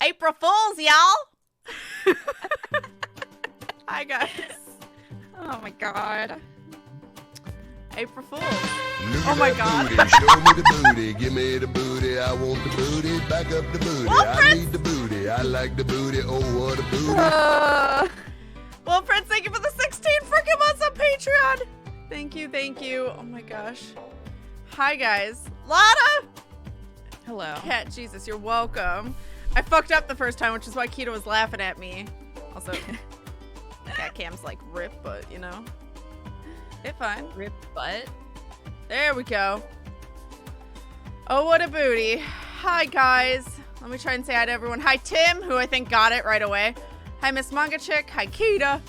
April Fools, y'all! Hi, guys. Oh my god. April Fools. Look Oh at my that god. Booty. Show me the booty. Give me the booty. I want the booty. Back up the booty. Well, I need the booty. I like the booty. Oh, what a booty. Well, Prince, thank you for the 16 freaking months on Patreon. Thank you, thank you. Oh my gosh. Hi, guys. Lotta! Hello. Cat, Jesus, you're welcome. I fucked up the first time, which is why Kudo was laughing at me. Also, cat cam's like rip, but you know. It's fine. Rip butt. There we go. Oh, what a booty. Hi, guys. Let me try and say hi to everyone. Hi, Tim, who I think got it right away. Hi, Miss Manga Chick. Hi, Kita.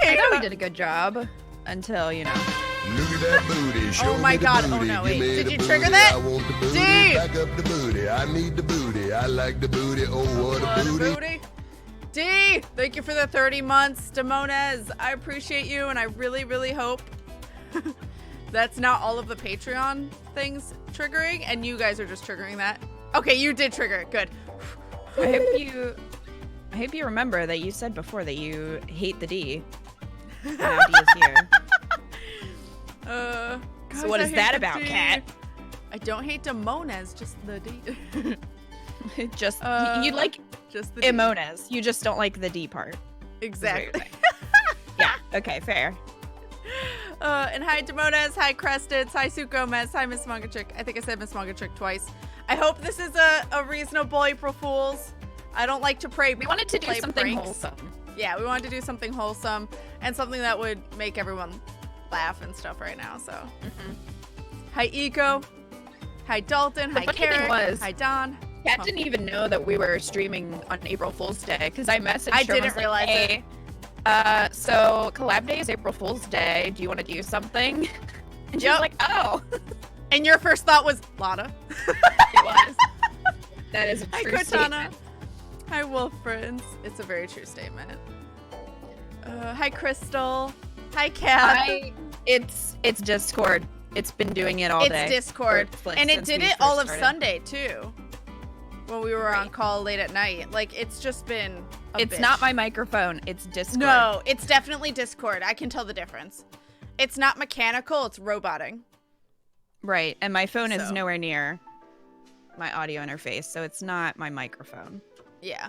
I thought we did a good job until, you know. Look at that booty. Show Oh my me the god. booty. Oh no, Give wait. me Did the you booty. trigger that? I want the booty. Dude. Back up the booty. I need the booty. I like the booty. Oh, what a booty. D, thank you for the 30 months. Demonez, I appreciate you, and I really, really hope that's not all of the Patreon things triggering, and you guys are just triggering that. Okay, you did trigger it. Good. I hope you remember that you said before that you hate the D. Now D is here. Guys, So what I is hate that the about, D. Cat? I don't hate Demonez, just the D. Just you like just the D. Imones. You just don't like the D part. Exactly. Yeah. Okay. Fair. And hi Demonez, hi Cresteds, hi Sue Gomez, hi Miss Manga Chick. I think I said Miss Manga Chick twice. I hope this is a reasonable April Fools. I don't like to pray. We wanted to do play something pranks. wholesome. Yeah, we wanted to do something wholesome and something that would make everyone laugh and stuff right now. So, hi Eco, hi Dalton, The hi funny thing Carrick, was- hi Don. Kat didn't even know that we were streaming on April Fool's Day because I messaged her. I and didn't was like, realize hey, so collab day is April Fool's Day. Do you want to do something? And she was Yep. like, oh. And your first thought was Lotta. It was. That is a Hi true Cortana. statement. Hi Wolf Friends. It's a very true statement. Hi Crystal. Hi Kat. It's Discord. It's been doing it all day. It's Discord. Or, like, And it since did we it first all of started. Sunday too. When we were on Right. call late at night. Like it's just been a It's bitch. not my microphone. It's Discord. No, it's definitely Discord. I can tell the difference. It's not mechanical, it's roboting. Right. And my phone is So. nowhere near my audio interface, so it's not my microphone. Yeah.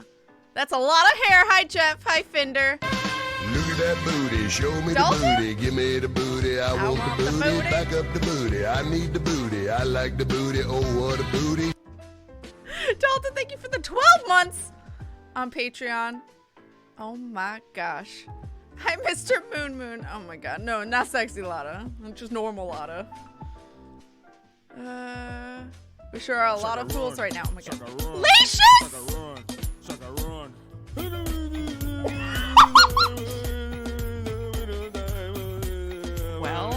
That's a lot of hair. Hi Jeff. Hi Finder. Look at that booty. Show me Dalton? the booty. Give me the booty. I want want the the booty. booty. Back up the booty. I need the booty. I like the booty. Oh, what a booty. Dalton, thank you for the 12 months on Patreon. Oh my gosh. Hi, Mr. Moon Moon. Oh my god. No, not sexy Lotta. Just normal Lotta. We sure are a lot of fools right now. Oh my god. Licious! Well,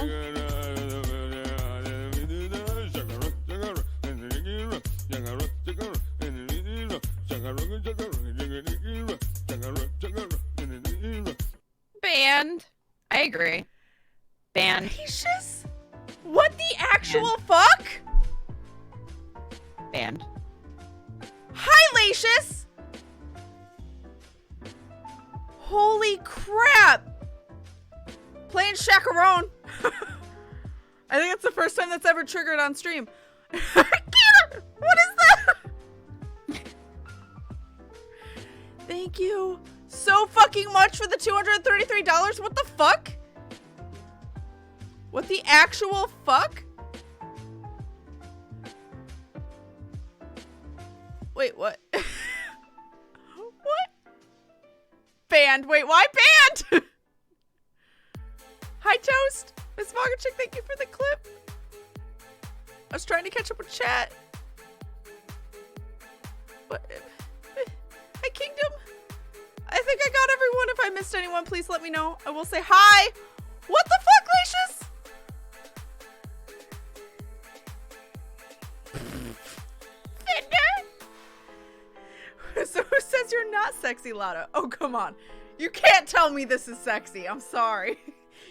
banned. I agree. Banned. Licious? What the actual fuck? Banned. Hi, Licious! Holy crap! Playing Chacarone. I think it's the first time that's ever triggered on stream. Keita, what is that? Thank you so fucking much for the $233. What the fuck? What the actual fuck? Wait, what? What? Banned. Wait, why banned? Hi, Toast. Miss Chick, thank you for the clip. I was trying to catch up with chat. What? Hi, Kingdom. I think I got everyone. If I missed anyone, please let me know. I will say hi. What the fuck, Licious? So who says you're not sexy, Lotta? Oh, come on. You can't tell me this is sexy. I'm sorry.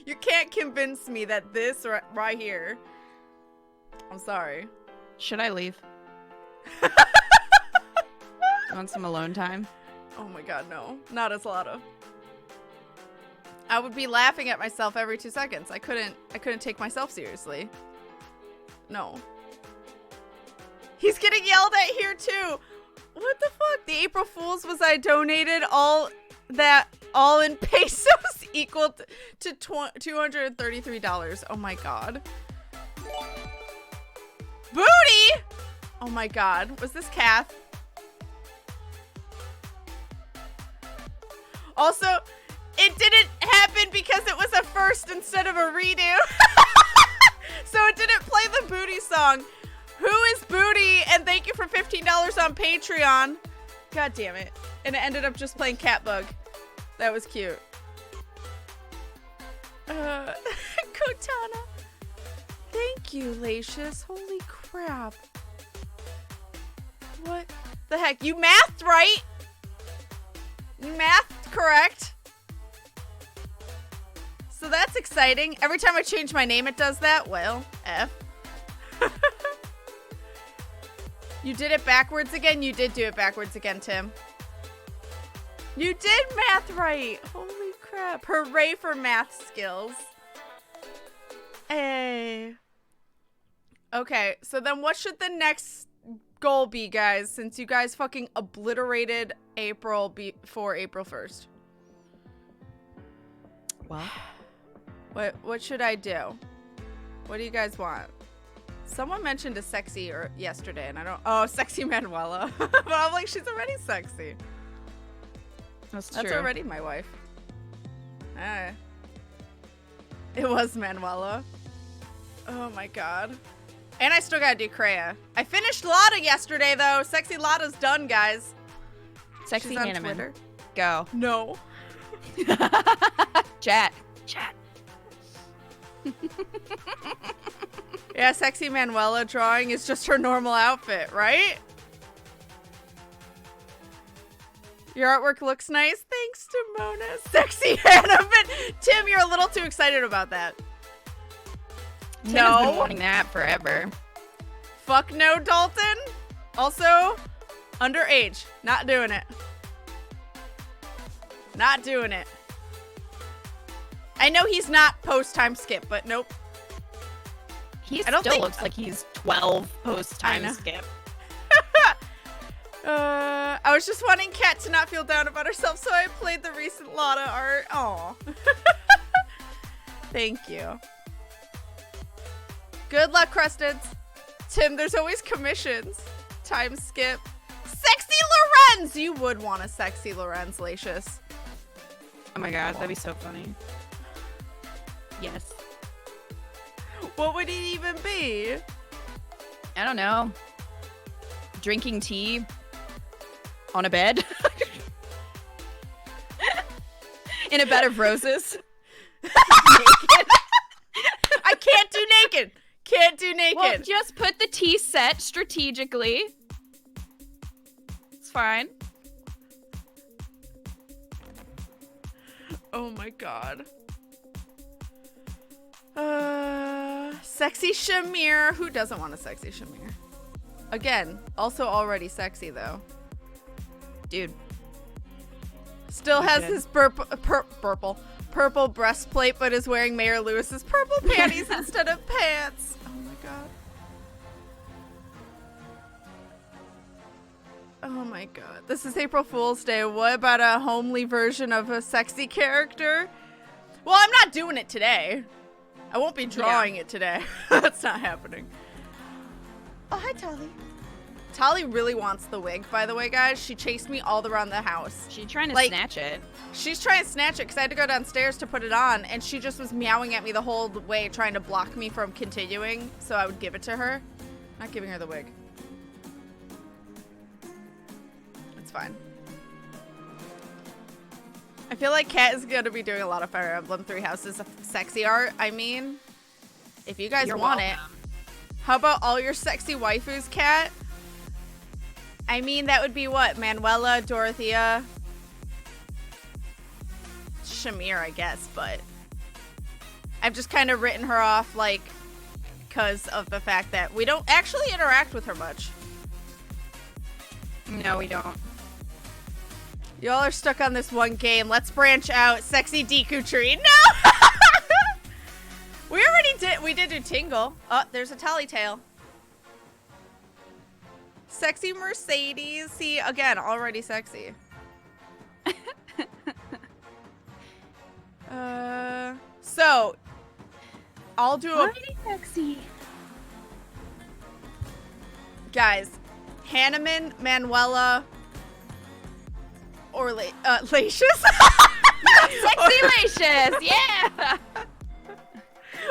You can't convince me that this right here. I'm sorry. Should I leave? Want some alone time? Oh my god, no. Not as Lotta. I would be laughing at myself every 2 seconds. I couldn't take myself seriously. No. He's getting yelled at here too. What the fuck? The April Fools was I donated all in pesos equal to $233. Oh my god. Booty! Oh my god. Was this Kath? Also, it didn't happen because it was a first instead of a redo. So it didn't play the Booty song. Who is Booty? And thank you for $15 on Patreon. God damn it. And it ended up just playing Catbug. That was cute. Kotana. Thank you, Lacius. Holy crap. What the heck? You mathed right? You mathed correct. So that's exciting. Every time I change my name, it does that. Well, F. You did it backwards again? You did do it backwards again, Tim. You did math right. Holy crap. Hooray for math skills. Hey. Okay, so then what should the next goal be, guys? Since you guys fucking obliterated April before April 1st. Well. What should I do? What do you guys want? Someone mentioned a sexy yesterday, and I don't. Oh, sexy Manuela. But I'm like, she's already sexy. That's true. That's already my wife. It was Manuela. Oh my god. And I still gotta do Kreia. I finished Lotta yesterday, though. Sexy Lotta's done, guys. Sexy She's on Hanneman. Twitter. Go. No. Chat. Yeah, sexy Manuela drawing is just her normal outfit, right? Your artwork looks nice. Thanks to Mona. Sexy Hannah. Tim, you're a little too excited about that. Tim has been wanting that forever. Fuck no, Dalton. Also, underage. Not doing it. Not doing it. I know he's not post-time skip, but nope. He still looks like he's 12 post-time skip. I was just wanting Kat to not feel down about herself, so I played the recent Lotta art. Aw. Thank you. Good luck, Crusteds. Tim, there's always commissions. Time skip. Sexy Lorenz! You would want a sexy Lorenz, Lacius. Oh my god, that'd be so funny. Yes. What would he even be? I don't know. Drinking tea on a bed. In a bed of roses. Naked. I can't do naked. Can't do naked. Well, just put the tea set strategically. It's fine. Oh my god. Sexy Shamir. Who doesn't want a sexy Shamir? Again, also already sexy though. Dude. Still has his purple breastplate, but is wearing Mayor Lewis's purple panties instead of pants. Oh my god. Oh my god. This is April Fool's Day. What about a homely version of a sexy character? Well, I'm not doing it today. I won't be drawing it today. That's not happening. Oh, hi, Tali. Tali really wants the wig, by the way, guys. She chased me all around the house. She's trying to snatch it. She's trying to snatch it because I had to go downstairs to put it on, and she just was meowing at me the whole way, trying to block me from continuing, so I would give it to her. Not giving her the wig. It's fine. I feel like Kat is going to be doing a lot of Fire Emblem 3 Houses of sexy art. I mean, if you guys want it. How about all your sexy waifus, Kat? I mean, that would be what? Manuela, Dorothea, Shamir, I guess, but I've just kind of written her off, like, because of the fact that we don't actually interact with her much. No, we don't. Y'all are stuck on this one game. Let's branch out. Sexy Deku Tree. No! We already did. We did do Tingle. Oh, there's a Tally Tail. Sexy Mercedes. See, again, already sexy. So, I'll do a... Already sexy. Guys, Hanneman, Manuela, or Lacious. Sexy-lacious, yeah!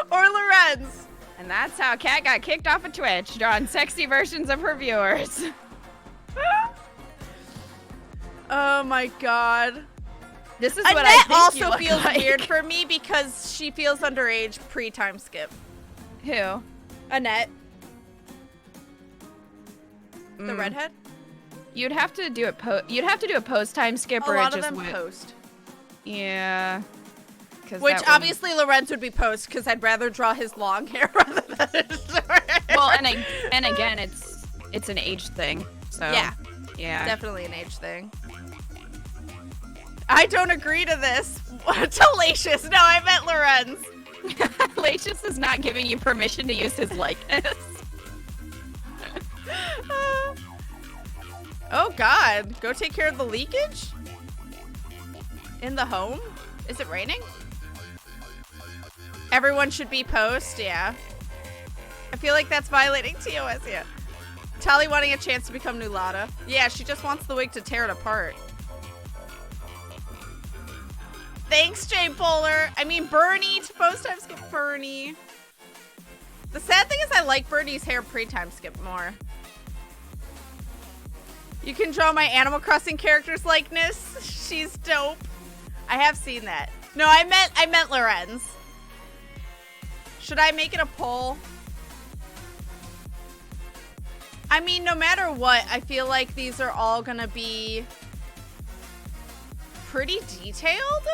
Or Lorenz. And that's how Kat got kicked off of Twitch, drawing sexy versions of her viewers. Oh my god. This is what I Annette think also you look feels like. weird for me because she feels underage pre-time skip. Who? Annette. The redhead? You'd have to do you'd have to do a post time skip A or lot it of just them went. post. Yeah. Which obviously Lorenz would be post because I'd rather draw his long hair rather than his short hair. Well, and again, it's an age thing. So yeah, definitely an age thing. I don't agree to this. Lacious. No, I meant Lorenz. Lacious is not giving you permission to use his likeness. Oh god, go take care of the leakage? In the home? Is it raining? Everyone should be post, yeah. I feel like that's violating TOS, yeah. Tali wanting a chance to become new Lotta. Yeah, she just wants the wig to tear it apart. Thanks, Jay Bowler. I mean, Bernie to post time skip Bernie. The sad thing is I like Bernie's hair pre-time skip more. You can draw my Animal Crossing character's likeness. She's dope. I have seen that. No, I meant Lorenz. Should I make it a poll? I mean, no matter what, I feel like these are all gonna be pretty detailed.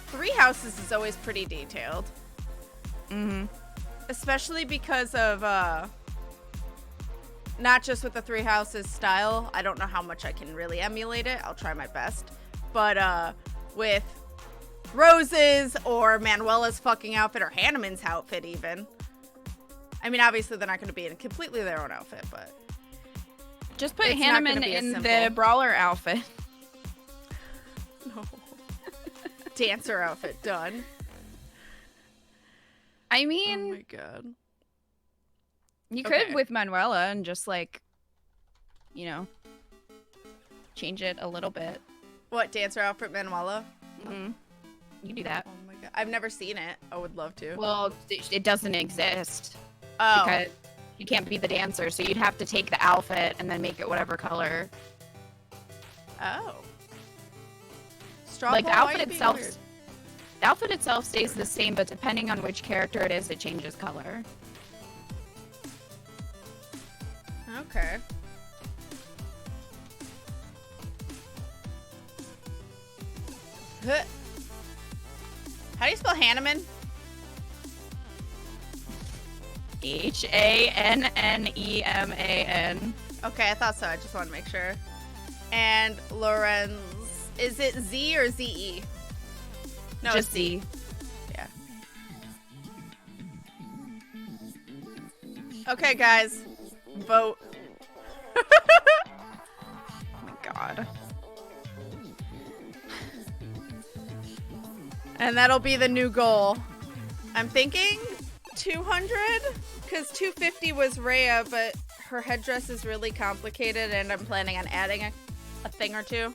Three Houses is always pretty detailed. Mm-hmm. Especially because of, not just with the Three Houses style. I don't know how much I can really emulate it. I'll try my best. But, with Rose's or Manuela's fucking outfit or Hanneman's outfit even. I mean, obviously they're not going to be in completely their own outfit, but... Just put it's not Hanneman gonna be as in simple. the brawler outfit. No. Dancer outfit, done. I mean... Oh my god. You Okay. could with Manuela and just like, you know, change it a little bit. What, dancer outfit Manuela? Mm-hmm. You can do that. Oh my god. I've never seen it. I would love to. Well, it doesn't exist. Oh. Because you can't be the dancer, so you'd have to take the outfit and then make it whatever color. Oh. Straw Like ball the outfit might be itself, weird. the outfit itself stays the same, but depending on which character it is, it changes color. Okay. Huh. How do you spell Hanneman? Hanneman. Okay, I thought so. I just wanted to make sure. And Lorenz, is it Z or ZE? No, Just it's Z. Z. Yeah. Okay, guys. Vote. Oh my god. And that'll be the new goal. I'm thinking 200? Because 250 was Rhea, but her headdress is really complicated and I'm planning on adding a thing or two.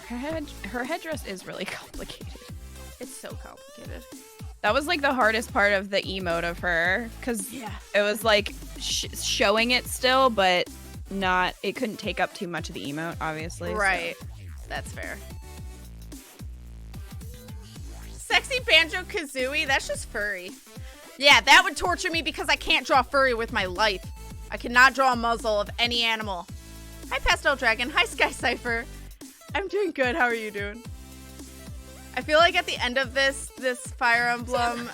Her headdress is really complicated. It's so complicated. That was like the hardest part of the emote of her, because it was like showing it still, but not. It couldn't take up too much of the emote, obviously. Right. So. That's fair. Sexy Banjo-Kazooie? That's just furry. Yeah, that would torture me because I can't draw furry with my life. I cannot draw a muzzle of any animal. Hi, Pastel Dragon. Hi, Sky Cypher. I'm doing good. How are you doing? I feel like at the end of this Fire Emblem,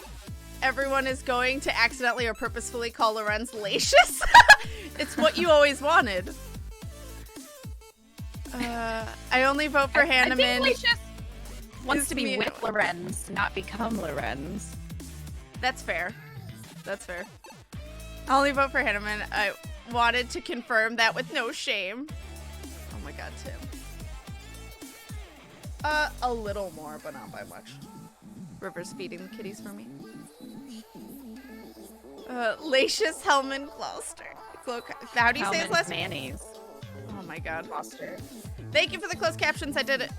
everyone is going to accidentally or purposefully call Lorenz Lacious. It's what you always wanted. I only vote for Hanneman. I think Lacious wants to be me- with Lorenz, not become Lorenz. That's fair. That's fair. I only vote for Hanneman. I wanted to confirm that with no shame. Oh my god, Tim. A little more, but not by much. River's feeding the kitties for me. Lacious Hellman Gloucester. How do you say his last name? Mayonnaise. Oh my god. Gloucester. Thank you for the closed captions. I did it.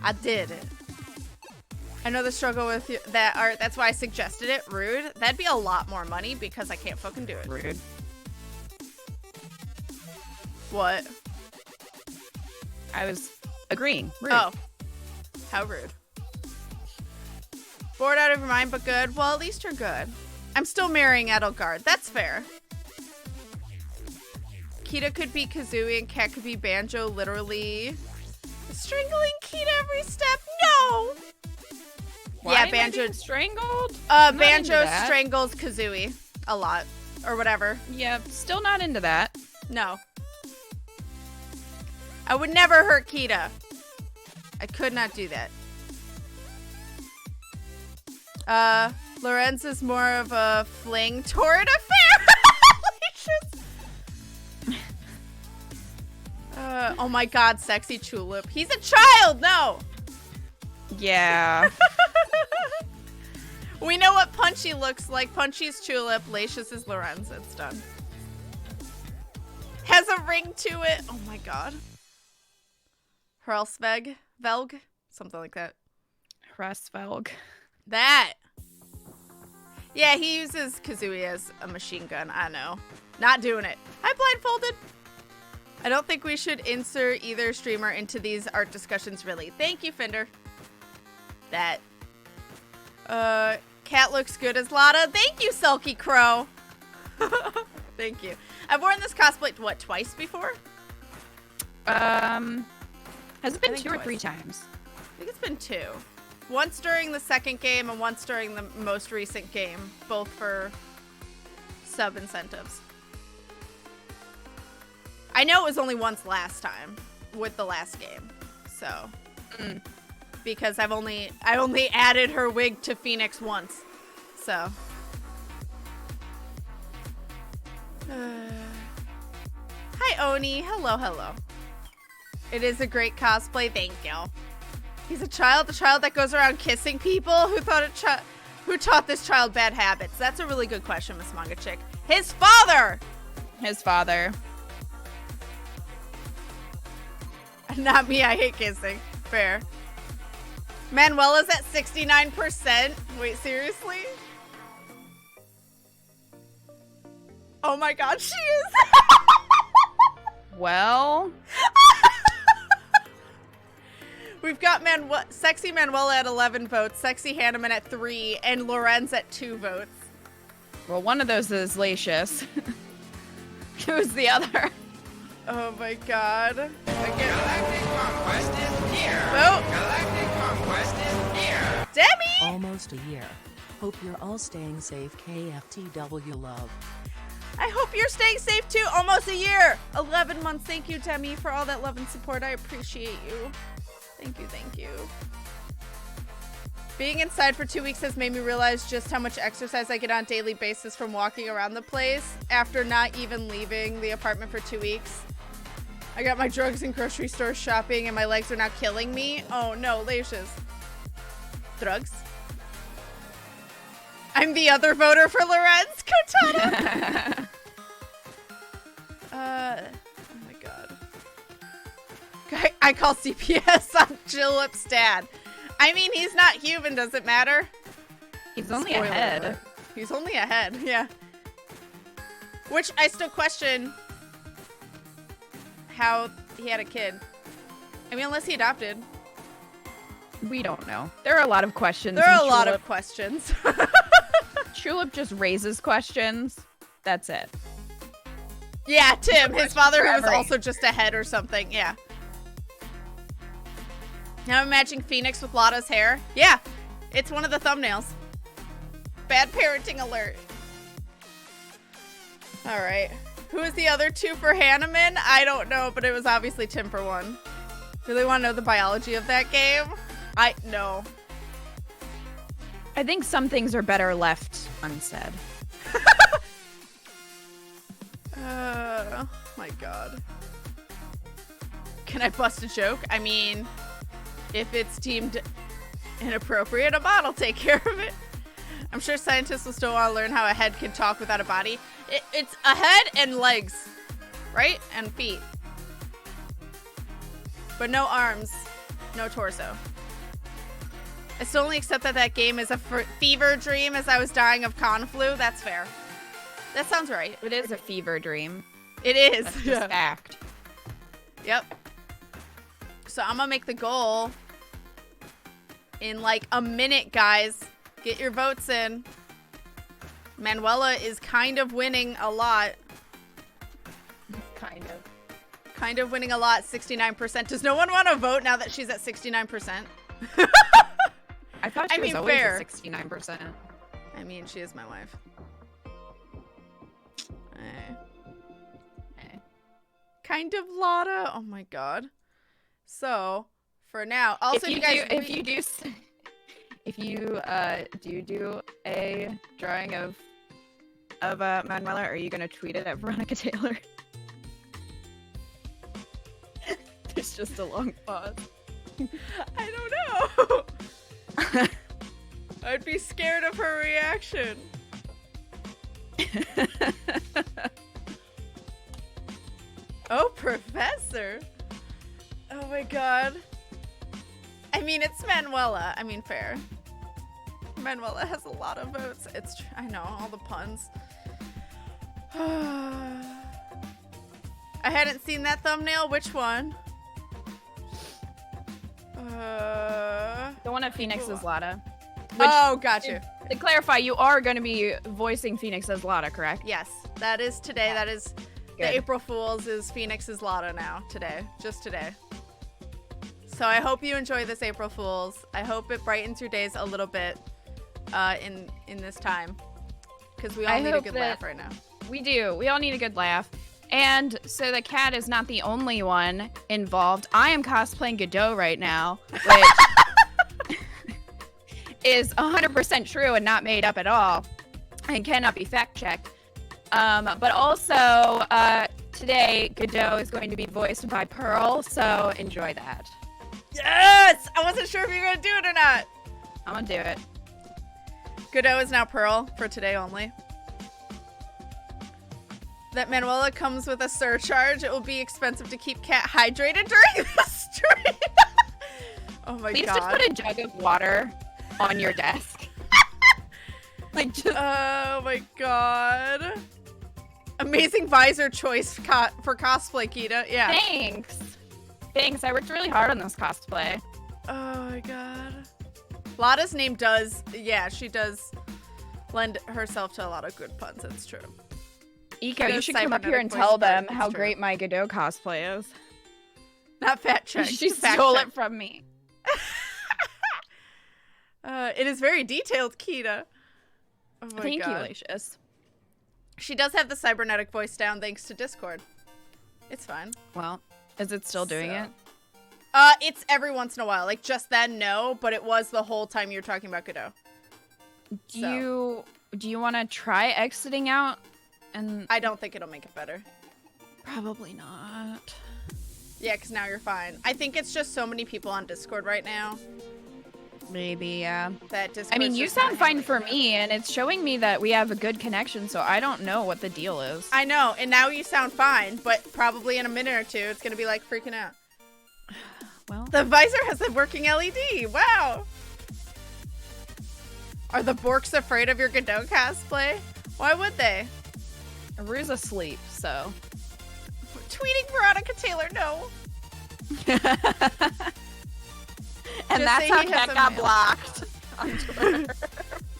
I did it. I know the struggle with that art. That's why I suggested it. Rude. That'd be a lot more money because I can't fucking do it. Rude. What? I was agreeing. Rude. Oh. How rude. Bored out of your mind, but good. Well, at least you're good. I'm still marrying Edelgard. That's fair. Kita could be Kazooie and Cat could be Banjo. Literally strangling Kita every step. No! Why yeah, am I Banjo being strangled. I'm not into Banjo that. strangles Kazooie a lot. Or whatever. Yeah, still not into that. No. I would never hurt Kita. I could not do that. Lorenz is more of a fling torrid affair. Oh my god, sexy tulip. He's a child, no! Yeah. We know what Punchy looks like. Punchy's tulip, Lacious is Lorenz. It's done. Has a ring to it. Oh my god. Velg? Something like that. Hrasvelg. That. Yeah, he uses Kazooie as a machine gun. I know. Not doing it. Hi, Blindfolded. I don't think we should insert either streamer into these art discussions, really. Thank you, Fender. That. Cat looks good as Lotta. Thank you, Sulky Crow. Thank you. I've worn this cosplay, what, twice before? Has it been 2 or twice. 3 times? I think it's been 2. Once during the second game and once during the most recent game. Both for sub incentives. I know it was only once last time with the last game. So. Because I only added her wig to Phoenix once. So. Hi, Oni. Hello, hello. It is a great cosplay. Thank you. He's a child that goes around kissing people. Who taught this child bad habits? That's a really good question, Miss Manga Chick. His father. His father. Not me. I hate kissing. Fair. Manuela's at 69%. Wait, seriously? Oh my god, she is. Well. We've got Sexy Manuela at 11 votes, Sexy Hanneman at 3, and Lorenz at 2 votes. Well, one of those is Lacious. Who's the other? Oh my god. Galactic Conquest is here! Vote! Galactic Conquest is here! Demi! Almost a year. Hope you're all staying safe. KFTW love. I hope you're staying safe too. Almost a year. 11 months. Thank you, Demi, for all that love and support. I appreciate you. Thank you, thank you. Being inside for 2 weeks has made me realize just how much exercise I get on a daily basis from walking around the place after not even leaving the apartment for 2 weeks. I got my drugs and grocery store shopping and my legs are now killing me. Oh no, Lacious. Drugs? I'm the other voter for Lorenz Kotana. Oh my god. I call CPS on Jillip's dad. I mean, he's not human, does it matter? He's only Spoiler ahead. alert. He's only ahead, yeah. Which I still question how he had a kid. I mean, unless he adopted. We don't know. There are a lot of questions. There are a and lot of questions. Tulip just raises questions. That's it. Yeah, Tim, his father who was Forever. also just ahead or something. Yeah. Now I'm imagining Phoenix with Lotta's hair. Yeah, it's one of the thumbnails. Bad parenting alert. All right. Who is the other two for Hanneman? I don't know, but it was obviously Tim for one. Really want to know the biology of that game? No. I think some things are better left unsaid. My God. Can I bust a joke? I mean, if it's deemed inappropriate, a bot will take care of it. I'm sure scientists will still want to learn how a head can talk without a body. It's a head and legs, right? And feet. But no arms, no torso. I still only accept that game is a fever dream as I was dying of con flu. That's fair. That sounds right. It is a fever dream. It is. That's just fact. Yep. So I'm gonna make the goal in like a minute, guys. Get your votes in. Manuela is kind of winning a lot. Kind of winning a lot, 69%. Does no one want to vote now that she's at 69%? I thought she was always fair. at 69%. I mean, she is my wife. Kind of Lotta. Oh my God. So, for now, also if you do a drawing of Manuela, are you gonna tweet it at Veronica Taylor? There's just a long pause. I don't know. I'd be scared of her reaction. Oh, Professor. Oh my God. I mean, it's Manuela. I mean, fair. Manuela has a lot of votes. I know, all the puns. I hadn't seen that thumbnail. Which one? The one of Phoenix as Lotta. Oh, gotcha. To clarify, you are going to be voicing Phoenix as Lotta, correct? Yes, that is today. That is Good. the April Fool's is Phoenix as Lotta now. Today. Just today. So I hope you enjoy this April Fool's. I hope it brightens your days a little bit in this time. Because we all need a good laugh right now. We do. We all need a good laugh. And so the cat is not the only one involved. I am cosplaying Godot right now, which is 100% true and not made up at all and cannot be fact-checked. But also, today, Godot is going to be voiced by Pearl, so enjoy that. Yes! I wasn't sure if you were going to do it or not. I'm going to do it. Godot is now Pearl for today only. That Manuela comes with a surcharge. It will be expensive to keep Cat hydrated during the stream. Oh my Please God. just put a jug of water on your desk. Like just... Oh my God. Amazing visor choice for cosplay, Kita. Yeah. Thanks. I worked really hard on this cosplay. Oh my God. Lotta's name does, yeah, she does lend herself to a lot of good puns. It's true. Eco, you should come up here and tell them how great my Godot cosplay is. Not fact check. She stole it from me. It is very detailed, Kita. Oh my Thank you, God. Lacious. She does have the cybernetic voice down thanks to Discord. It's fine. Well, is it still doing it? It's every once in a while. Like, just then, no, but it was the whole time you were talking about Godot. Do you want to try exiting out? And I don't think it'll make it better. Probably not. Yeah, because now you're fine. I think it's just so many people on Discord right now. Maybe, yeah. That Discord. I mean, you sound fine for me, and it's showing me that we have a good connection, so I don't know what the deal is. I know, and now you sound fine, but probably in a minute or two, it's going to be like freaking out. Well, the visor has a working LED. Wow. Are the Borks afraid of your Godot cosplay? Why would they? Rue's asleep, so. Tweeting Veronica Taylor, no. And that's how Cat got blocked on Twitter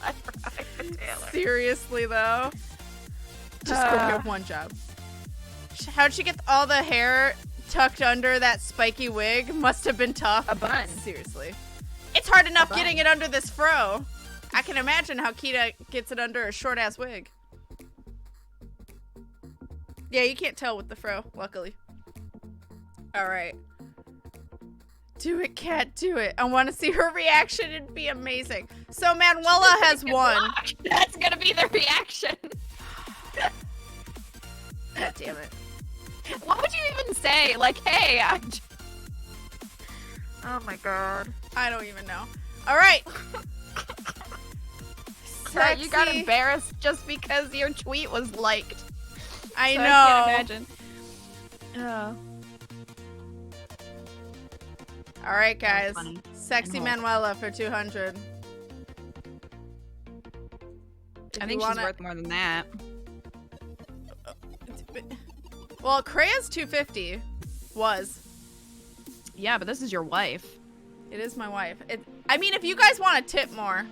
by Veronica Taylor. Seriously, though. Just go have one job. How'd she get all the hair tucked under that spiky wig? Must have been tough. A bun. Seriously. It's hard enough getting it under this fro. I can imagine how Kita gets it under a short-ass wig. Yeah, you can't tell with the fro, luckily. All right. Do it, Cat, do it. I want to see her reaction. It'd be amazing. So Manuela has won. That's gonna be the reaction. God damn it. What would you even say? Like, hey, oh my god. I don't even know. All right. You got embarrassed just because your tweet was liked. I So know. I can't imagine. Oh. All right, guys. funny. Sexy Oh. Manuela for 200. I think she's worth more than that. Well, Krea's 250 was. Yeah, but this is your wife. It is my wife. I mean, if you guys want to tip more,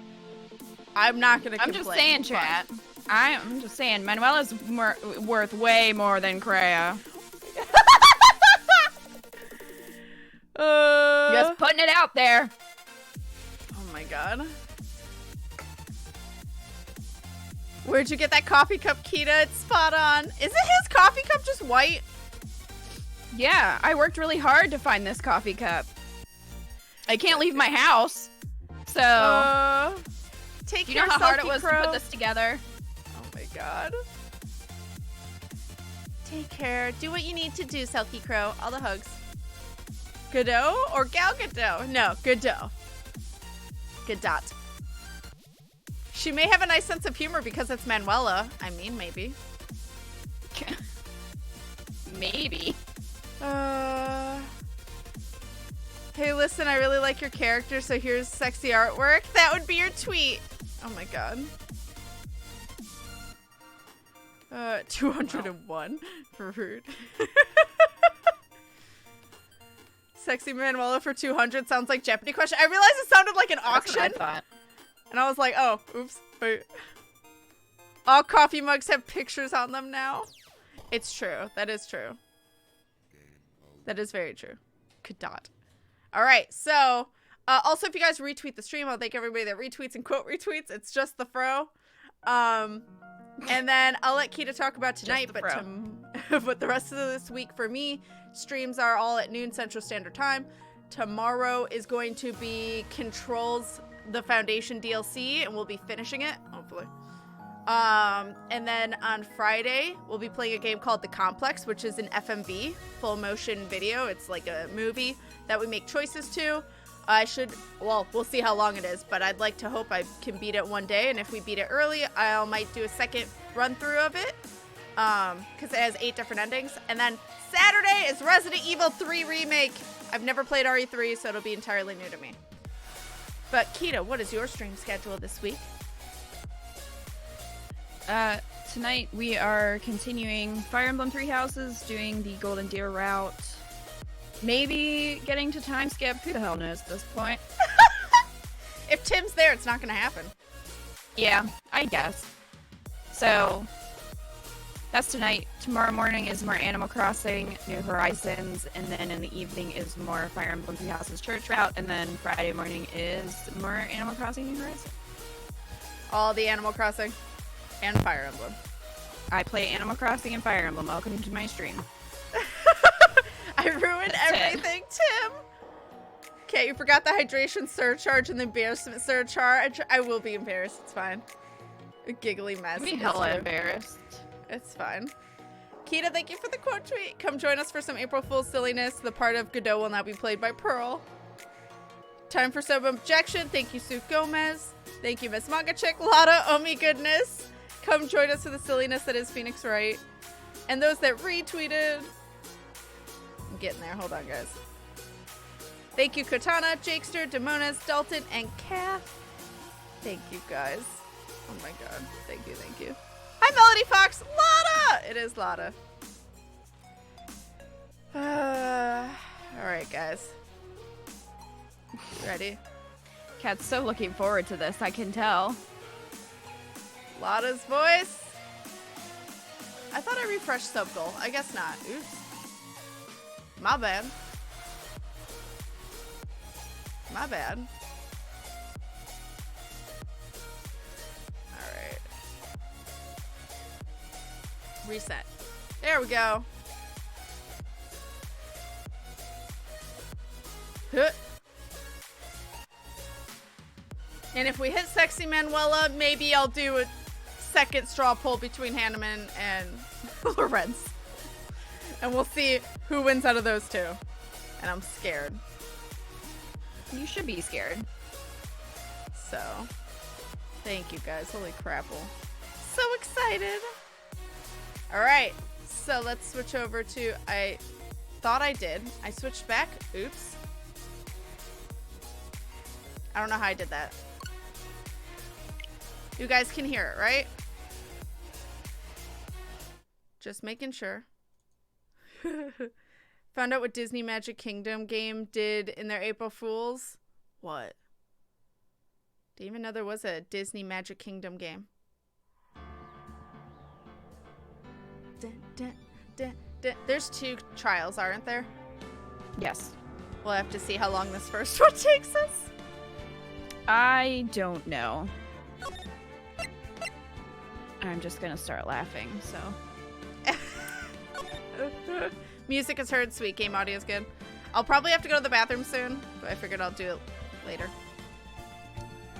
I'm not gonna complain. I'm just saying, chat. I'm just saying, Manuela's worth way more than Krea. Just putting it out there. Oh my god. Where'd you get that coffee cup, Kita? It's spot on. Isn't his coffee cup just white? Yeah, I worked really hard to find this coffee cup. I can't leave my house, so take you care, know how hard it Selkie was Crow? to put this together. Oh my god. Take care. Do what you need to do, Selkie Crow. All the hugs. Godot or Gal Godot? No, Godot. Godot. She may have a nice sense of humor because it's Manuela. I mean, maybe. Maybe. Hey, listen, I really like your character, so here's sexy artwork. That would be your tweet. Oh my god. 201 for rude. Sexy Manuela for 200 sounds like Jeopardy question. I realized it sounded like an auction. That's what I thought. And I was like, oh, oops. Wait. All coffee mugs have pictures on them now. It's true. That is true. That is very true. Godot. All right. So, also, if you guys retweet the stream, I'll thank everybody that retweets and quote retweets. It's just the fro. And then I'll let Kita talk about tonight, but the rest of this week for me, streams are all at noon Central Standard Time. Tomorrow is going to be Controls the Foundation DLC, and we'll be finishing it, hopefully. And then on Friday, we'll be playing a game called The Complex, which is an FMV, full motion video. It's like a movie that we make choices to. We'll see how long it is, but I'd like to hope I can beat it one day, and if we beat it early, I might do a second run through of it, because it has 8 different endings. And then Saturday is Resident Evil 3 Remake. I've never played RE3, so it'll be entirely new to me. But Kita, what is your stream schedule this week? Tonight we are continuing Fire Emblem Three Houses, doing the Golden Deer route. Maybe getting to time skip. Who the hell knows at this point? If Tim's there, it's not gonna happen. Yeah, I guess. So that's tonight. Tomorrow morning is more Animal Crossing, New Horizons, and then in the evening is more Fire Emblem Three Houses Church route, and then Friday morning is more Animal Crossing, New Horizons. All the Animal Crossing and Fire Emblem. I play Animal Crossing and Fire Emblem. Welcome to my stream. I ruined everything, Tim. Okay, you forgot the hydration surcharge and the embarrassment surcharge. I will be embarrassed. It's fine. A giggly mess. I'd be hella embarrassed. It's fine. Kita, thank you for the quote tweet. Come join us for some April Fool's silliness. The part of Godot will now be played by Pearl. Time for some objection. Thank you, Sue Gomez. Thank you, Miss Manga Chick. Lotta, oh my goodness. Come join us for the silliness that is Phoenix Wright. And those that retweeted. I'm getting there. Hold on, guys. Thank you, Katana, Jakester, Demonas, Dalton, and Kath. Thank you, guys. Oh my god. Thank you, thank you. Hi, Melody Fox. Lotta! It is Lotta. Alright, guys. Ready? Kat's so looking forward to this, I can tell. Lotta's voice. I thought I refreshed sub goal. I guess not. Oops. My bad. My bad. Alright. Reset. There we go. Huh. And if we hit Sexy Manuela, maybe I'll do a second straw poll between Hanneman and Lorenz. And we'll see who wins out of those two. And I'm scared. You should be scared. So, thank you guys. Holy crapple. So excited. Alright, so let's switch over to, I thought I did. I switched back. Oops. I don't know how I did that. You guys can hear it, right? Just making sure. Found out what Disney Magic Kingdom game did in their April Fools. What? Didn't even know there was a Disney Magic Kingdom game. Dun, dun, dun, dun. There's 2 trials, aren't there? Yes. We'll have to see how long this first one takes us. I don't know. I'm just gonna start laughing, so. Music is heard, sweet game audio is good. I'll probably have to go to the bathroom soon, but I figured I'll do it later.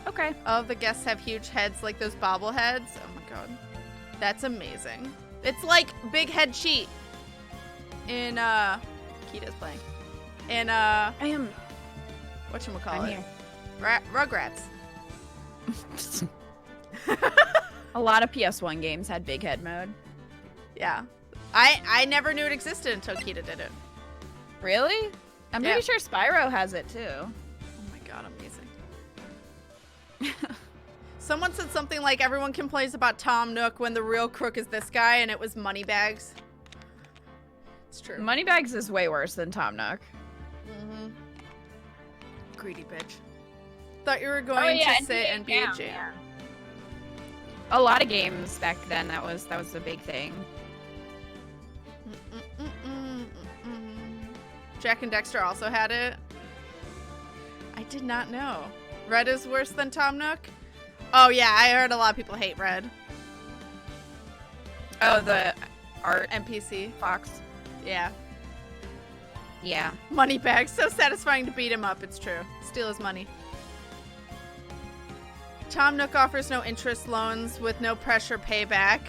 Okay. All of the guests have huge heads like those bobbleheads. Oh my god. That's amazing. It's like Big Head Cheat in Kita's playing. In I am. whatchamacallit? Rugrats. A lot of PS1 games had big head mode. Yeah. I never knew it existed until Kita did it. Really? I'm pretty sure Spyro has it too. Oh my god, amazing. Someone said something like everyone complains about Tom Nook when the real crook is this guy, and it was Moneybags. It's true. Moneybags is way worse than Tom Nook. Mm-hmm. Greedy bitch. Thought you were going to say NBA Jam. Yeah. A lot of games back then. That was the big thing. Jack and Dexter also had it. I did not know. Red is worse than Tom Nook? Oh yeah, I heard a lot of people hate Red. Oh, the art NPC. Fox. Yeah. Yeah. Moneybags. So satisfying to beat him up. It's true. Steal his money. Tom Nook offers no interest loans with no pressure payback.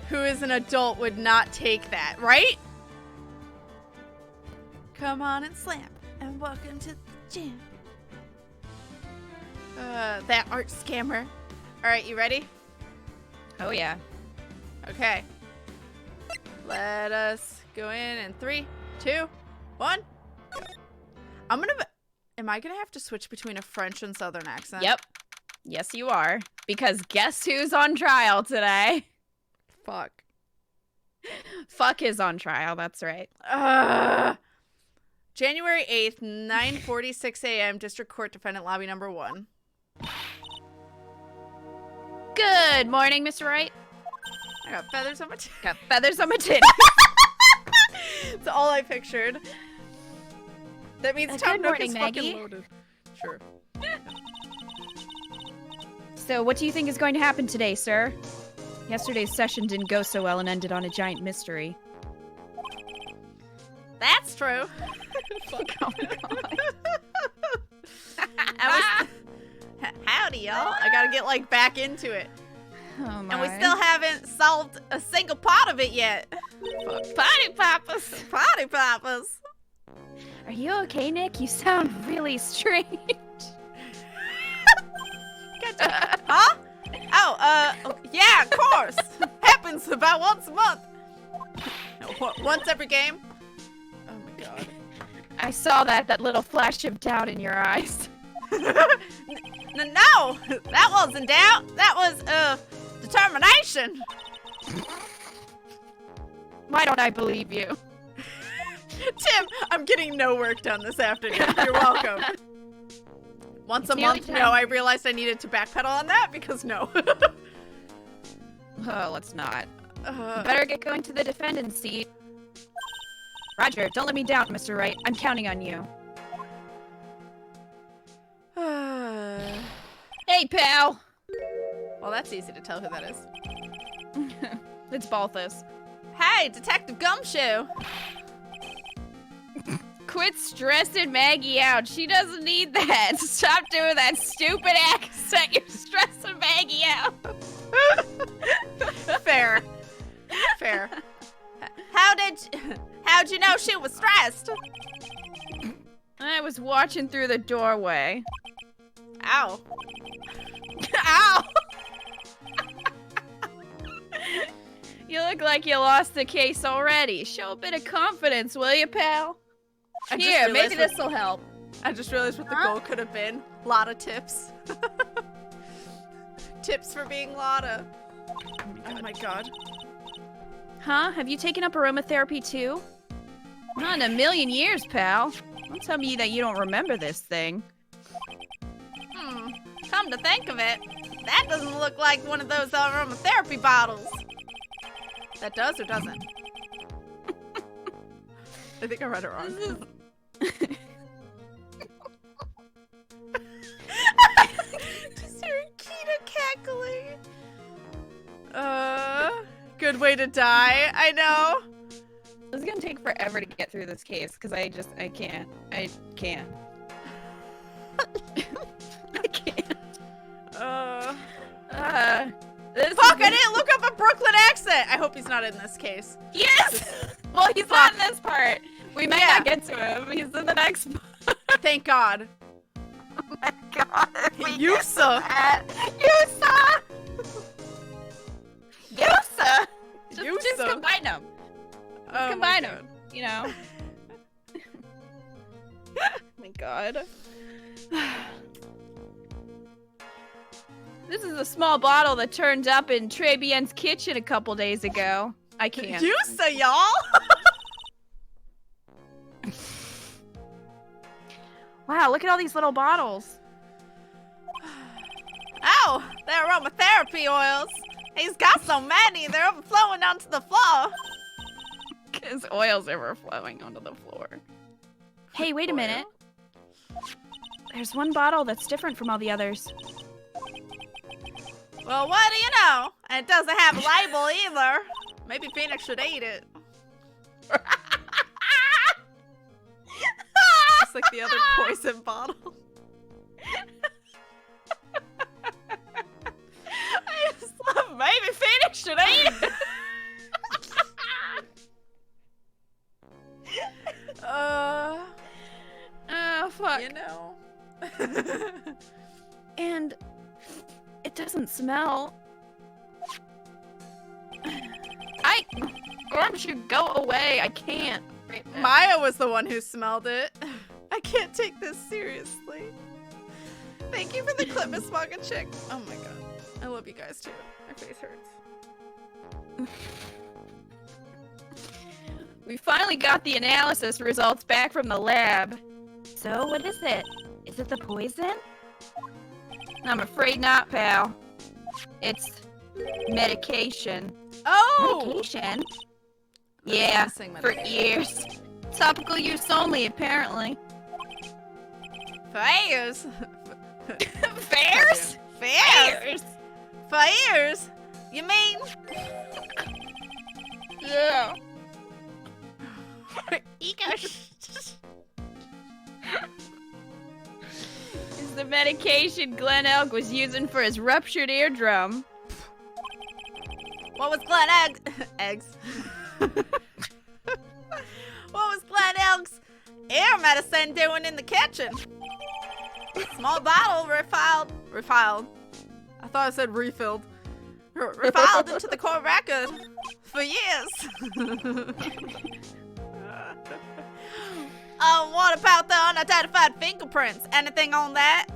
Who is an adult would not take that, right? Come on and slam, and welcome to the gym. That art scammer. All right, you ready? Oh yeah. Okay. Let us go in 3, 2, 1. Am I gonna have to switch between a French and Southern accent? Yep. Yes, you are. Because guess who's on trial today? Fuck. Fuck is on trial. That's right. January 8th, 9:46 a.m. District Court Defendant Lobby Number 1. Good morning, Mr. Wright. I got feathers on my titty. Got feathers on my titty. That's all I pictured. That means Tom good Nook morning, is Maggey. fucking loaded. Sure. So, what do you think is going to happen today, sir? Yesterday's session didn't go so well and ended on a giant mystery. That's true. Oh, God. Howdy, y'all. I gotta get, like, back into it. Oh, my. And we still haven't solved a single part of it yet. Potty Papas. Potty Papas. Are you okay, Nick? You sound really strange. Huh? Oh, yeah, of course. Happens about once a month. Once every game. Oh my god. I saw that little flash of doubt in your eyes. No, that wasn't doubt. That was, determination. Why don't I believe you? Tim, I'm getting no work done this afternoon. You're welcome. Once a month, no, I realized I needed to backpedal on that because no. Oh, let's not. Better get going to the defendant's seat. Roger, don't let me down, Mr. Wright. I'm counting on you. Hey, pal! Well, that's easy to tell who that is. It's Balthus. Hey! Hi, Detective Gumshoe. Quit stressing Maggey out. She doesn't need that. Stop doing that stupid accent. You're stressing Maggey out. Fair. Fair. How'd you know she was stressed? I was watching through the doorway. Ow. Ow! You look like you lost the case already. Show a bit of confidence, will you, pal? Here, maybe this'll help. I just realized what the goal could have been. Lotta tips. Tips for being Lotta. Oh my god. Huh? Have you taken up aromatherapy too? Not in a million years, pal. Don't tell me that you don't remember this thing. Come to think of it, that doesn't look like one of those aromatherapy bottles. That does or doesn't? I think I read it wrong. Just hearing Kudo cackling. Good way to die. I know. This is gonna take forever to get through this case because I can't. I can't. Fuck, I didn't look up a Brooklyn accent! I hope he's not in this case. Yes! Well, he's not in this part. We may not get to him. He's in the next part. Thank God. Oh my god. Yusa! Yusa! Yusa! Just Yusa. combine them. Oh Combine them, you know. Oh my god. This is a small bottle that turned up in Trilogy's kitchen a couple days ago. I can't. Yusa, y'all! Wow, look at all these little bottles. Oh, they're aromatherapy oils. He's got so many, they're overflowing onto the floor. His oils are overflowing onto the floor. Hey, wait a minute. There's one bottle that's different from all the others. Well, what do you know? And it doesn't have a label either. Maybe Phoenix should eat it. Just like the other poison bottle. I just love maybe Phoenix should eat it. Oh, fuck. You know. And it doesn't smell. Gumshoe, go away. I can't. Right now. Maya was the one who smelled it. I can't take this seriously. Thank you for the clip, Miss Smoggin Chick. Oh my god. I love you guys too. My face hurts. We finally got the analysis results back from the lab. So, what is it? Is it the poison? I'm afraid not, pal. It's medication. Oh! Medication? Yeah, Missing for medication. years. Topical use only, apparently. For years? Fairs? For years? For years? You mean? Yeah. It's the medication Glenn Elk was using for his ruptured eardrum. What was Glenn Eggs? What was Glenn Elk's ear medicine doing in the kitchen? Small bottle refiled. I thought I said refilled. Refiled into the court record for years. What about the unidentified fingerprints? Anything on that?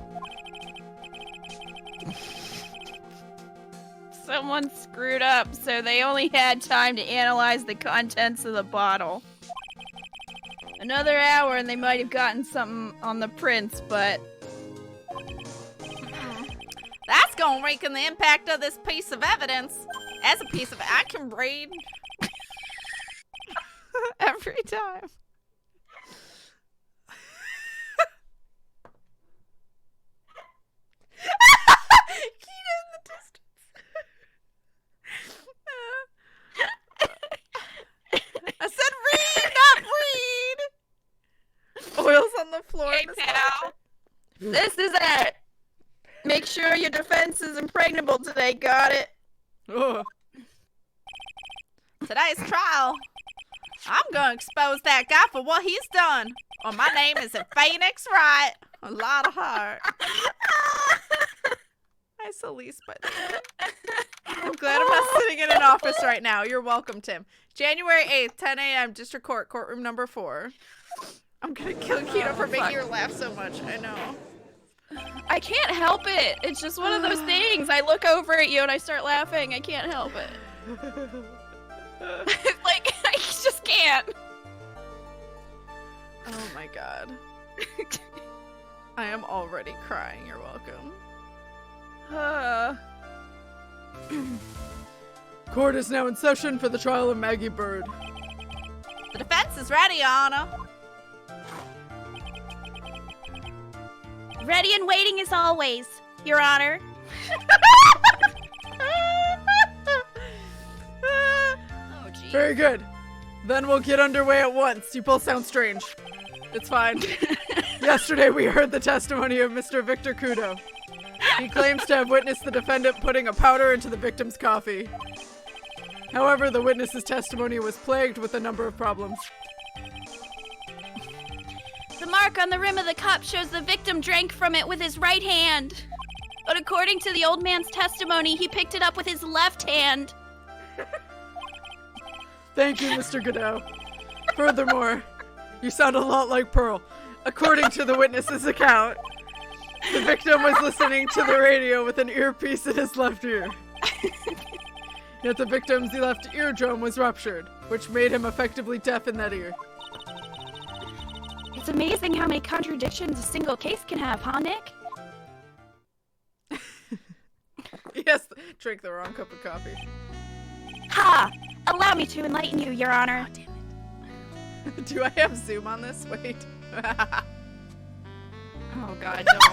Someone screwed up, so they only had time to analyze the contents of the bottle. Another hour and they might have gotten something on the prints, but... That's gonna weaken the impact of this piece of evidence. As a piece of I can read. Every time. Keto in the distance. floor. Hey, Miss pal. This is it. Make sure your defense is impregnable today. Got it? Ugh. Today's trial, I'm gonna expose that guy for what he's done. Well, my name is Phoenix Wright. A lot of heart. Hi, Celeste, by the way. I'm glad I'm not sitting in an office right now. You're welcome, Tim. January 8th, 10 a.m., District Court, courtroom number 4. I'm gonna kill Kudo for making her laugh so much. I know. I can't help it. It's just one of those things. I look over at you and I start laughing. I can't help it. Like, I just can't. Oh my god. I am already crying. You're welcome. Court is now in session for the trial of Maggey Byrde. The defense is ready, Your Honor. Ready and waiting as always, Your Honor. Oh, geez. Very good. Then we'll get underway at once. You both sound strange. It's fine. Yesterday we heard the testimony of Mr. Victor Kudo. He claims to have witnessed the defendant putting a powder into the victim's coffee. However, the witness's testimony was plagued with a number of problems. The mark on the rim of the cup shows the victim drank from it with his right hand. But according to the old man's testimony, he picked it up with his left hand. Thank you, Mr. Godot. Furthermore, you sound a lot like Pearl. According to the witness's account, the victim was listening to the radio with an earpiece in his left ear. Yet the victim's left eardrum was ruptured, which made him effectively deaf in that ear. It's amazing how many contradictions a single case can have, huh, Nick? Yes, drink the wrong cup of coffee. Ha! Allow me to enlighten you, Your Honor. Oh, damn it. Do I have Zoom on this? Wait. Oh, God, don't.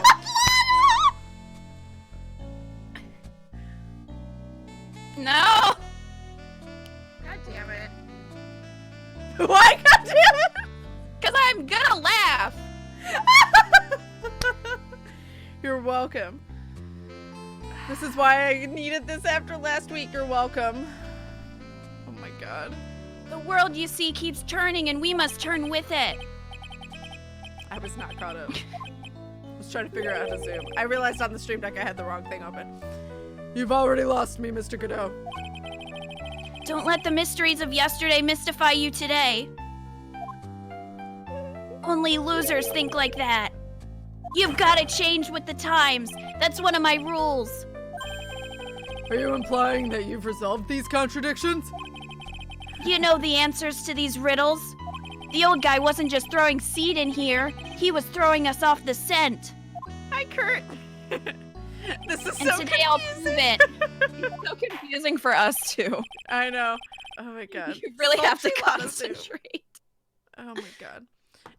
No! God damn it. Why? God damn it! Because I'm gonna laugh. You're welcome. This is why I needed this after last week. You're welcome. Oh my god. The world you see keeps turning and we must turn with it. I was not caught up. I was trying to figure out how to zoom. I realized on the stream deck I had the wrong thing open. You've already lost me, Mr. Godot. Don't let the mysteries of yesterday mystify you today. Only losers think like that. You've got to change with the times. That's one of my rules. Are you implying that you've resolved these contradictions? You know the answers to these riddles? The old guy wasn't just throwing seed in here. He was throwing us off the scent. Hi, Kurt. This is And so today I'll confusing. prove it. It's so confusing for us, too. I know. Oh my god. You really have to Salty Lotta soup. concentrate. Oh my god.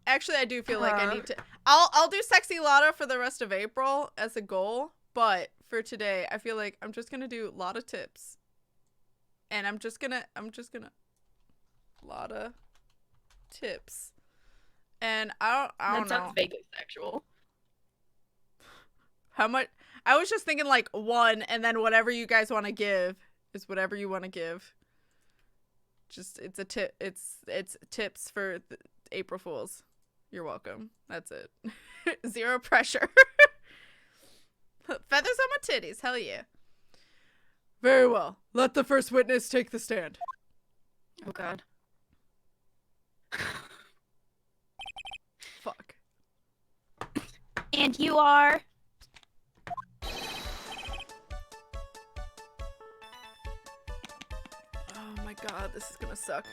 Actually, I do feel like I need to. I'll do Sexy Lotta for the rest of April as a goal, but for today, I feel like I'm just gonna do Lotta tips, and I'm just gonna Lotta tips, and I don't That know sounds vaguely sexual. how much. I was just thinking like 1, and then whatever you guys want to give is whatever you want to give. Just it's a tip. It's tips for April Fools. You're welcome. That's it. Zero pressure. Feathers on my titties. Hell yeah. Very well. Let the first witness take the stand. Oh, God. Fuck. And you are... Oh my god, this is gonna suck.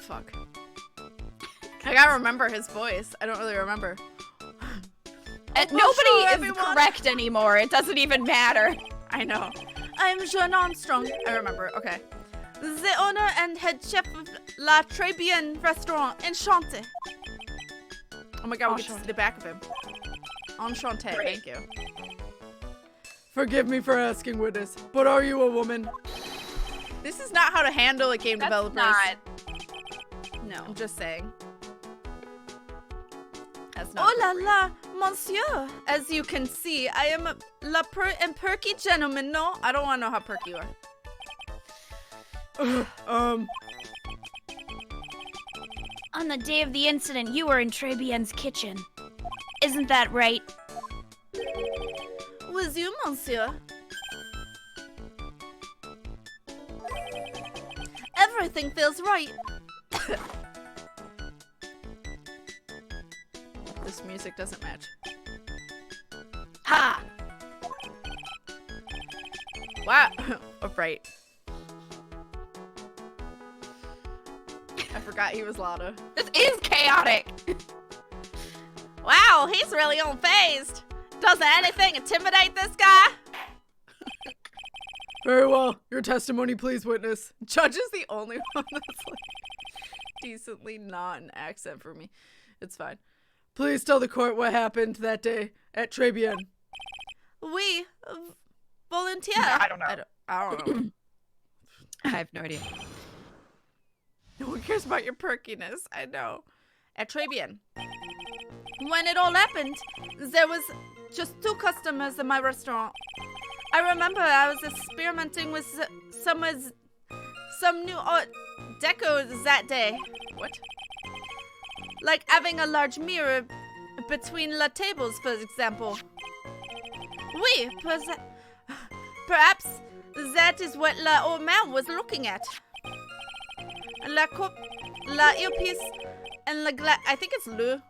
Fuck. I gotta remember his voice. I don't really remember. Nobody is everyone. correct anymore. It doesn't even matter. I know. I'm Jean Armstrong. I remember. Okay. The owner and head chef of La Tribulations restaurant. Enchanté. Oh my god, we get to see the back of him. Enchanté. Great. Thank you. Forgive me for asking, witness, but are you a woman? This is not how to handle a game That's developers. not. No. I'm just saying. That's not. Oh la la, monsieur. As you can see, I am a perky gentleman, no? I don't want to know how perky you are. On the day of the incident, you were in Trebien's kitchen. Isn't that right? Was you, monsieur? Everything feels right. This music doesn't match. Ha! Wow. Oh, right. I forgot he was Lotta. This is chaotic. Wow, he's really unfazed. Doesn't anything intimidate this guy? Very well. Your testimony, please, witness. Judge is the only one that's like decently not an accent for me. It's fine. Please tell the court what happened that day at Tribune. We volunteer. I don't know. I don't know. I have no idea. No one cares about your perkiness. I know. At Tribune. When it all happened, there was just 2 customers in my restaurant. I remember I was experimenting with some new art decos that day. What? Like having a large mirror between the tables, for example. Oui, perhaps that is what the old man was looking at. La earpiece and la I think it's Le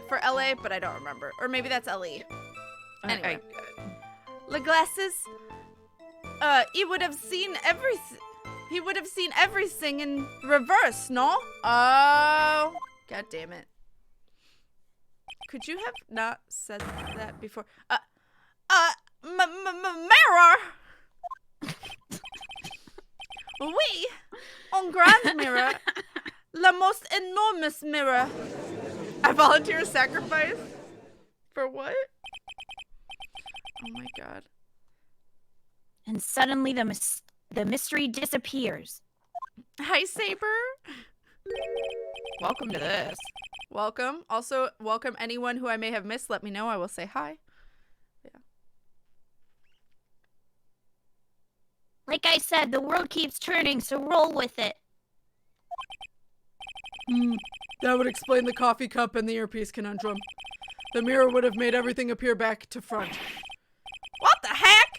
for LA, but I don't remember. Or maybe that's LE. Anyway. The glasses, he would have seen everything. He would have seen everything in reverse, no? Oh, god damn it. Could you have not said that before? Mirror! Oui, on grand mirror. The most enormous mirror. I volunteer sacrifice? For what? Oh my god. And suddenly the mystery disappears. Hi, Saber. Welcome to this. Welcome. Also, welcome anyone who I may have missed. Let me know. I will say hi. Yeah. Like I said, the world keeps turning, so roll with it. That would explain the coffee cup and the earpiece conundrum. The mirror would have made everything appear back to front. What the heck?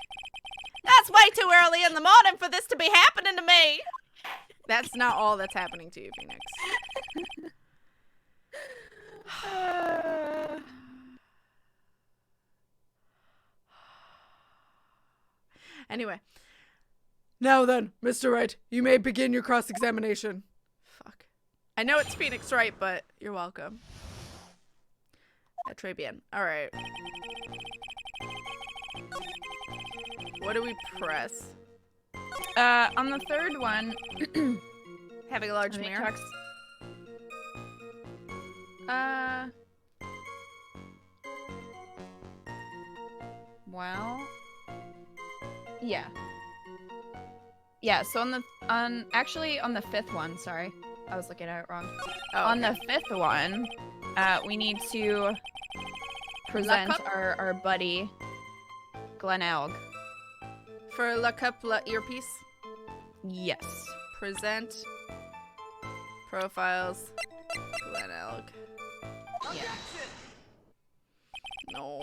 That's way too early in the morning for this to be happening to me. That's not all that's happening to you, Phoenix. Anyway. Now then, Mr. Wright, you may begin your cross-examination. Fuck. I know it's Phoenix Wright, but you're welcome. At Tribune. Alright. What do we press? On the third one, Having a large let me mirror. check. Well, yeah. Yeah, so on the fifth one, sorry. I was looking at it wrong. Oh, on okay. the fifth one, we need to present Cup? our buddy Glen Elg. For La Cup, La Earpiece. Yes. Present. Profiles. Glen Elg. Yeah. No.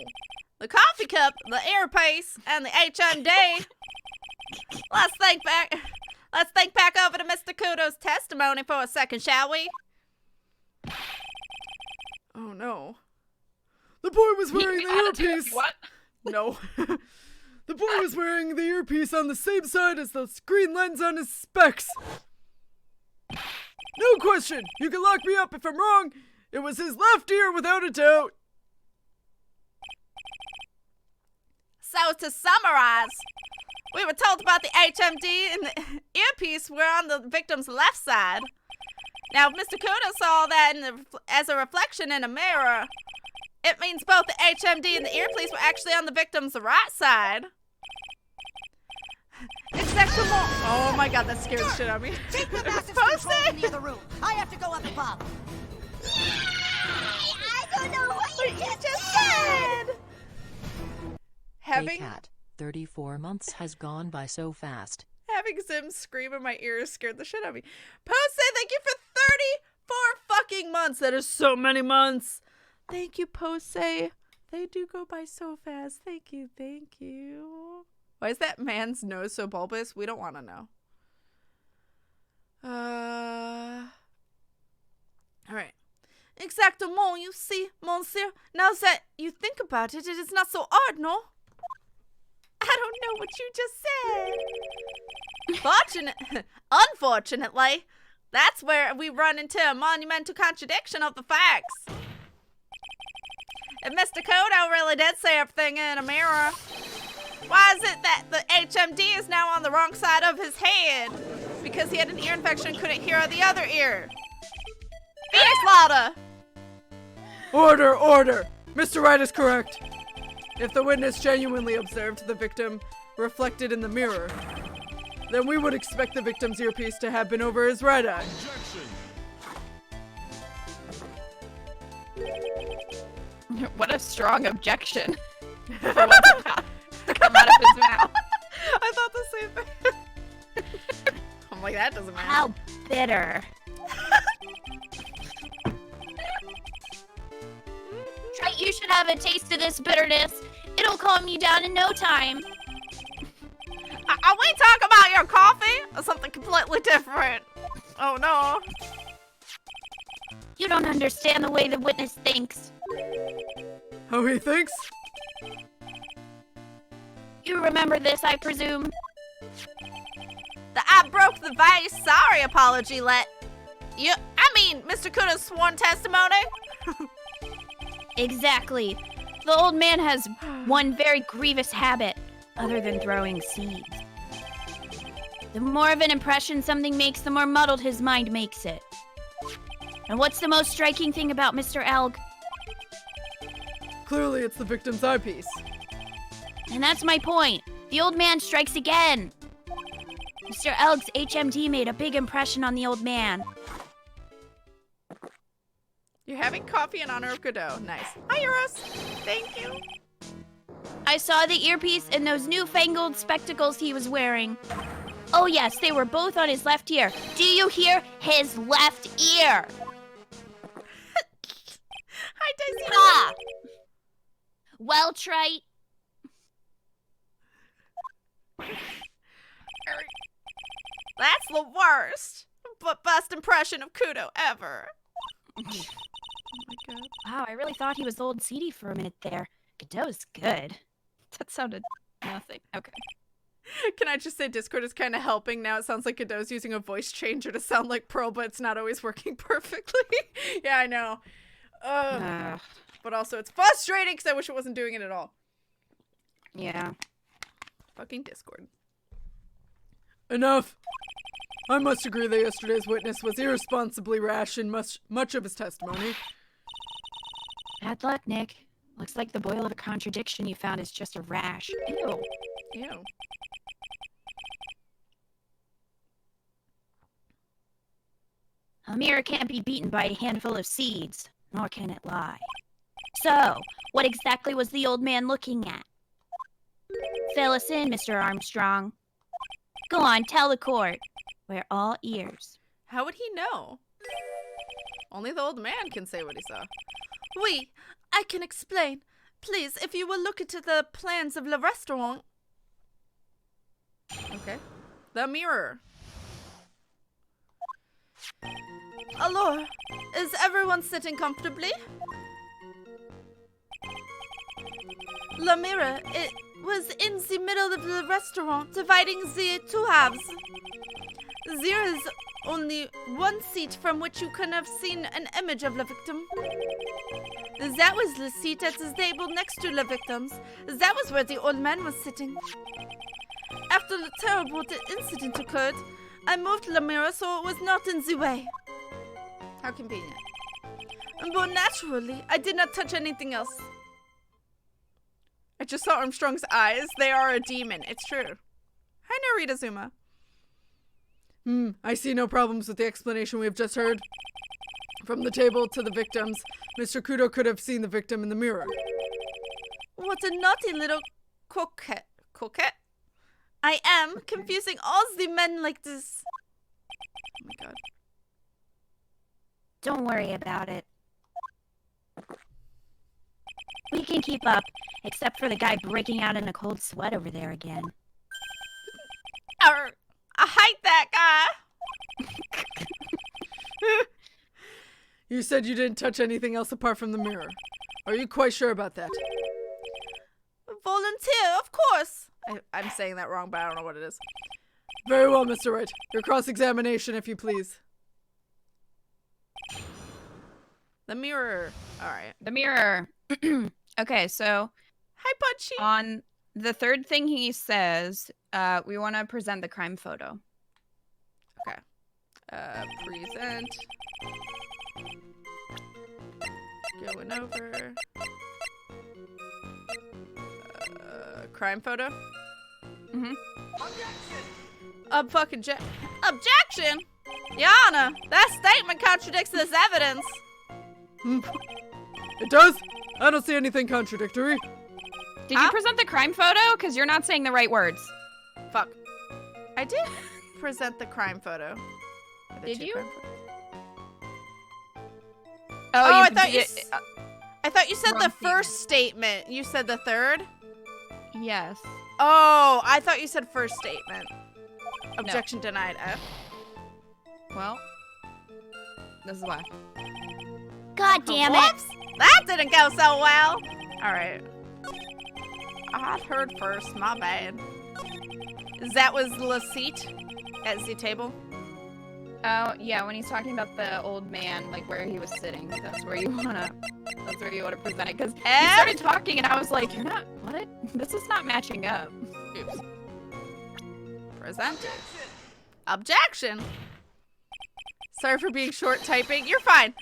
The coffee cup, the earpiece, and the HMD. Let's think back over to Mr. Kudo's testimony for a second, shall we? Oh no. The boy was wearing the earpiece. What? No. The boy was wearing the earpiece on the same side as the screen lens on his specs. No question. You can lock me up if I'm wrong. It was his left ear without a doubt. So to summarize, we were told about the HMD and the earpiece were on the victim's left side. Now, if Mr. Kudo saw that as a reflection in a mirror, it means both the HMD and the earpiece were actually on the victim's right side. Exactement. Oh my god, that scared the shit out of me. Keep the massive Post control it. in the other room. I have to go up above. I don't know what you just said. Having Cat, 34 months has gone by so fast. having Zim scream in my ears scared the shit out of me. Pose, thank you for 34 fucking months. That is so many months. Thank you, Pose. They do go by so fast. Thank you, thank you. Why is that man's nose so bulbous? We don't want to know. Alright. Exactement, you see, monsieur. Now that you think about it, it is not so odd, no? I don't know what you just said. Unfortunately, that's where we run into a monumental contradiction of the facts. If Mr. Kudo really did say everything in a mirror, why is it that the HMD is now on the wrong side of his head? Because he had an ear infection and couldn't hear the other ear. Phoenix LOTTA! Order, order! Mr. Wright is correct. If the witness genuinely observed the victim reflected in the mirror, then we would expect the victim's earpiece to have been over his right eye. What a strong objection. For what's about to come out of his mouth. I thought the same thing. I'm like, that doesn't matter. How bitter. Try, you should have a taste of this bitterness. It'll calm you down in no time. Are we talking about your coffee or something completely different? Oh no. You don't understand the way the witness thinks. How he thinks? You remember this, I presume? I broke the vase. Sorry, apology, Mr. Kudo's sworn testimony. Exactly. The old man has one very grievous habit, other than throwing seeds. The more of an impression something makes, the more muddled his mind makes it. And what's the most striking thing about Mr. Elg? Clearly it's the victim's eyepiece. And that's my point. The old man strikes again. Mr. Elg's HMD made a big impression on the old man. You're having coffee in honor of Godot. Nice. Hi, Euros. Thank you. I saw the earpiece and those newfangled spectacles he was wearing. Oh yes, they were both on his left ear. Do you hear? His left ear! Hi, Daisy. Ah! Well, Trite. That's the worst, but best impression of Kudo ever. Oh my god. Wow, I really thought he was old seedy for a minute there. Godot's good. That sounded nothing. Okay. Can I just say Discord is kind of helping now? It sounds like Godot's using a voice changer to sound like Pearl, but it's not always working perfectly. Yeah, I know. But also it's frustrating because I wish it wasn't doing it at all. Yeah. Fucking Discord. Enough! I must agree that yesterday's witness was irresponsibly rash in much of his testimony. Bad luck, Nick. Looks like the boil of a contradiction you found is just a rash. Ew. Ew. A mirror can't be beaten by a handful of seeds, nor can it lie. So, what exactly was the old man looking at? Fill us in, Mr. Armstrong. Go on, tell the court. We're all ears. How would he know? Only the old man can say what he saw. Oui, I can explain. Please, if you will look into the plans of the restaurant. Okay. The mirror. Alors, is everyone sitting comfortably? The mirror, it was in the middle of the restaurant, dividing the two halves. There is only one seat from which you can have seen an image of the victim. That was the seat at the table next to the victims. That was where the old man was sitting. After the terrible incident occurred, I moved the mirror so it was not in the way. How convenient. But naturally, I did not touch anything else. I just saw Armstrong's eyes. They are a demon. It's true. Hi, Narita Zuma. I see no problems with the explanation we have just heard. From the table to the victims, Mr. Kudo could have seen the victim in the mirror. What a naughty little coquette. Coquette? I am confusing all the men like this. Oh my god. Don't worry about it. We can keep up, except for the guy breaking out in a cold sweat over there again. I hate that guy. You said you didn't touch anything else apart from the mirror. Are you quite sure about that? Volunteer, of course. I'm saying that wrong, but I don't know what it is. Very well, Mr. Wright. Your cross-examination, if you please. The mirror. All right. The mirror. Okay, so Hi, Punchy. on the third thing he says, we want to present the crime photo. Okay. Present. Going over. Crime photo. Mhm. Objection! Your Honor, that statement contradicts this evidence. It does? I don't see anything contradictory. Did you present the crime photo? Because you're not saying the right words. Fuck. I did present the crime photo. Are there Did two you? crime photos? Oh, I thought I thought you said wrong the first statement. You said the third? Yes. Oh, I thought you said first statement. Objection denied. F. Well, this is why. God damn it! Whoops! That didn't go so well. All right. I heard first. My bad. That was the seat at the table. Oh yeah, when he's talking about the old man, like where he was sitting, that's where you wanna present it. Because he started talking, and I was like, "You're not what? This is not matching up." Oops. Presented. Objection. Sorry for being short typing. You're fine.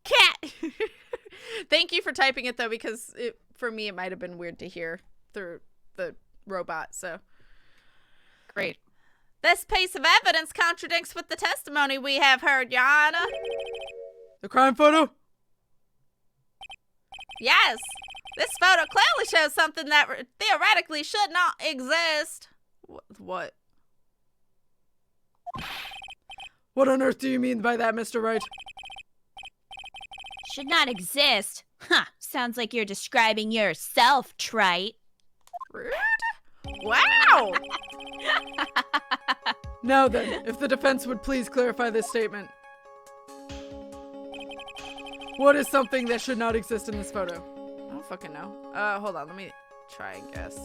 Cat. Thank you for typing it though, because for me it might have been weird to hear through the robot. So Great. this piece of evidence contradicts with the testimony we have heard, Your Honor. The crime photo? Yes. This photo clearly shows something that theoretically should not exist. What? What on earth do you mean by that, Mr. Wright? Should not exist. Huh. Sounds like you're describing yourself, trite. Rude? Wow. Now then, if the defense would please clarify this statement. What is something that should not exist in this photo? I don't fucking know. Hold on. Let me try and guess.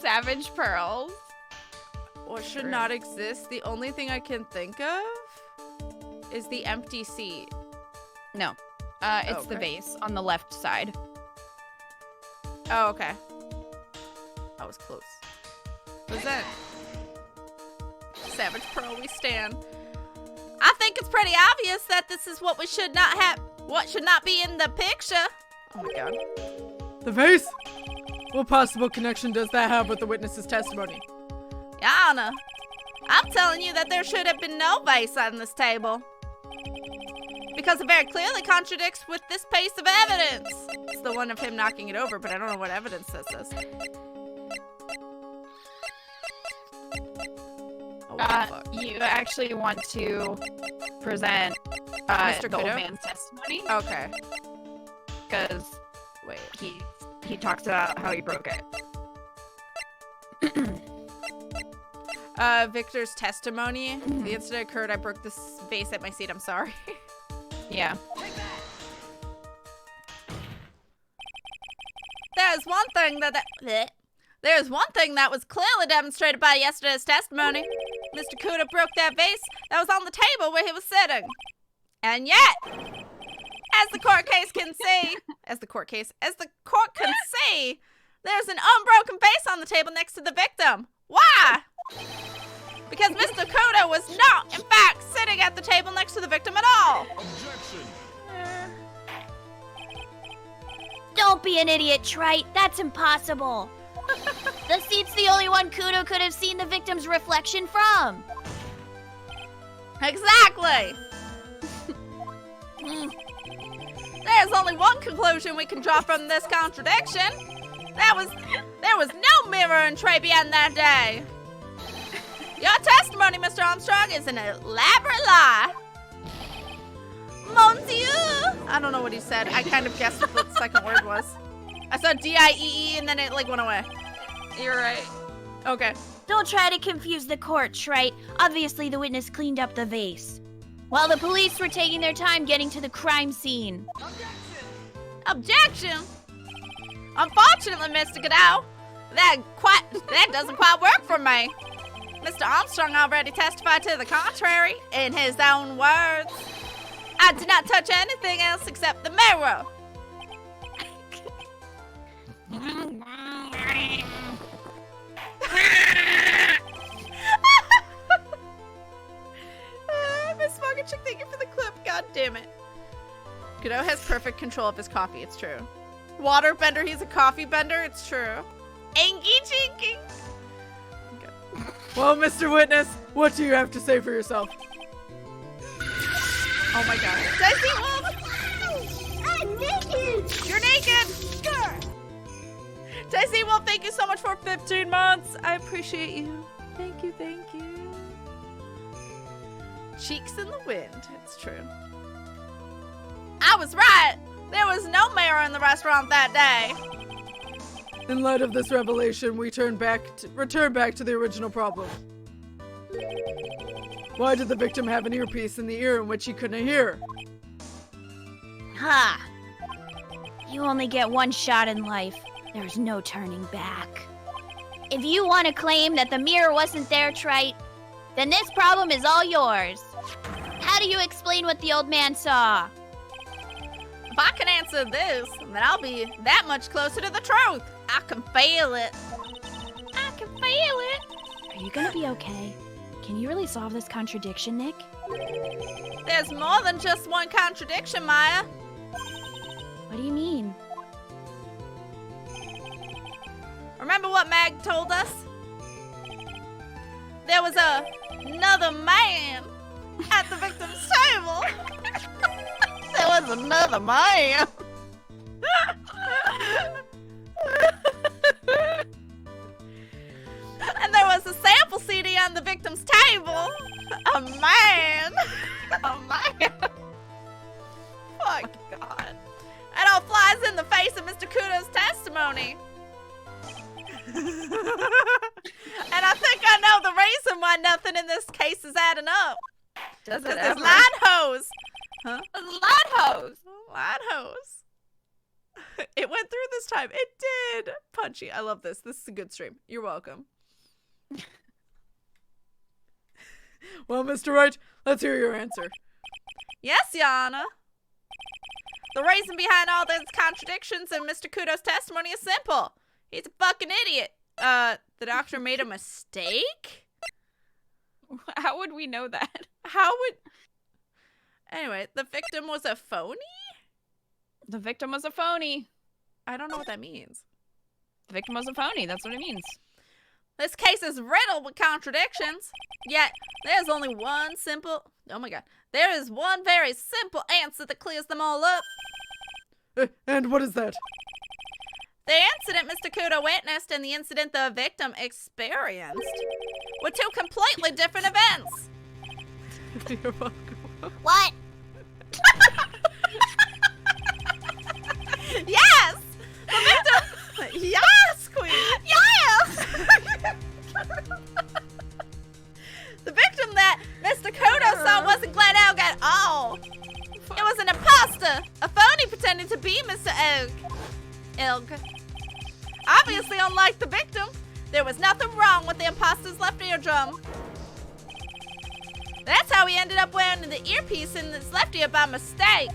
Savage pearls. What should not exist? The only thing I can think of is the empty seat. No. It's the Okay. vase on the left side. Oh, okay. I was close. Present. Savage Pearl, we stand. I think it's pretty obvious that this is what we should not have. What should not be in the picture? Oh my god. The vase? What possible connection does that have with the witness's testimony? Yana, I'm telling you that there should have been no vase on this table. Because it very clearly contradicts with this piece of evidence. It's the one of him knocking it over, but I don't know what evidence this is. Oh, what the fuck? You actually want to present Mr. the old Kudo? man's testimony Okay. because Wait. he talks about how he broke it. Victor's testimony. The incident occurred. I broke this vase at my seat. I'm sorry. Yeah. There's one thing There's one thing that was clearly demonstrated by yesterday's testimony. Mr. Kudo broke that vase that was on the table where he was sitting. And yet, as the court can see, there's an unbroken vase on the table next to the victim. Why? Because Mr. Kudo was not, in fact, sitting at the table next to the victim at all. Objection. Don't be an idiot, Trite. That's impossible. The seat's the only one Kudo could have seen the victim's reflection from. Exactly! There's only one conclusion we can draw from this contradiction. There was no mirror in Tribulations that day. Your testimony, Mr. Armstrong, is an elaborate lie. Monsieur! I don't know what he said. I kind of guessed what the second word was. I said D-I-E-E and then it like went away. You're right. Okay. Don't try to confuse the court, Trite. Obviously, the witness cleaned up the vase. While the police were taking their time getting to the crime scene. Objection! Unfortunately, Mr. Godot, that doesn't quite work for me. Mr. Armstrong already testified to the contrary in his own words. I did not touch anything else except the mirror. Miss Smoking Chick, thank you for the clip. God damn it. Godot has perfect control of his coffee. It's true. Water bender. He's a coffee bender. It's true. Inky chinky. Okay. Well, Mr. Witness, what do you have to say for yourself? Oh my god. Daisy Wolf! I'm naked! You're naked! Sure. Daisy Wolf, thank you so much for 15 months. I appreciate you. Thank you, thank you. Cheeks in the wind. It's true. I was right. There was no mirror in the restaurant that day. In light of this revelation, we return back to the original problem. Why did the victim have an earpiece in the ear in which he couldn't hear? Ha! You only get one shot in life. There's no turning back. If you want to claim that the mirror wasn't there, Trite, then this problem is all yours. How do you explain what the old man saw? If I can answer this, then I'll be that much closer to the truth. I can feel it. I can feel it. Are you gonna be okay? Can you really solve this contradiction, Nick? There's more than just one contradiction, Maya. What do you mean? Remember what Mag told us? There was another man at the victim's table. There was another man. And there was a sample CD on the victim's table. A man. A man. Fuck God. It all flies in the face of Mr. Kudo's testimony. And I think I know the reason why nothing in this case is adding up. Does it This ever? line hose. Huh? Line hose. Line hose. It went through this time. It did. Punchy. I love this. This is a good stream. You're welcome. Well, Mr. Wright, let's hear your answer. Yes, Your Honor. The reason behind all these contradictions in Mr. Kudo's testimony is simple. He's a fucking idiot. The doctor made a mistake? How would we know that? How would... Anyway, the victim was a phony? The victim was a phony. I don't know what that means. The victim was a phony. That's what it means. This case is riddled with contradictions. Yet, there's only one simple... Oh my god. There is one very simple answer that clears them all up. And what is that? The incident Mr. Kudo witnessed and the incident the victim experienced were two completely different events. You're welcome. What? Yes! The victim... Yes, Queen! Yes! The victim that Mr. Kudo saw wasn't Glenn Elg at all. It was an imposter, a phony pretending to be Mr. Elg. Obviously, unlike the victim, there was nothing wrong with the imposter's left eardrum. That's how he ended up wearing the earpiece in his left ear by mistake.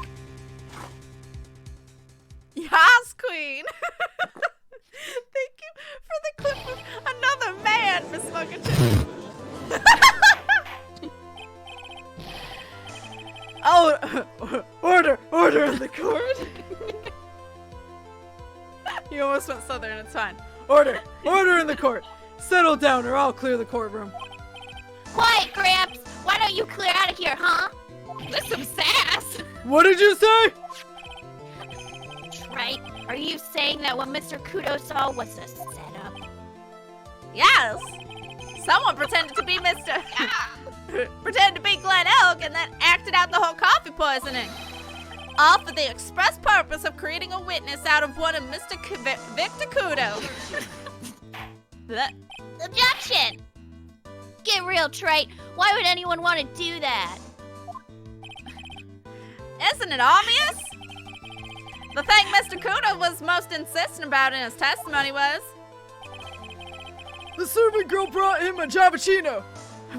Yes, Queen. Thank you for the clip of another man, Miss Fucking Chick. Oh, order in the court. It's fine. Order! Order in the court! Settle down or I'll clear the courtroom. Quiet, Gramps! Why don't you clear out of here, huh? That's some sass. What did you say? Right? Are you saying that what Mr. Kudo saw was a setup? Yes. Someone pretended to be Mr. pretended to be Glen Elk and then acted out the whole coffee poisoning. All for the express purpose of creating a witness out of one of Mr. Victor Kudo. Objection! Get real, Trite. Why would anyone want to do that? Isn't it obvious? The thing Mr. Kudo was most insistent about in his testimony was... The serving girl brought him a cappuccino,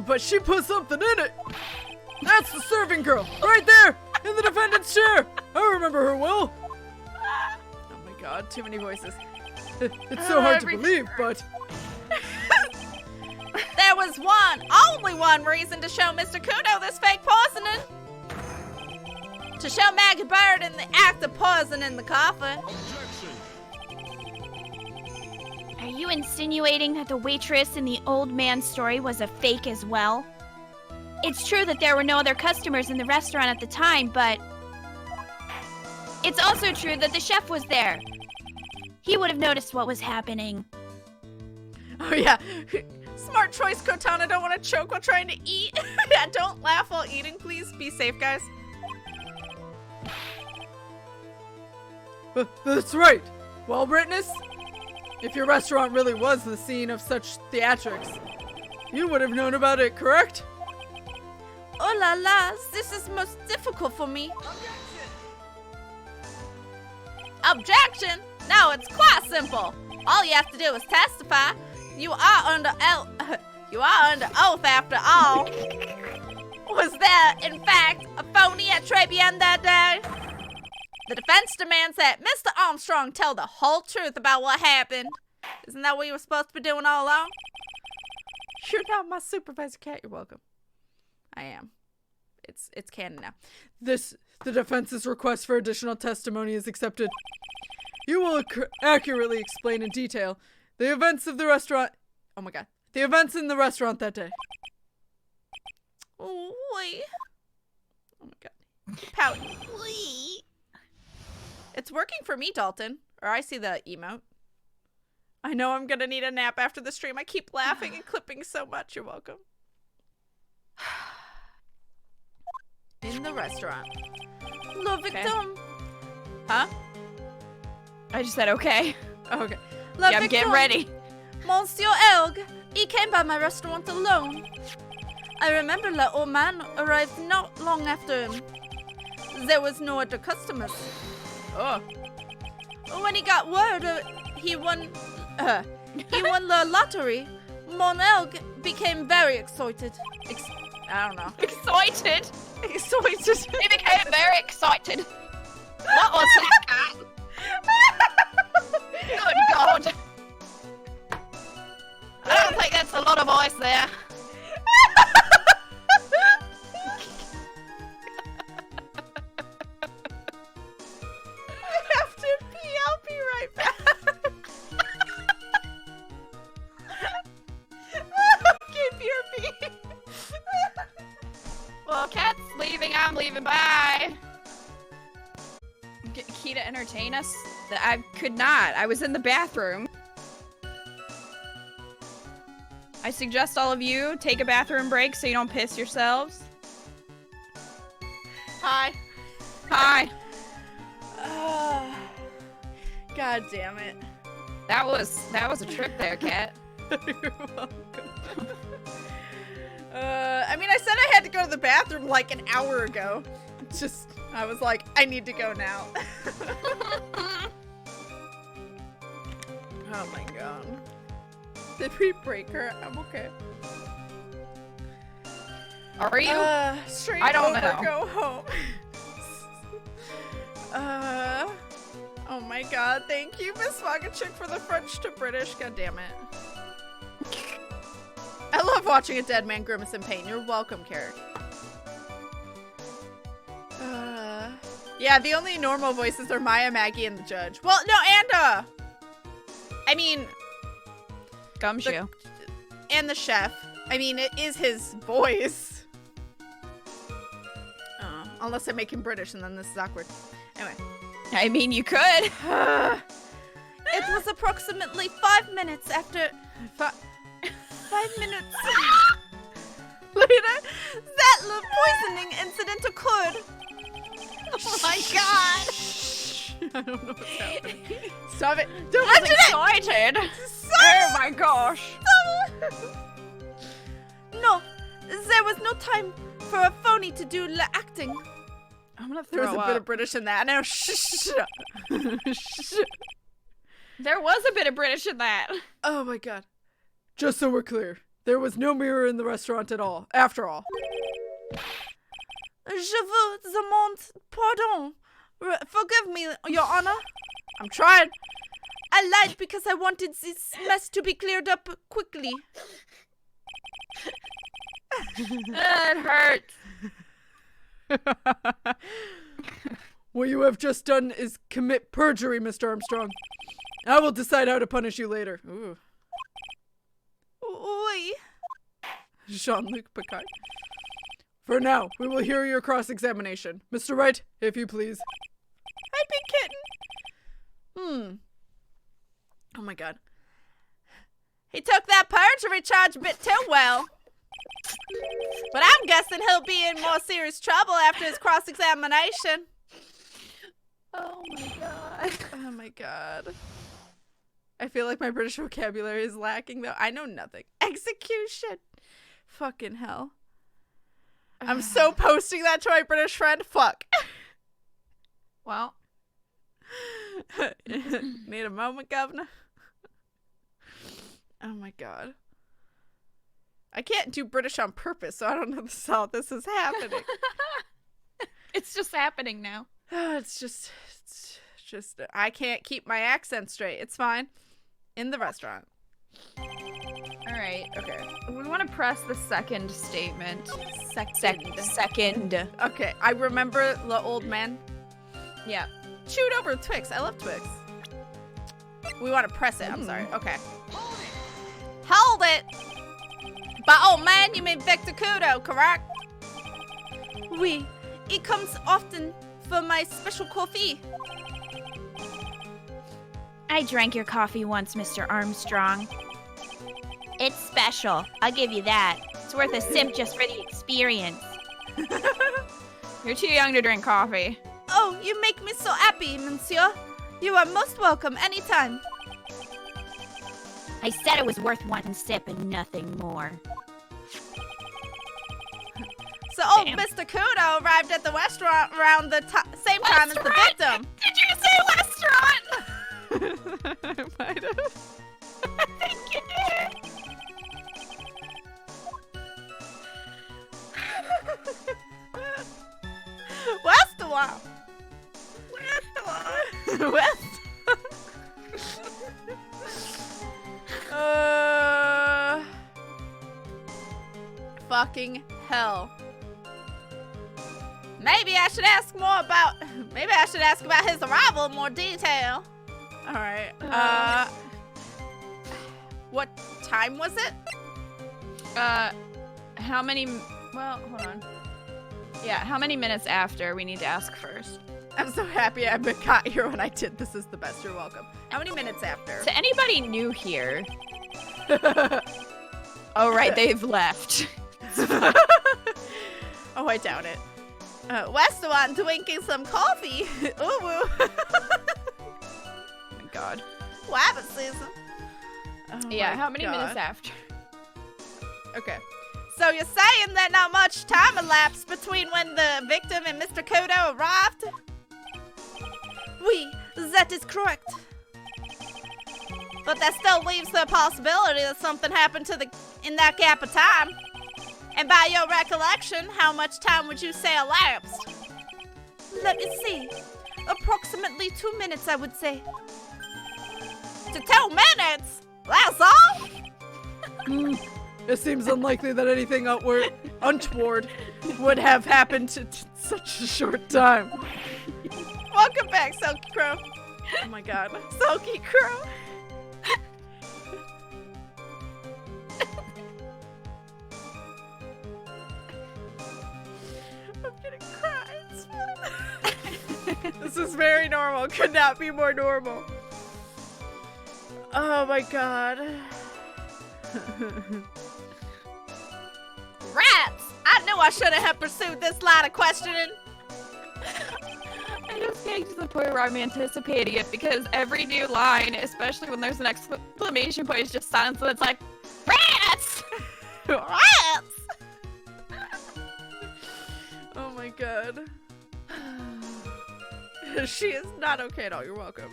but she put something in it. That's the serving girl, right there, in the defendant's chair. I remember her well. Oh my god, too many voices. It's so hard to believe, but... There was only one reason to show Mr. Kudo this fake poisoning. To show Maggey Byrde in the act of poisoning the coffee. Are you insinuating that the waitress in the old man's story was a fake as well? It's true that there were no other customers in the restaurant at the time, but... It's also true that the chef was there. He would have noticed what was happening. Oh yeah. Smart choice, Cortana. Don't want to choke while trying to eat. Yeah, don't laugh while eating, please. Be safe, guys. That's right. Well, witness, if your restaurant really was the scene of such theatrics, you would have known about it, correct? Oh la la, this is most difficult for me. Objection? No, it's quite simple. All you have to do is testify. You are under oath after all. Was there, in fact, a phony at Tribulations that day? The defense demands that Mr. Armstrong tell the whole truth about what happened. Isn't that what you were supposed to be doing all along? You're not my supervisor, Cat. You're welcome. I am. It's canon now. The defense's request for additional testimony is accepted. You will accurately explain in detail the events of the restaurant. Oh my god. The events in the restaurant that day. Oh, wait. Oh my god. Pouty. It's working for me, Dalton. Or I see the emote. I know I'm gonna need a nap after the stream. I keep laughing and clipping so much. You're welcome. In the restaurant. Le victim. Huh? I just said okay. Oh, okay. Yeah, I'm getting ready. Monsieur Elg, he came by my restaurant alone. I remember the old man arrived not long after him. There was no other customers. Oh. When he got word he won the lottery, Mon Elg became very excited. I don't know. Excited? Excited. He became very excited. What was that? Good God. I don't think that's a lot of voice there. I have to pee. I'll be right back. Keep your pee. Well, Cat's leaving. I'm leaving. Bye. Get Key to entertain us? I could not. I was in the bathroom. I suggest all of you take a bathroom break so you don't piss yourselves. Hi. Hi. God damn it. That was a trip there, Cat. You're welcome. I mean, I said I had to go to the bathroom like an hour ago. Just, I was like, I need to go now. Oh my god. Did we break her? I'm okay. Are you? Stream I don't over, know. Go home. Oh my god, thank you, Miss Chick, for the French to British. God damn it. I love watching a dead man grimace in pain. You're welcome, Carrick. Yeah, the only normal voices are Maya, Maggey, and the judge. Well, no, I mean, Gumshoe. and the chef. I mean, it is his voice. Unless I make him British, and then this is awkward. Anyway. I mean, you could. It was approximately 5 minutes after... 5 minutes... later, that the poisoning incident occurred. Oh my god! I don't know what's happening. Stop it. Don't mention it! Excited. Oh my gosh. No, there was no time for a phony to do the acting. I'm gonna There throw was a up. bit of British in that. Now, shh. There was a bit of British in that. Oh my god. Just so we're clear, there was no mirror in the restaurant at all, after all. Je vous demande pardon. Forgive me, Your Honor. I'm trying. I lied because I wanted this mess to be cleared up quickly. It hurts. What you have just done is commit perjury, Mr. Armstrong. I will decide how to punish you later. Ooh. Oui. Jean-Luc Picard. For now, we will hear your cross-examination. Mr. Wright, if you please. I'd be kidding. Oh my god. He took that perjury charge a bit too well. But I'm guessing he'll be in more serious trouble after his cross-examination. Oh my god. Oh my god. I feel like my British vocabulary is lacking, though. I know nothing. Execution. Fucking hell. I'm so posting that to my British friend. Fuck. Well. Need a moment, Governor? Oh my god. I can't do British on purpose, so I don't know how this is happening. It's just happening now. It's just, I can't keep my accent straight. It's fine. In the restaurant. Alright. Okay. We want to press the second statement. Second. Okay, I remember the old man. Yeah. Chewed over Twix. I love Twix. We want to press it. I'm sorry. Okay. Hold it! By old man, you mean Victor Kudo, correct? Oui. He comes often for my special coffee. I drank your coffee once, Mr. Armstrong. It's special. I'll give you that. It's worth a sip just for the experience. You're too young to drink coffee. Oh, you make me so happy, monsieur. You are most welcome anytime. I said it was worth one sip and nothing more. So old Damn. Mr. Kudo arrived at the restaurant around the same time as the victim. Did you say restaurant? I might have. I think you did. Restaurant. West. Fucking hell. Maybe I should ask about his arrival in more detail. All right. What time was it? How many? Well, hold on. Yeah, how many minutes after? We need to ask first. I'm so happy I got here when I did. This is the best. You're welcome. How many minutes after? To anybody new here. Oh, right, they've left. Oh, I doubt it. Restaurant drinking some coffee. Ooh. Oh my god. Rabbit season. Oh Yeah, my how many God. minutes after? Okay. So you're saying that not much time elapsed between when the victim and Mr. Kudo arrived? Oui, that is correct. But that still leaves the possibility that something happened in that gap of time. And by your recollection, how much time would you say elapsed? Let me see. Approximately 2 minutes, I would say. To 2 minutes? That's all? It seems unlikely that anything untoward would have happened in such a short time. Welcome back, Silky Crow. Oh my god. Silky Crow. I'm gonna cry. It's fine. This is very normal. Could not be more normal. Oh my god. Rats! I knew I shouldn't have pursued this line of questioning. I just getting to the point where I'm anticipating it because every new line, especially when there's an exclamation point, is just silence and it's like, rats! Rats! Oh my god. She is not okay at all. You're welcome.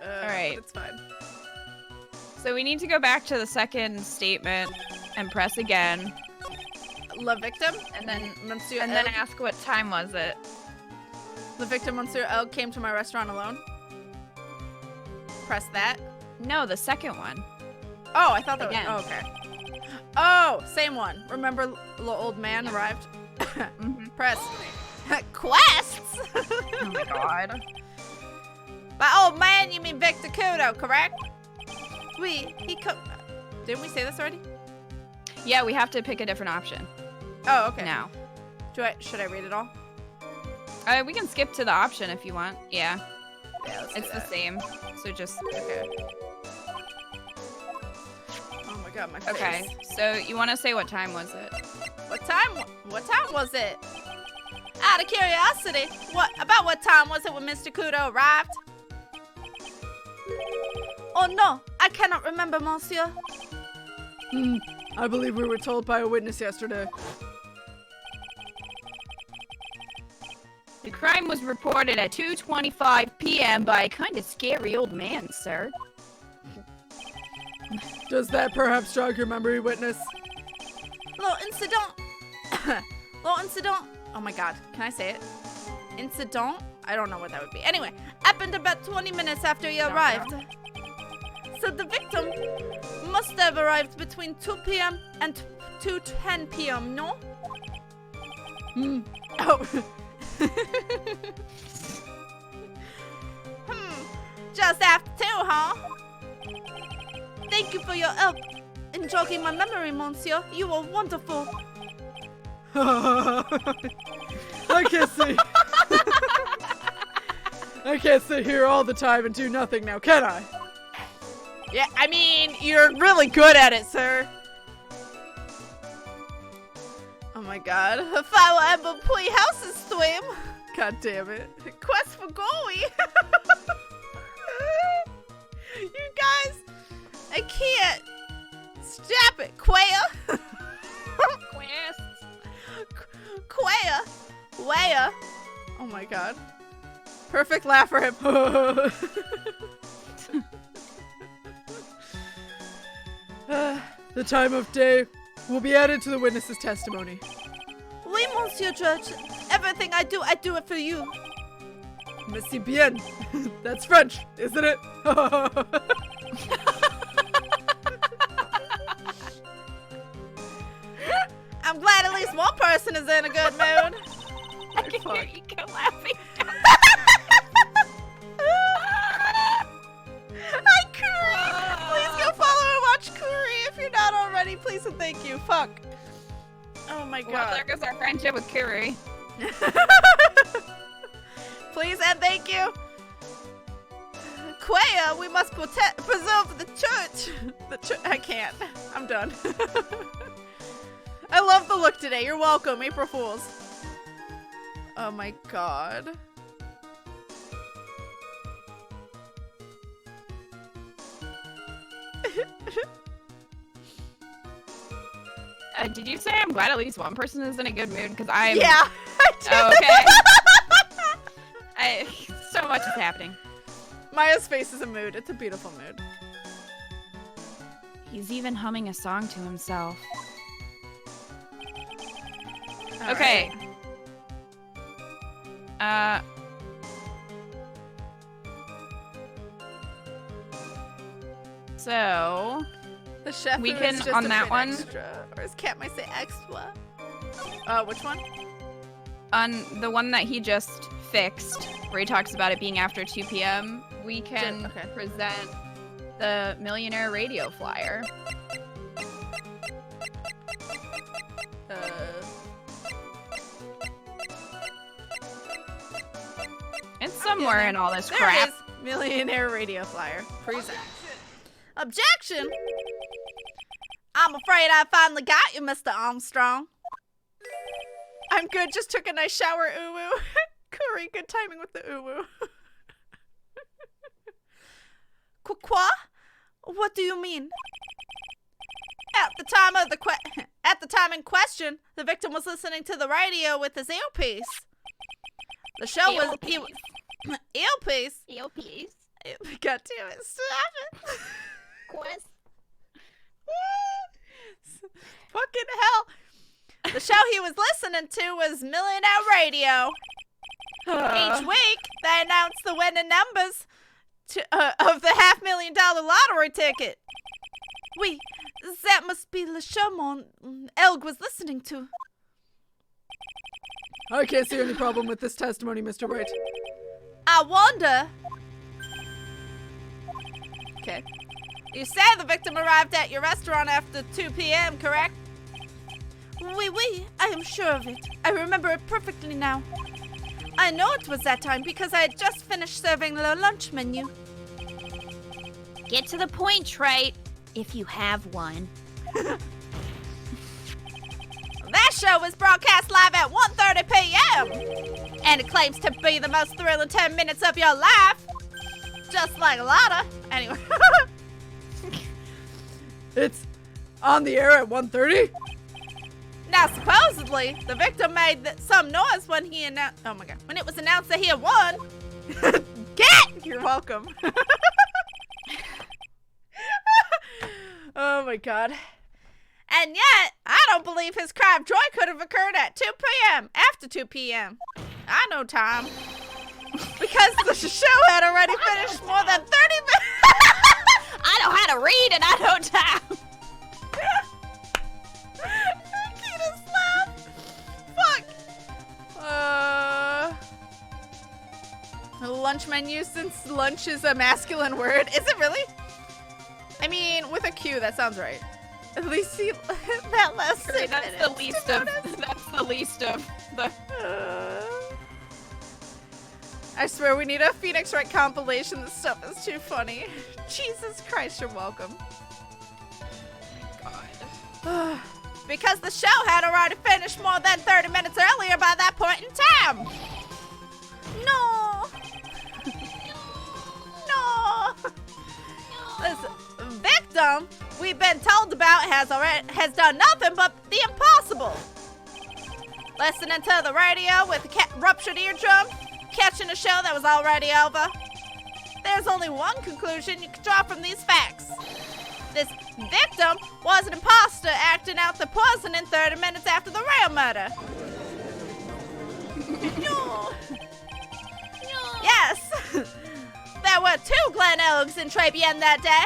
Alright. It's fine. So we need to go back to the second statement and press again. La victim, And then Monsieur and then L. ask what time was it. The victim, Monsieur L, came to my restaurant alone. Press that. No, the second one. Oh, I thought that Again. was... Oh, okay. Oh, same one. Remember the old man arrived? Press. Quests? Oh my god. By old man, you mean Victor Kudo, correct? Didn't we say this already? Yeah, we have to pick a different option Oh, okay. now. Should I read it all? We can skip to the option if you want. Yeah, Yeah, let's do it's the that. same. So just Okay. Oh my god, my face. okay. So you want to say what time was it? What time was it? Out of curiosity, about what time was it when Mr. Kudo arrived? Oh no, I cannot remember, monsieur. I believe we were told by a witness yesterday. The crime was reported at 2:25 p.m. by a kind of scary old man, sir. Does that perhaps jog your memory, witness? L'incident. Oh my god, can I say it? Incident? I don't know what that would be. Anyway, happened about 20 minutes after you arrived. So the victim must have arrived between 2 p.m. and 2:10 p.m., no? Oh. Just after 2, huh? Thank you for your help in jogging my memory, monsieur. You are wonderful. I can't see. I can't sit here all the time and do nothing now, can I? Yeah, I mean, you're really good at it, sir. Oh my god. If I will ever put houses swim. God damn it. Quest for Goey. You guys, I can't. Stop it, Quaya. Quaya. Waya. Oh my god. Perfect laugh for him. The time of day will be added to the witness's testimony. Oui, monsieur judge. Everything I do it for you. Merci bien. That's French, isn't it? I'm glad at least one person is in a good mood. I can hear you go laughing. Hi, Kuri! Please go follow and watch Kuri if you're not already. Please and thank you. Fuck. Oh my Well, god. there goes our friendship with Kuri. Please and thank you. Quaya, we must preserve the church. I can't. I'm done. I love the look today. You're welcome, April Fools. Oh my god. Did you say I'm glad at least one person is in a good mood? Because I'm... Yeah, I did. Oh, okay. So much is happening. Maya's face is a mood. It's a beautiful mood. He's even humming a song to himself. All Okay. right. So... The chef We is can- just on a that bit one? extra. Or as Cat might say, extra. Which one? On the one that he just fixed, where he talks about it being after 2 p.m., we can Okay. present the millionaire radio flyer. somewhere in all this There crap. it is. Millionaire radio flyer. Present. Objection! I'm afraid I finally got you, Mr. Armstrong. I'm good. Just took a nice shower. Uwu. Curry, good timing with the uwu. Quoi? What do you mean? At the time in question, the victim was listening to the radio with his earpiece. The show was earpiece. Earpiece. God damn it! Stop it! Quest. Fucking hell! The show he was listening to was Millionaire Radio. Each week, they announce the winning numbers of the $500,000 lottery ticket. That must be the show Elg was listening to. I can't see any problem with this testimony, Mr. Wright. I wonder. Okay. You say the victim arrived at your restaurant after 2 p.m., correct? Oui, I am sure of it. I remember it perfectly now. I know it was that time because I had just finished serving the lunch menu. Get to the point, Trite, if you have one. That show was broadcast live at 1:30 p.m. And it claims to be the most thrilling 10 minutes of your life. Just like LOTTA. Anyway. It's on the air at 1:30? Now, supposedly, the victim made some noise when he announced... Oh, my God. When it was announced that he had won. You're welcome. Oh, my God. And yet, I don't believe his cry of joy could have occurred at 2 p.m. After 2 p.m. I know time. Because the show had already finished more than 30 minutes. I know how to read and I know time. Cutest laugh. Fuck. Lunch menu, since lunch is a masculine word. Is it really? I mean, with a Q, that sounds right. At least see that last That's sentence. the least of. That's the least of the. I swear we need a Phoenix Wright compilation. This stuff is too funny. Jesus Christ, you're welcome. God. Because the show had already finished more than 30 minutes earlier by that point in time. No. No. This victim we've been told about has done nothing but the impossible. Listening to the radio with a ruptured eardrum, catching a show that was already over. There's only one conclusion you can draw from these facts. This victim was an imposter acting out the poison in 30 minutes after the real murder. No. Yes. There were 2 Glen Elgs in Tribulations that day.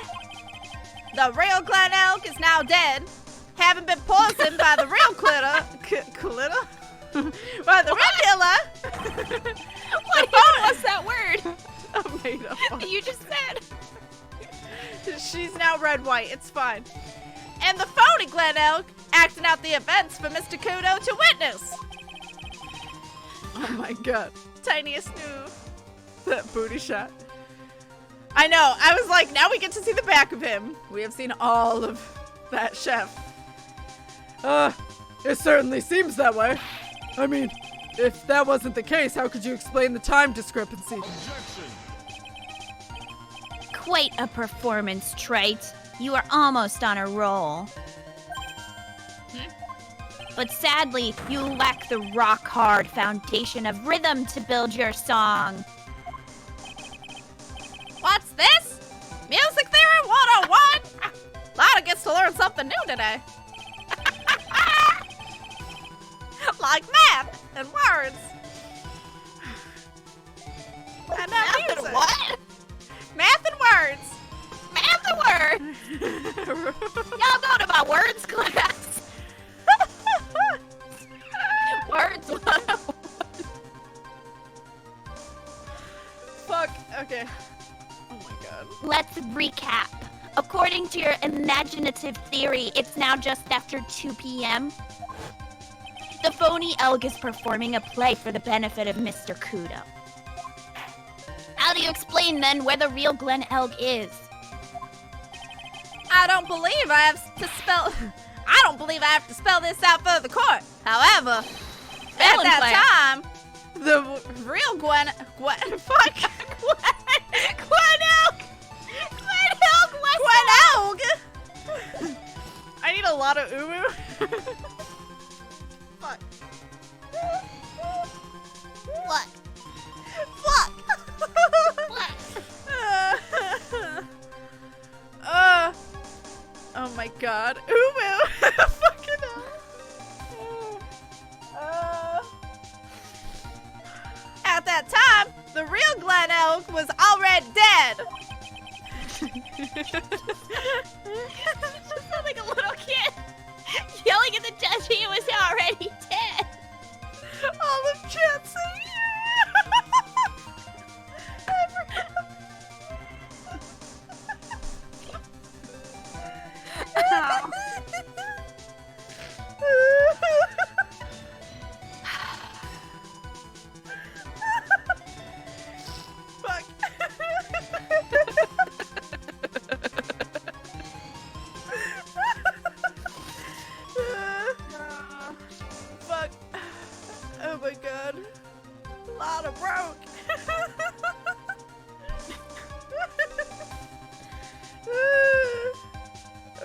The real Glen Elg is now dead, having been poisoned by the real Clitter. By the real killer. What was that word? I made up one. You just said. She's now red-white. It's fine. And the phony Glen Elg acting out the events for Mr. Kudo to witness. Oh my God. Tiniest new. That booty shot. I know. I was like, now we get to see the back of him. We have seen all of that chef. It certainly seems that way. I mean, if that wasn't the case, how could you explain the time discrepancy? Quite a performance, Trite. You are almost on a roll. But sadly, you lack the rock-hard foundation of rhythm to build your song. What's this? Music Theory 101? Lotta gets to learn something new today. Like math and words. And music. What? Math and words. Math and words. Y'all go to my words class. Words 101. Fuck. Okay. Oh my God. Let's recap. According to your imaginative theory, it's now just after 2 p.m. The phony Elg is performing a play for the benefit of Mr. Kudo. How do you explain then where the real Glen Elg is? I don't believe I have to spell this out for the court. However, at that time, the real Glen Elg. I need a lot of umu. Fuck. What? Oh my god. Umu. Fucking hell. At that time, the real Glen Elg was already dead. Just sound like a little kid yelling at the judge he was already dead. All of Jensen. Fuck. Fuck. Oh my god. Lotta broke.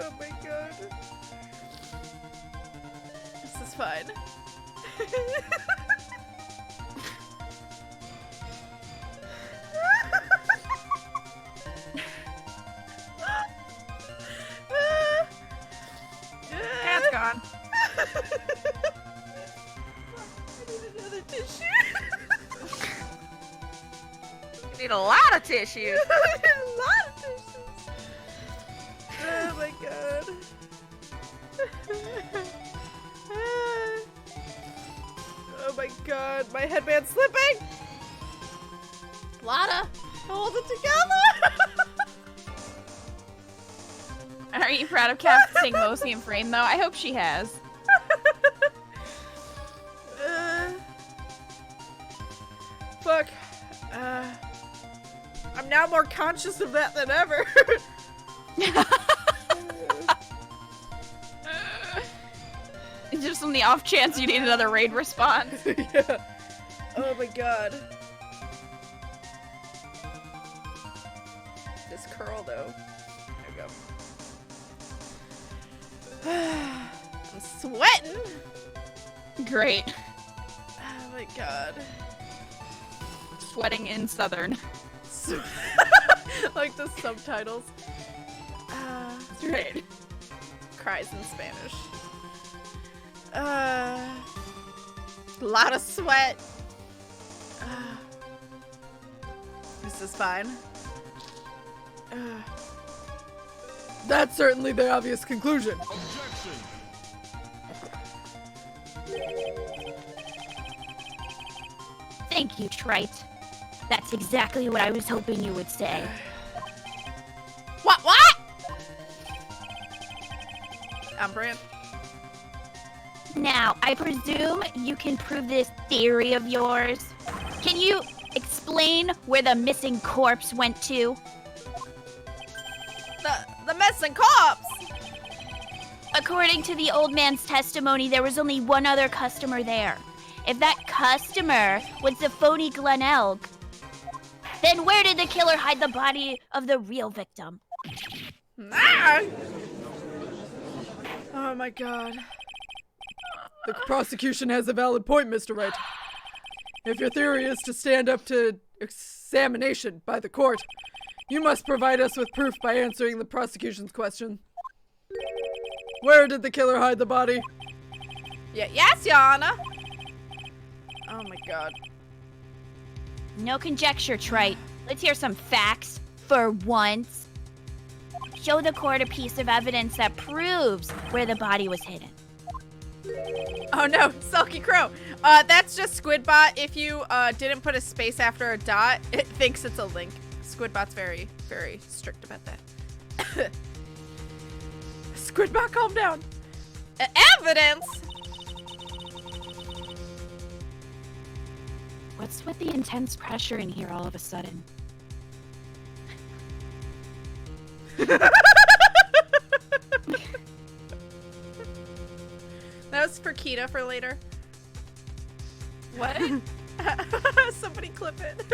Oh my god. This is fine. Cat's gone. I need another tissue. You need a lot of tissues. A lot of tissues. Oh my god. Oh my god, my headband's slipping. Lotta, hold it together. Are you proud of Kat staying mostly in frame though? I hope she has. Fuck. I'm now more conscious of that than ever. Just on the off chance you need another raid response. Yeah. Oh my god. This curl though. There we go. I'm sweating. Great. Oh my god. Sweating in Southern. Like the subtitles. Great. Cries in Spanish. Lot of sweat. This is fine. That's certainly the obvious conclusion. Thank you, Trite. That's exactly what I was hoping you would say. What? Brand. Now, I presume you can prove this theory of yours. Can you explain where the missing corpse went to? The missing corpse. According to the old man's testimony, there was only one other customer there. If that customer was the phony Glen Elg, then where did the killer hide the body of the real victim? Ah! Oh my god. The prosecution has a valid point, Mr. Wright. If your theory is to stand up to examination by the court, you must provide us with proof by answering the prosecution's question. Where did the killer hide the body? Yes, Your Honor. Oh my god. No conjecture, Trite. Let's hear some facts for once. Show the court a piece of evidence that proves where the body was hidden. Oh no, Sulky Crow. That's just Squidbot. If you didn't put a space after a dot, it thinks it's a link. Squidbot's very, very strict about that. Squidbot, calm down. Evidence? What's with the intense pressure in here all of a sudden? That was for Kita for later. What? Somebody clip it.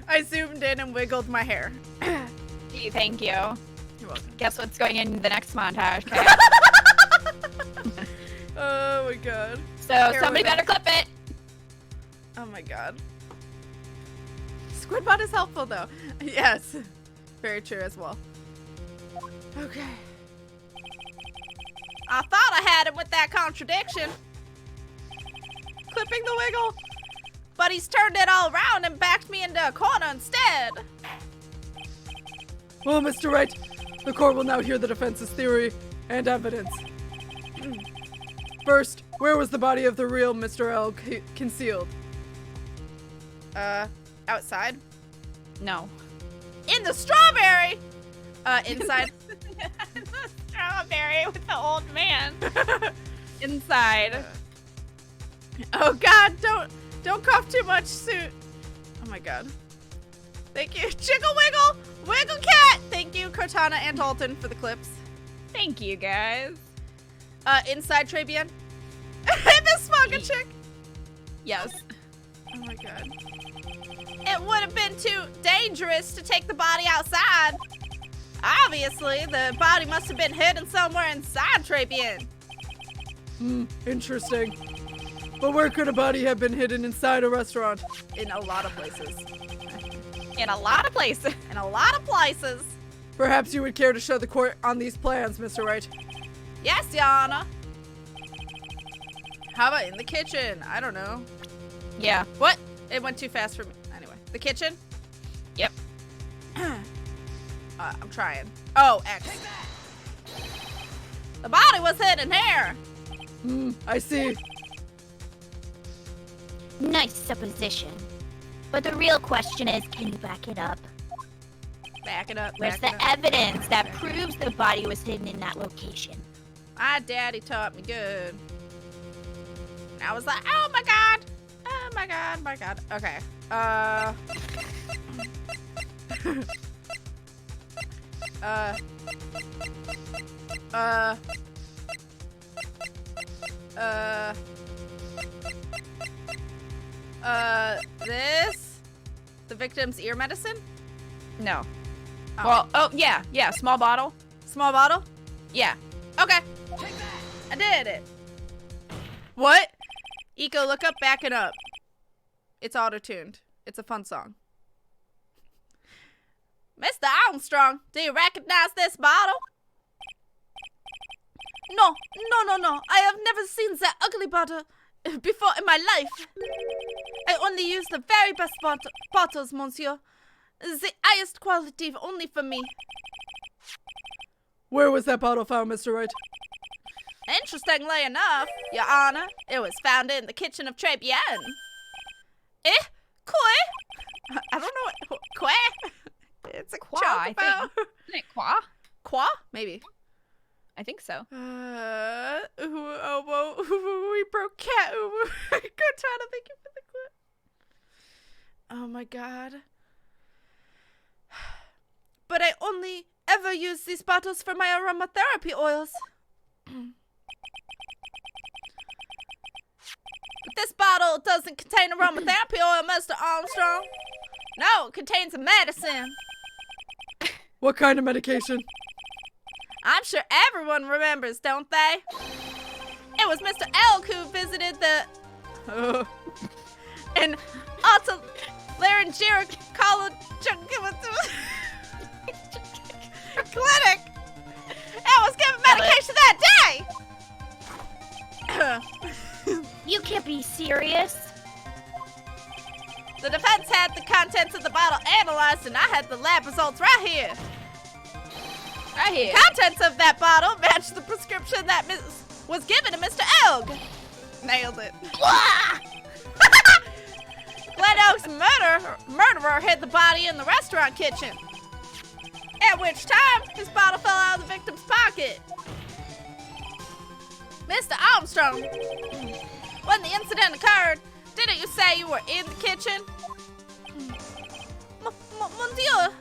I zoomed in and wiggled my hair. Gee, thank you. You're welcome. Guess what's going in the next montage, okay? Oh my god. So Here somebody we go. better clip it. Oh my god. Squidbot is helpful though. Yes. Very true as well. Okay. I thought I had him with that contradiction. Clipping the wiggle. But he's turned it all around and backed me into a corner instead. Well, Mr. Wright, the court will now hear the defense's theory and evidence. First, where was the body of the real Mr. L concealed? Outside. No. In the strawberry! Inside. Strawberry with the old man. Inside. Oh god, don't cough too much soon. Oh my god. Thank you. Jiggle wiggle! Wiggle cat! Thank you, Cortana and Dalton, for the clips. Thank you, guys. Inside Tribune. The smoking chick. Yes. Oh my god. It would have been too dangerous to take the body outside. Obviously, the body must have been hidden somewhere inside Tribune. Interesting. But where could a body have been hidden inside a restaurant? In a lot of places. In a lot of places. In a lot of places. Perhaps you would care to show the court on these plans, Mr. Wright. Yes, Your Honor. How about in the kitchen? I don't know. Yeah. What? It went too fast for me. Anyway, the kitchen? Yep. I'm trying. Oh, X. The body was hidden here. I see. Nice supposition. But the real question is, can you back it up? Back it up. Where's back the it up. evidence that proves the body was hidden in that location? My daddy taught me good. And I was like, oh my god. Oh my god, my god. Okay. This? The victim's ear medicine? No. Oh. Well, oh, yeah. Yeah, small bottle. Small bottle? Yeah. Okay. I did it. What? Eco, look up Back It Up. It's auto-tuned. It's a fun song. Mr. Armstrong, do you recognize this bottle? No. I have never seen that ugly bottle before in my life. I only use the very best bottles, monsieur. The highest quality only for me. Where was that bottle found, Mr. Wright? Interestingly enough, Your Honor, it was found in the kitchen of Tribune. Quoi? I don't know what. Quoi? It's a Qua, joke I about. think. Isn't it qua? Qua? Maybe. I think so. We broke cat. Go try to thank you for the clip. Oh my god. But I only ever use these bottles for my aromatherapy oils. But this bottle doesn't contain aromatherapy oil, Mr. Armstrong. No, it contains a medicine. What kind of medication? I'm sure everyone remembers, don't they? It was Mr. Elk who visited the an otolaryngeric clinic and was given medication that day. You can't be serious. The defense had the contents of the bottle analyzed, and I had the lab results right here. Right here. Contents of that bottle matched the prescription that was given to Mr. Elg. Nailed it. Glen Oak's murderer hid the body in the restaurant kitchen. At which time, his bottle fell out of the victim's pocket. Mr. Armstrong, when the incident occurred, didn't you say you were in the kitchen? Mon Dieu.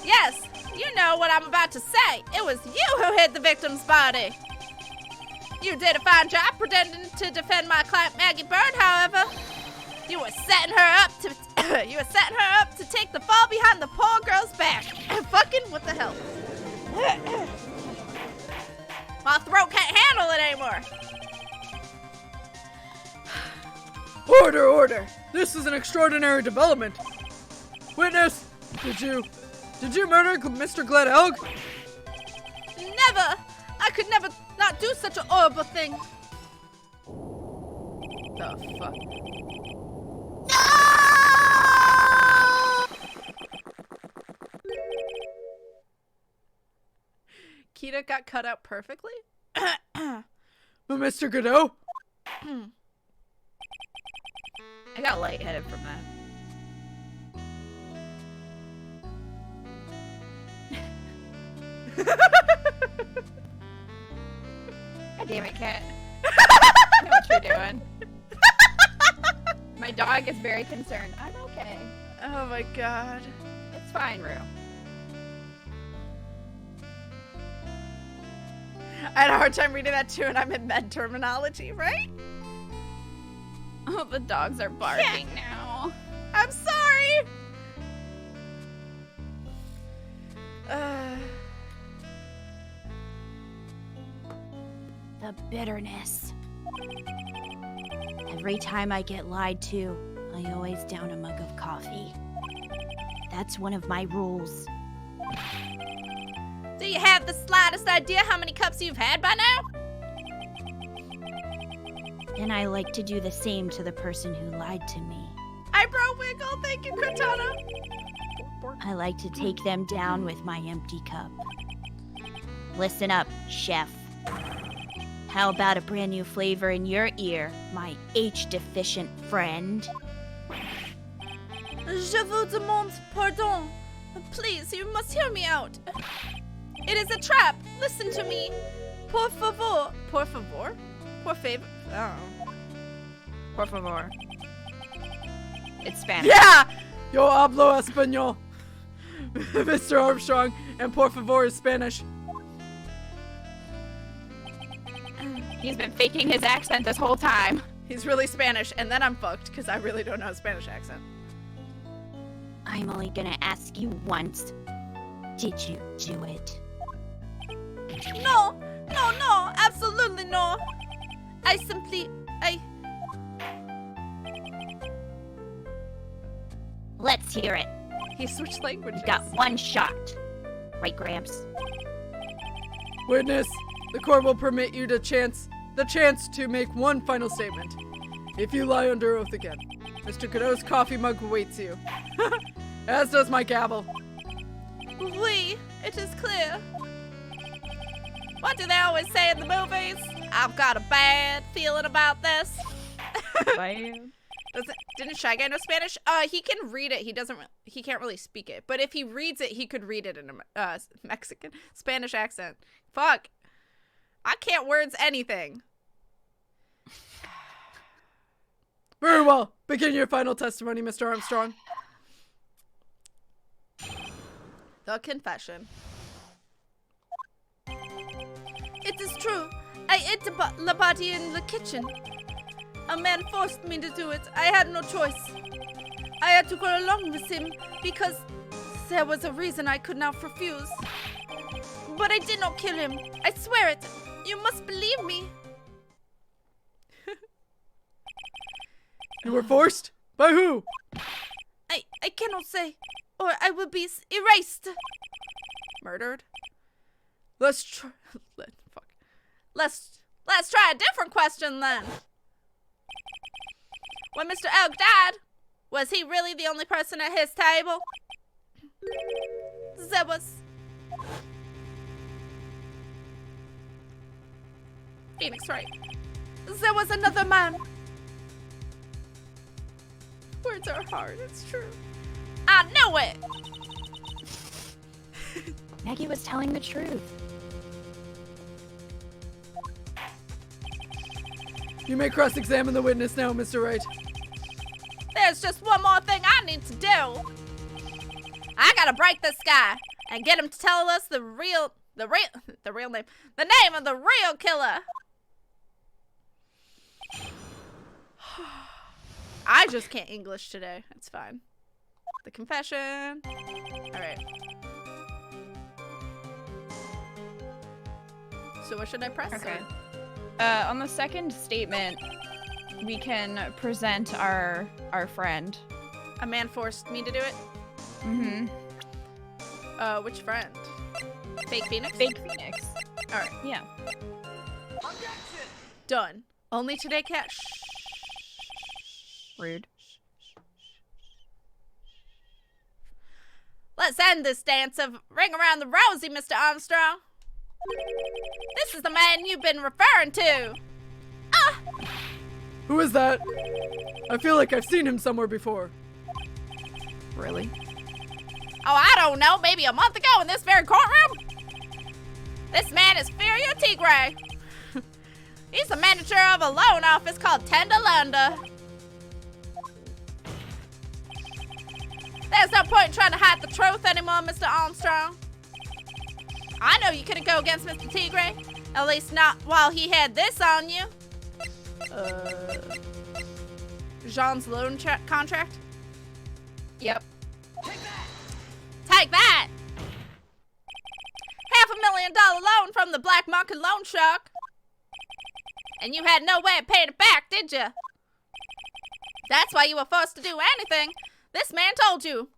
Yes, you know what I'm about to say. It was you who hid the victim's body. You did a fine job pretending to defend my client Maggey Byrde, however. You were setting her up to take the fall behind the poor girl's back. Fucking what the hell? My throat can't handle it anymore. Order, order! This is an extraordinary development. Witness, did you murder Mr. Glenelg? Never! I could never not do such a horrible thing. The fuck? Kita got cut out perfectly? But Mr. Godot? I got lightheaded from that. God damn it, Cat. I know what you're doing. My dog is very concerned. I'm okay. Oh my god. It's fine, Rue. I had a hard time reading that too, and I'm in med terminology, right? Oh, the dogs are barking now. I'm sorry! The bitterness. Every time I get lied to, I always down a mug of coffee. That's one of my rules. Do you have the slightest idea how many cups you've had by now? And I like to do the same to the person who lied to me. Eyebrow wiggle, thank you, Cortana. I like to take them down with my empty cup. Listen up, chef. How about a brand new flavor in your ear, my H-deficient friend? Je vous demande pardon. Please, you must hear me out. It is a trap. Listen to me. Por favor. Por favor? Por favor? Oh. Por favor. It's Spanish. Yeah! Yo hablo español. Mr. Armstrong, and por favor is Spanish. He's been faking his accent this whole time. He's really Spanish, and then I'm fucked because I really don't know a Spanish accent. I'm only gonna ask you once. Did you do it? No, absolutely no. Let's hear it. He switched languages. You got one shot. Right, Gramps? Witness, the court will permit you the chance to make one final statement. If you lie under oath again, Mr. Godot's coffee mug awaits you. As does my gavel. Oui, it is clear. What do they always say in the movies? I've got a bad feeling about this. Didn't Shy Guy know Spanish? He can read it. He can't really speak it. But if he reads it, he could read it in a Mexican Spanish accent. Fuck. I can't words anything. Very well. Begin your final testimony, Mr. Armstrong. The confession. It is true. I ate the body in the kitchen. A man forced me to do it. I had no choice. I had to go along with him because there was a reason I could not refuse. But I did not kill him. I swear it. You must believe me. You were forced? By who? I cannot say, or I will be erased. Murdered? Let's try a different question then. When Mr. Elk died, was he really the only person at his table? There was... Phoenix Wright. There was another man. Words are hard, it's true. I knew it! Maggey was telling the truth. You may cross-examine the witness now, Mr. Wright. There's just one more thing I need to do. I gotta break this guy. and get him to tell us the name of the real killer. I just can't English today. It's fine. The confession. All right. So what should I press? Okay. On the second statement, we can present our friend. A man forced me to do it? Mm-hmm. Which friend? Fake Phoenix? Fake Phoenix. Alright. Yeah. Done. Only today, cat. Rude. Let's end this dance of ring around the rosy, Mr. Armstrong. This is the man you've been referring to. Ah! Who is that? I feel like I've seen him somewhere before. Really? Oh, I don't know. Maybe a month ago in this very courtroom? This man is Furio Tigre. He's the manager of a loan office called Tenderlander. There's no point in trying to hide the truth anymore, Mr. Armstrong. I know you couldn't go against Mr. Tigre. At least not while he had this on you. Jean's loan contract? Yep. Take that! $500,000 loan from the Black Market Loan Shark. And you had no way of paying it back, did you? That's why you were forced to do anything this man told you.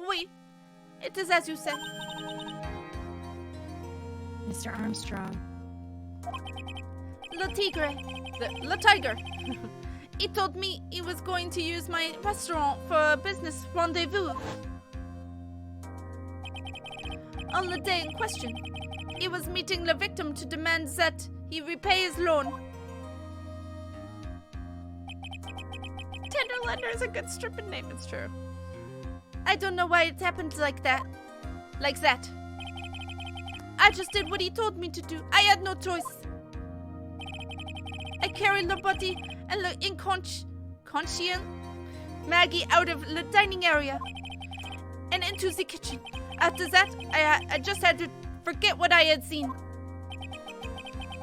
Oui. It is as you said. Mr. Armstrong. Le Tigre. Le Tiger. He told me he was going to use my restaurant for a business rendezvous. On the day in question, he was meeting the victim to demand that he repay his loan. Tenderlander is a good stripping name, it's true. I don't know why it happened like that. Like that. I just did what he told me to do. I had no choice. I carried the body and the inconscient Maggey out of the dining area and into the kitchen. After that, I just had to forget what I had seen.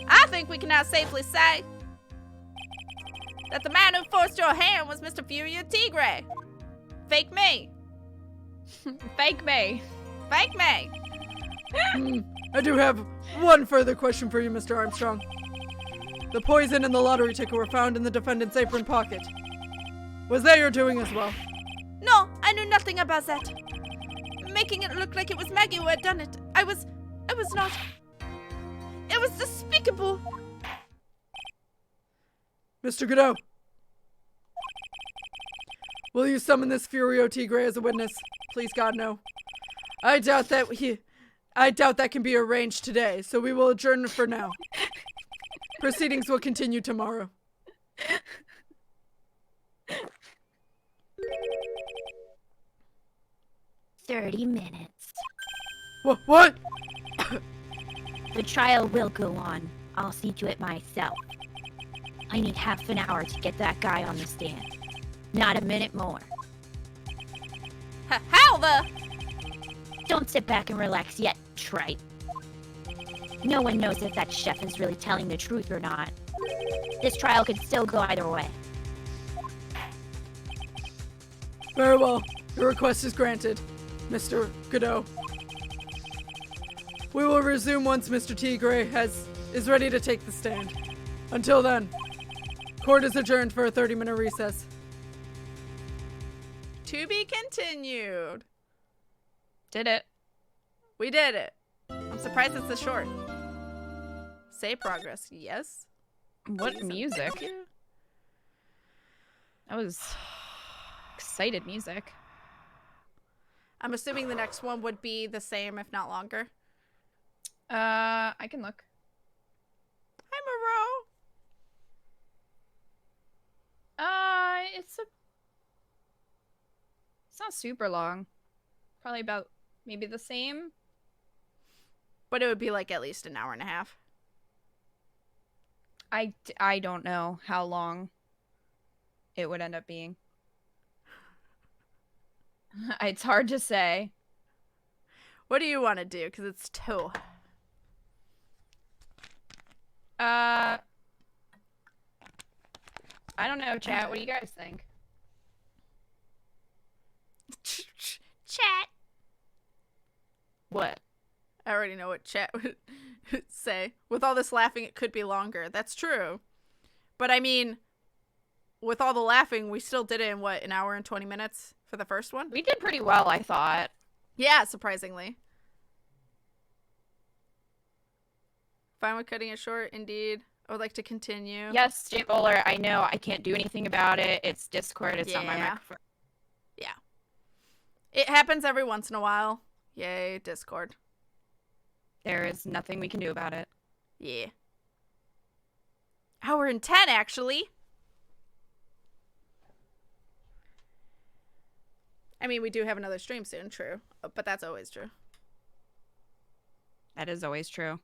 I think we can now safely say that the man who forced your hand was Mr. Furio Tigre. Fake me. Fake me. Fake me. I do have one further question for you, Mr. Armstrong. The poison and the lottery ticket were found in the defendant's apron pocket. Was that your doing as well? No, I knew nothing about that. Making it look like it was Maggey who had done it. I was not. It was despicable. Mr. Godot. Will you summon this Furio Tigre as a witness? Please, God, no. I doubt that can be arranged today, so we will adjourn for now. Proceedings will continue tomorrow. 30 minutes. What? The trial will go on. I'll see to it myself. I need half an hour to get that guy on the stand. Not a minute more. How the? Don't sit back and relax yet, tripe. No one knows if that chef is really telling the truth or not. This trial could still go either way. Very well. Your request is granted, Mr. Godot. We will resume once Mr. Tigre is ready to take the stand. Until then, court is adjourned for a 30-minute recess. To be continued. Did it. We did it. I'm surprised it's this short. Save progress. Yes. What Please, music? thank you. That was excited music. I'm assuming the next one would be the same, if not longer. I can look. Hi, Moreau. It's not super long. Probably about maybe the same. But it would be like at least an hour and a half. I don't know how long it would end up being. It's hard to say. What do you want to do? Because it's 2. I don't know, chat. What do you guys think? Chat. What? I already know what chat would say. With all this laughing, it could be longer. That's true. But I mean, with all the laughing, we still did it in, what, an hour and 20 minutes for the first one? We did pretty well, I thought. Yeah, surprisingly. Fine with cutting it short, indeed. I would like to continue. Yes, J Bowler, I know I can't do anything about it. It's Discord, it's not my Yeah. microphone. Yeah. It happens every once in a while. Yay, Discord. There is nothing we can do about it. Yeah. Hour and 10, actually. I mean, we do have another stream soon, true. But that's always true. That is always true.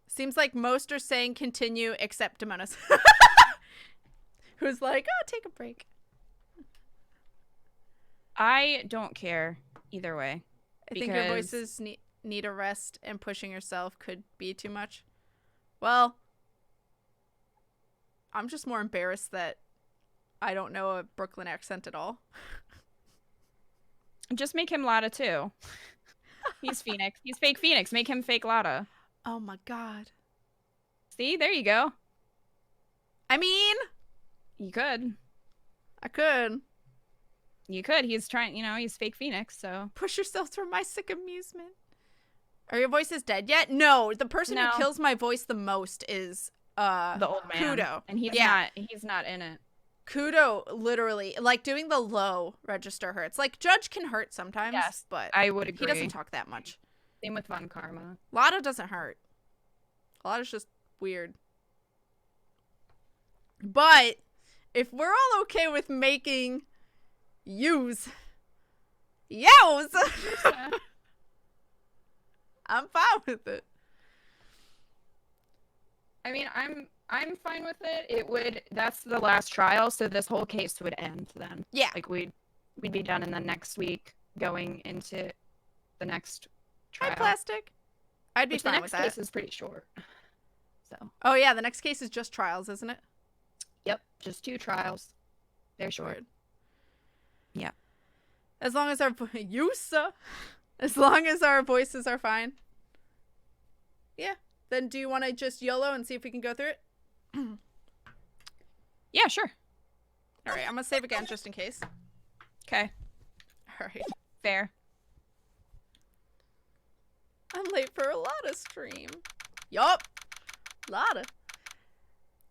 Seems like most are saying continue except Demonis. Who's like, oh, take a break. I don't care either way. I think your voices need a rest and pushing yourself could be too much. Well, I'm just more embarrassed that I don't know a Brooklyn accent at all. Just make him Lotta too. He's Phoenix. He's fake Phoenix. Make him fake Lotta. Oh my god. See, there you go. I mean, You could. I could. You could. He's trying, he's fake Phoenix, so. Push yourself for my sick amusement. Are your voices dead yet? No, the person No. who kills my voice the most is The old man. Kudo. And he's not in it. Kudo, literally, like doing the low register hurts. Like Judge can hurt sometimes, Yes, but I would agree. he doesn't talk that much. Same with Von Karma. Lotta doesn't hurt. Lotta's just weird. But if we're all okay with making yous, I'm fine with it. I mean, I'm fine with it. That's the last trial, so this whole case would end then. Yeah. Like we'd be done in the next week going into the next trial. Hi, Plastic. I'd be Which the fine with next that. case is pretty short. So. Oh yeah, the next case is just trials, isn't it? Yep, just 2 trials. They're short. Yeah. As long as our as long as our voices are fine. Yeah. Then do you want to just YOLO and see if we can go through it? Yeah, sure. All right, I'm gonna save again just in case. Okay. All right. Fair. I'm late for a Lotta stream. Yup. Lotta.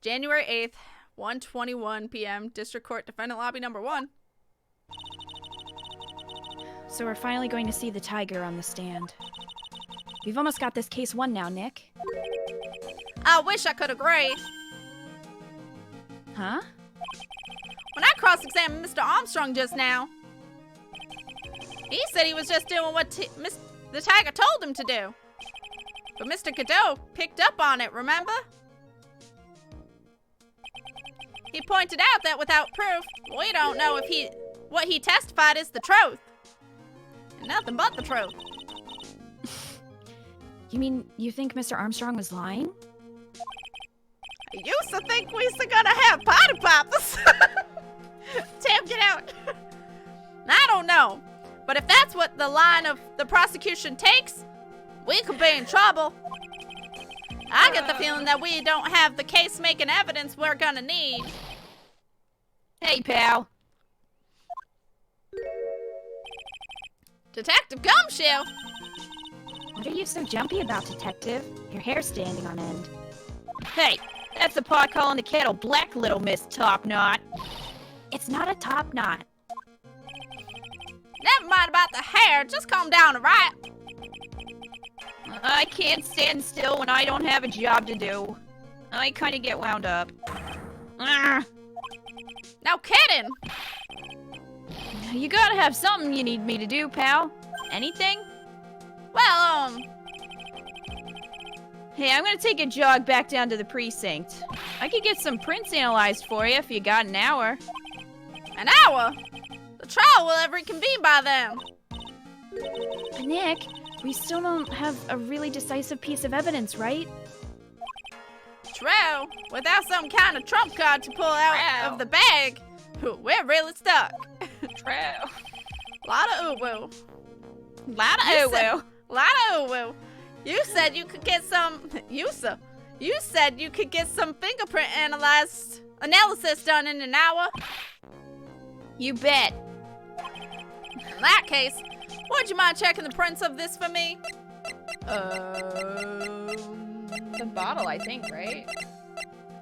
January 8th, 1:21 p.m. District Court Defendant Lobby number 1. So we're finally going to see the tiger on the stand. We've almost got this case won now, Nick. I wish I could agree. Huh? When I cross-examined Mr. Armstrong just now, he said he was just doing what the tiger told him to do. But Mr. Godot picked up on it, remember? He pointed out that without proof, we don't know if what he testified is the truth. And nothing but the truth. You mean you think Mr. Armstrong was lying? I used to think we was gonna have potty poppers. Tam, get out. I don't know. But if that's what the line of the prosecution takes, we could be in trouble. I get the feeling that we don't have the case-making evidence we're gonna need. Hey, pal. Detective Gumshoe! What are you so jumpy about, Detective? Your hair's standing on end. Hey, that's the pot calling the kettle black, little Miss Top Knot. It's not a top knot. Never mind about the hair, just calm down, alright? I can't stand still when I don't have a job to do. I kind of get wound up. No kidding! You gotta have something you need me to do, pal. Anything? Well, Hey, I'm gonna take a jog back down to the precinct. I could get some prints analyzed for you if you got an hour. an hour? The The trial will have reconvened by then. Nick, we still don't have a really decisive piece of evidence, right? True. Without some kind of trump card to pull out of the bag, we're really stuck. True. Lot of ooh-woo. Lot of ooh-woo. Lot of ooh-woo. You said you could get some... You said you could get some fingerprint analysis done in an hour. You bet. In that case, would you mind checking the prints of this for me? The bottle, I think, right?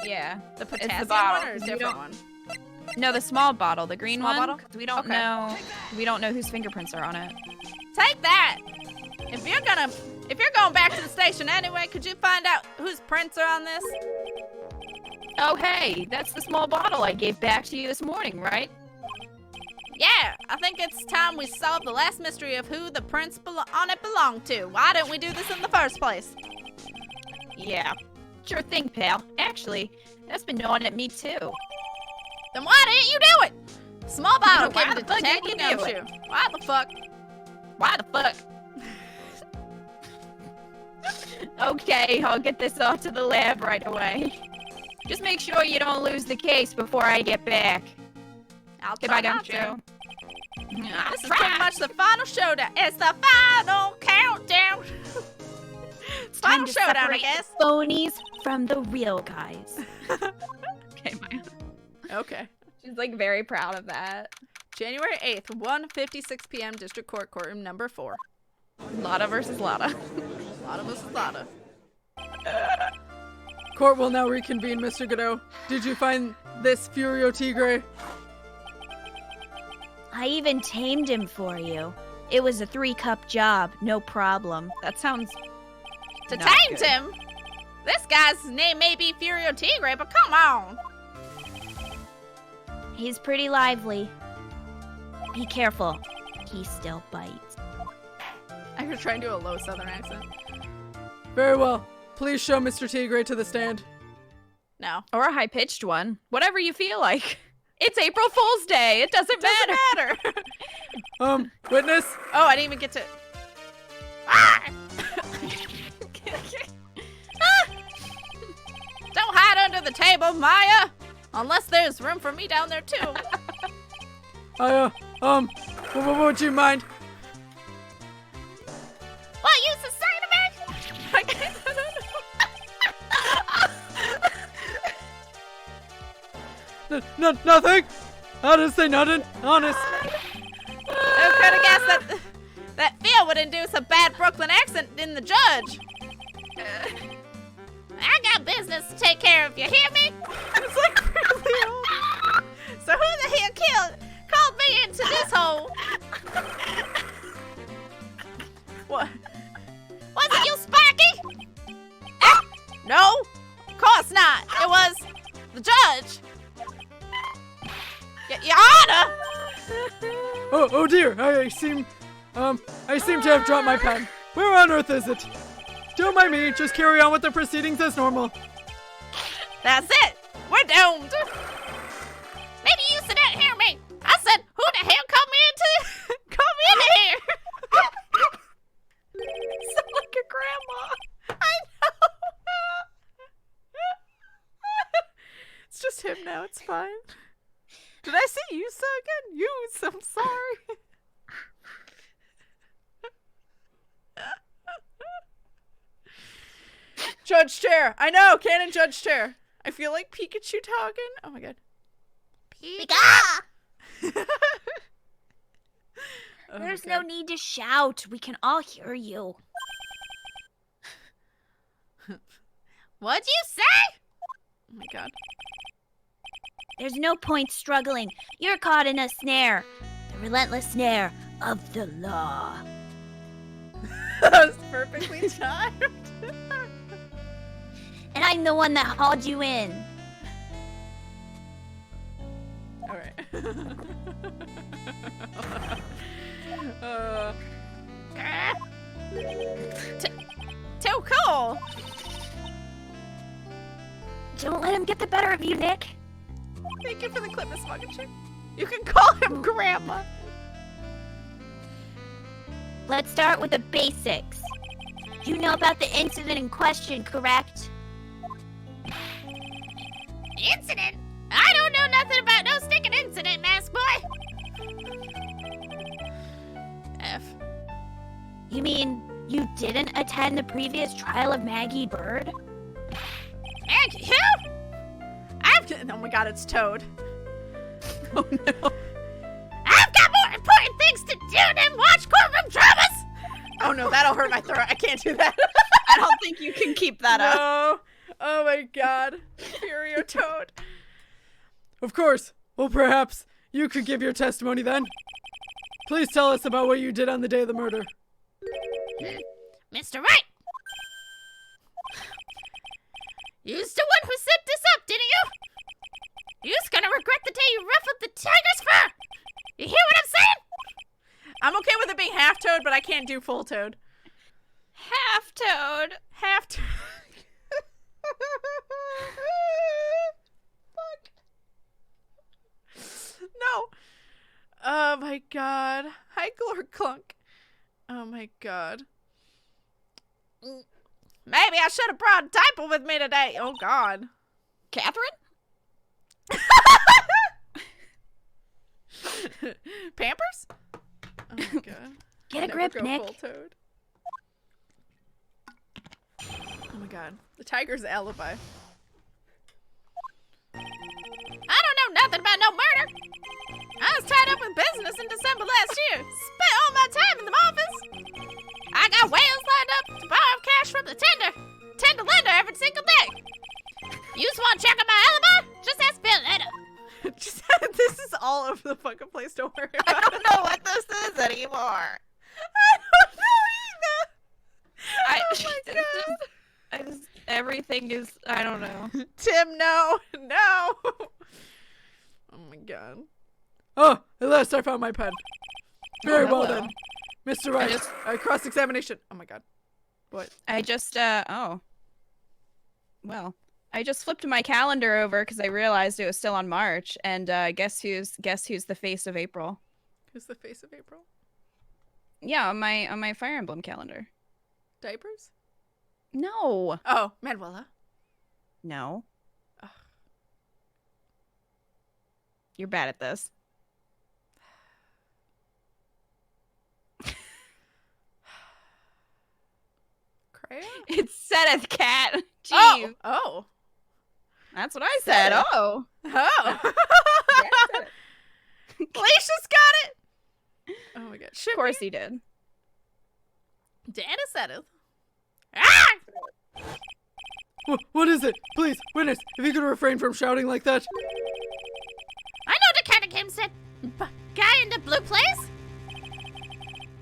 Yeah. The potassium bottle, one or a 'cause you different don't- one? No, the small bottle, the green Small one. bottle? 'Cause we don't Okay. know. We don't know whose fingerprints are on it. Take that! If you're going back to the station anyway, could you find out whose prints are on this? Oh, hey, that's the small bottle I gave back to you this morning, right? Yeah, I think it's time we solve the last mystery of who the prints on it belong to. Why didn't we do this in the first place? Yeah. Sure thing, pal. Actually, that's been gnawing at me too. Then why didn't you do it? Small bottle Why gave the it to fuck didn't Detective you do it? Gumshoe. Why the fuck? Why the fuck? Okay, I'll get this off to the lab right away. Just make sure you don't lose the case before I get back. I'll Goodbye, try not to. Gumshoe. This is pretty much the final showdown. It's the final countdown. It's final Time to showdown, I separate guess. the phonies from the real guys. Okay, Maya. Okay. She's like very proud of that. January 8th, 1:56 p.m. District Court, courtroom number 4. Lotta versus Lotta. Lotta versus Lotta. Court will now reconvene, Mr. Godot. Did you find this Furio Tigre? I even tamed him for you. It was a 3-cup job, no problem. That sounds To not tame good. him? This guy's name may be Furio Tigre, but come on. He's pretty lively. Be careful. He still bites. I could try and do a low southern accent. Very well. Please show Mr. Tigre to the stand. No. Or a high-pitched one. Whatever you feel like. It's April Fool's Day. It doesn't matter. Witness? Oh, I didn't even get to... Ah! Don't hide under the table, Maya! Unless there's room for me down there, too. Would you mind? What use is saying to me? Nothing. I didn't say nothing. Honest. Who could have guessed that Phil would induce a bad Brooklyn accent in the judge? I got business to take care of, you hear me? It's like really old. So who the hell called me into this hole? What? Was it you, Sparky? No, of course not. It was the judge. Your Honor! Oh dear. I seem to have dropped my pen. Where on earth is it? Don't mind me. Just carry on with the proceedings as normal. That's it. We're doomed. Maybe you didn't hear me. I said, who the hell called me into here? Sound like a grandma. I know. It's just him now. It's fine. Did I say Yusa again? Use. I'm sorry. Judge Chair. I know. Canon Judge Chair. I feel like Pikachu talking. Oh my god. Pika! Oh There's my no God. need to shout. We can all hear you. What'd you say? Oh my god. There's no point struggling. You're caught in a snare. The relentless snare of the law. That was perfectly timed. And I'm the one that hauled you in. All right. Too cool. Don't let him get the better of you, Nick. Thank you for the clip, Miss Muggin. You can call him Grandma. Let's start with the basics. You know about the incident in question, correct? Incident? I don't know nothing about no stinking incident, mask boy. F. You mean you didn't attend the previous trial of Maggey Byrde? Maggie, who? Oh my god, it's Toad. Oh no. I've got more important things to do than watch courtroom dramas. Oh no, that'll hurt my throat. I can't do that. I don't think you can keep that up. No. Oh my god. Furio Toad. Of course. Well, perhaps you could give your testimony then. Please tell us about what you did on the day of the murder. Mr. Wright. You's the one who set this up, didn't you? You's gonna regret the day you ruffled the tiger's fur. You hear what I'm saying? I'm okay with it being half Toad, but I can't do full Toad. Half Toad. Half Toad. Fuck. No. Oh my god. Hi, Glor Clunk. Oh my god. Maybe I should have brought Diaper with me today. Oh god. Catherine? Pampers? Oh my god. Get a Never grip, go Nick. full Toad. Oh my god. The tiger's alibi. I don't know nothing about no murder. I was tied up with business in December last year. Spent all my time in the office. I got whales lined up to borrow cash from the tender lender every single day. You just want to check on my alibi? Just ask Violetta. Just, this is all over the fucking place. Don't worry I about it. don't know what this is anymore. I don't know either. Oh my god. Everything is, I don't know. Tim, no. No. Oh my god. Oh, at last I found my pen. Very well hello. done. Mr. Wright, Cross-examination. Oh my god. What? I just, oh. Well, I just flipped my calendar over because I realized it was still on March, and guess who's the face of April? Who's the face of April? Yeah, on my Fire Emblem calendar. Diapers? No. Oh, Manuela. No. Ugh. You're bad at this. Crayon? It's Seth Cat. Jeez. Oh. Oh. That's what I said. Seth. Oh. Oh. Glacia's got it. Oh my god. Of course he did. Dana said it. Ah! What is it? Please, witness, if you could refrain from shouting like that. I know the kind of game said guy in the blue place.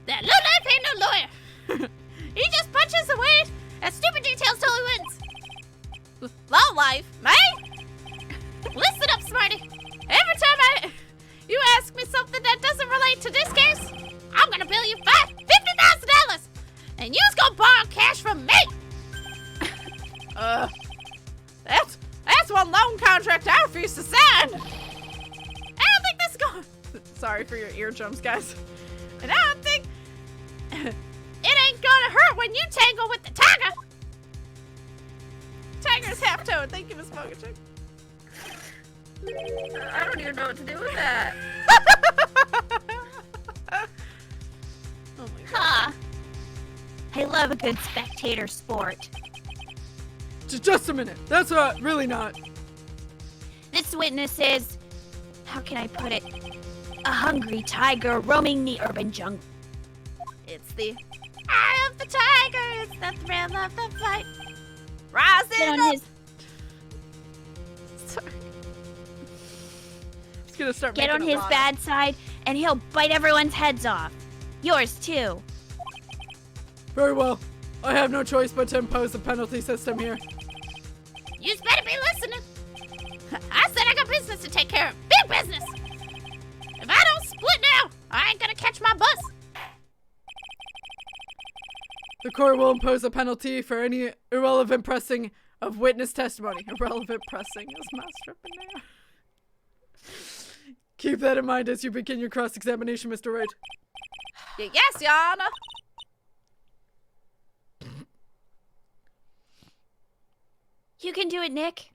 That low life ain't no lawyer. He just punches away at stupid details till he wins. Low life, mate? Listen up, Smarty. Every time you ask me something that doesn't relate to this case, I'm gonna bill you $50,000, and you's gonna borrow cash from me. That's one loan contract I refuse to sign. I don't think this is going. Sorry for your eardrums, guys. And I don't think it ain't gonna hurt when you tangle with the tiger. Tiger's half Toad. Thank you, Miss Mogachick. I don't even know what to do with that. Oh my god. Ha! I love a good spectator sport. Just a minute. That's really not. This witness is, how can I put it, a hungry tiger roaming the urban jungle. It's the Eye of the tiger, it's the thrill of the fight. rising Get on up. his Sorry. Just gonna start. Get on making his a lot bad side, and he'll bite everyone's heads off. Yours too. Very well. I have no choice but to impose a penalty system here. You's better be listening. I said I got business to take care of. Big business. If I don't split now, I ain't gonna catch my bus. The court will impose a penalty for any irrelevant pressing of witness testimony. Irrelevant pressing is master up in there. Keep that in mind as you begin your cross-examination, Mr. Wright. Yes, Your Honor. You can do it, Nick.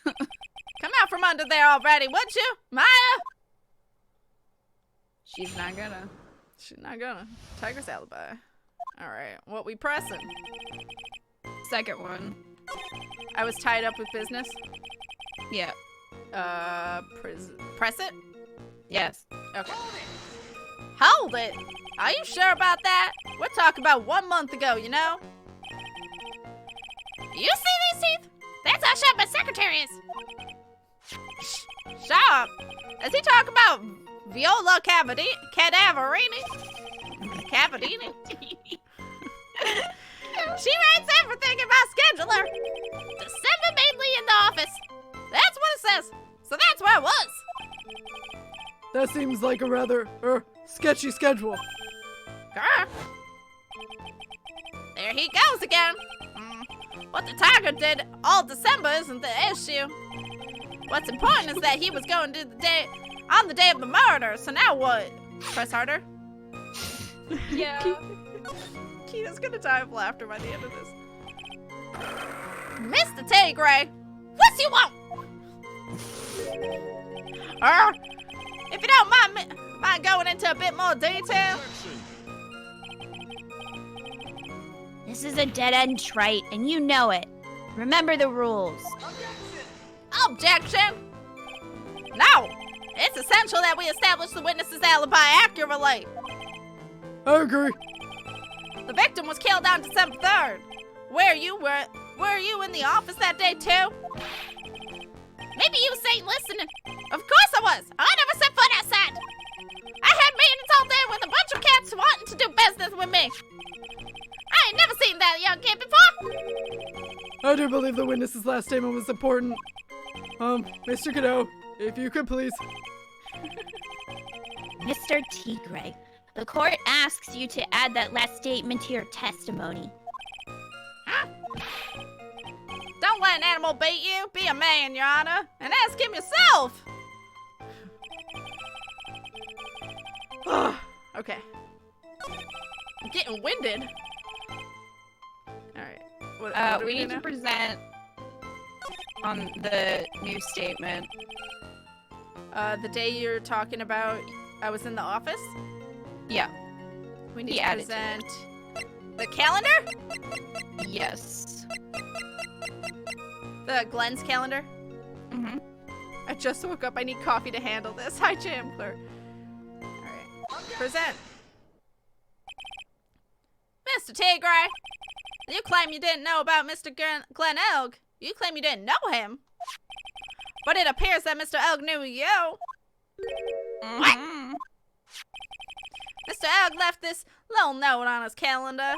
Come out from under there already, would you, Maya? She's not gonna. She's not gonna. Tiger's alibi. All right, what we pressing? Second one. I was tied up with business. Yeah. Press it? Yes. Okay. Hold it! Are you sure about that? We're talking about 1 month ago, you know? You see these teeth? That's how sharp my secretary is. Sharp? Is he talking about Viola Cadaverini? Cadaverini? She writes everything in my scheduler. December mainly in the office. That's what it says. So that's where it was. That seems like a rather, sketchy schedule. Grr. There he goes again. What the Tiger did all December isn't the issue. What's important is that he was going to on the day of the murder. So now what? Press harder. Yeah. Keena's gonna die of laughter by the end of this. Mr. Tigre, what you want? If you don't mind going into a bit more detail. This is a dead-end trite, and you know it. Remember the rules. Objection! No! It's essential that we establish the witness's alibi accurately. I agree. The victim was killed on December 3rd. Were you in the office that day too? Maybe you ain't listening. Of course I was. I never set foot outside. I had meetings all day with a bunch of cats wanting to do business with me. I ain't never seen that young kid before. I do believe the witness's last statement was important. Mr. Godot, if you could please. Mr. Tigre, the court asks you to add that last statement to your testimony. Huh? Don't let an animal beat you. Be a man, Your Honor, and ask him yourself. Okay. I'm getting winded. Alright. What do We need do to now? present on the new statement. The day you're talking about, I was in the office? Yeah. We need He to added present the calendar? Yes. The Glenn's calendar? Mm-hmm. I just woke up. I need coffee to handle this. Hi, Chandler. Alright. Present. Mr. Tigre, you claim you didn't know about Mr. Glenn Elg. You claim you didn't know him. But it appears that Mr. Elg knew you. Mm-hmm. Mr. Elg left this little note on his calendar.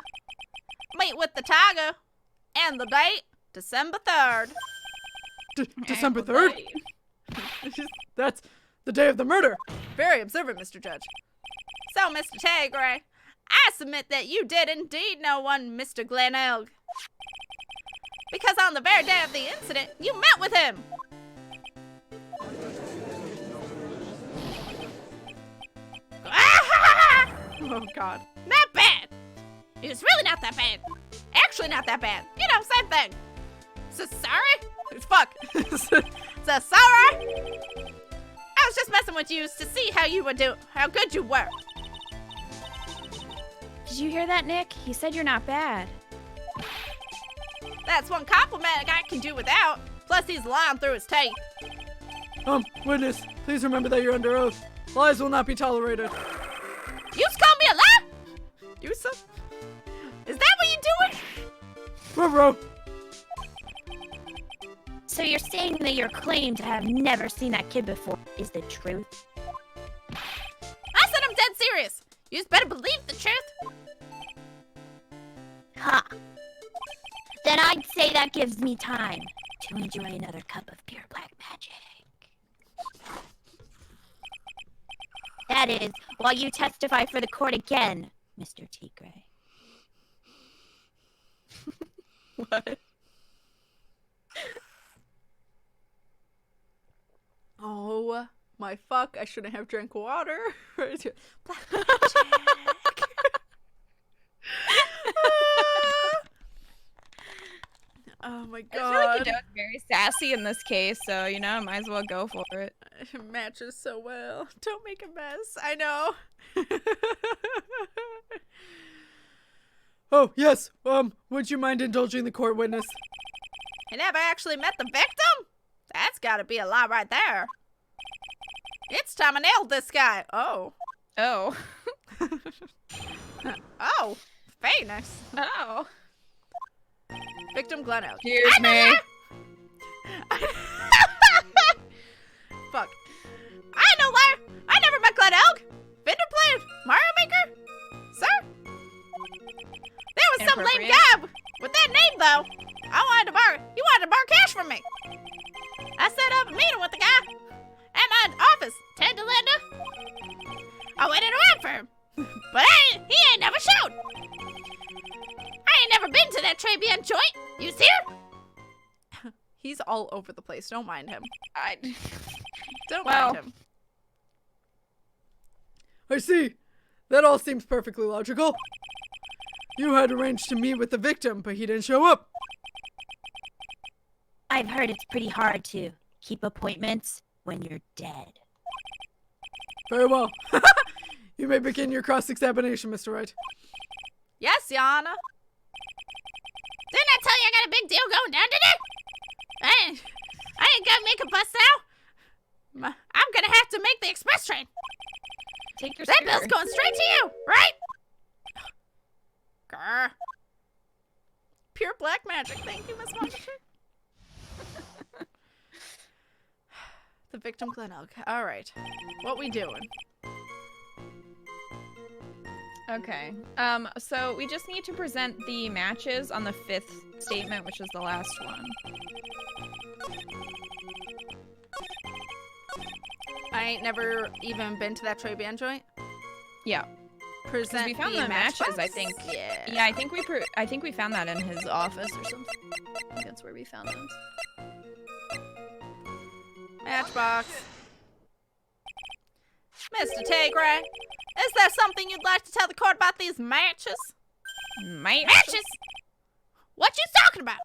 Meet with the Tiger. And the date, December 3rd. December 3rd? That's the day of the murder. Very observant, Mr. Judge. So, Mr. Tigre, I submit that you did indeed know one Mr. Glenn Elg. Because on the very day of the incident, you met with him. Oh, God. Not bad. It was really not that bad. Actually, not that bad. You know, same thing. So sorry? Fuck. So sorry? I was just messing with you to see how you would do, how good you were. Did you hear that, Nick? He said you're not bad. That's one compliment a guy can do without. Plus, he's lying through his teeth. Witness, please remember that you're under oath. Lies will not be tolerated. You just called me a liar? You so? Is that what you're doing? Ruh-roh. So you're saying that your claim to have never seen that kid before is the truth? I said I'm dead serious. You just better believe the truth. Ha! Then I'd say that gives me time to enjoy another cup of pure black magic. That is, while you testify for the court again, Mr. Tigre. What? Oh my fuck. I shouldn't have drank water. Black oh my god. I feel like Godot's very sassy in this case, so, you know, might as well go for it. It matches so well. Don't make a mess. I know. Oh, yes. Would you mind indulging the court witness? I never actually met the victim? That's gotta be a lie right there. It's time I nailed this guy. Oh. Oh. Oh. Phoenix. Oh. Victim Glenn out. Here's me. Fuck. I know liar. I never met Glenn Elk. Vendor played Mario Maker? Sir? There was some lame guy with that name, though. He wanted to borrow cash from me. I set up a meeting with the guy at my office, Ted DeLinda. I waited around for him, but he ain't never showed. I ain't never been to that Tribune joint. You see him? He's all over the place. Don't mind him. Don't mind him. I see. That all seems perfectly logical. You had arranged to meet with the victim, but he didn't show up. I've heard it's pretty hard to keep appointments when you're dead. Very well. You may begin your cross-examination, Mr. Wright. Yes, Yana. Didn't I tell you I got a big deal going down today? I ain't gonna make a bus now. I'm gonna have to make the express train. Take your That scooter. bill's going straight to you, right? Grr. Pure black magic. Thank you, Miss Washington. The victim Glen Elk. All right. What we doing? Okay. So we just need to present the matches on the 5th statement, which is the last one. I ain't never even been to that Tribune joint. Yeah. Present We found the the matches, matchbox? I think. Yeah. I think we found that in his office or something. I think that's where we found those. Matchbox. Mr. Tigre, is there something you'd like to tell the court about these matches? Matches? What you talking about?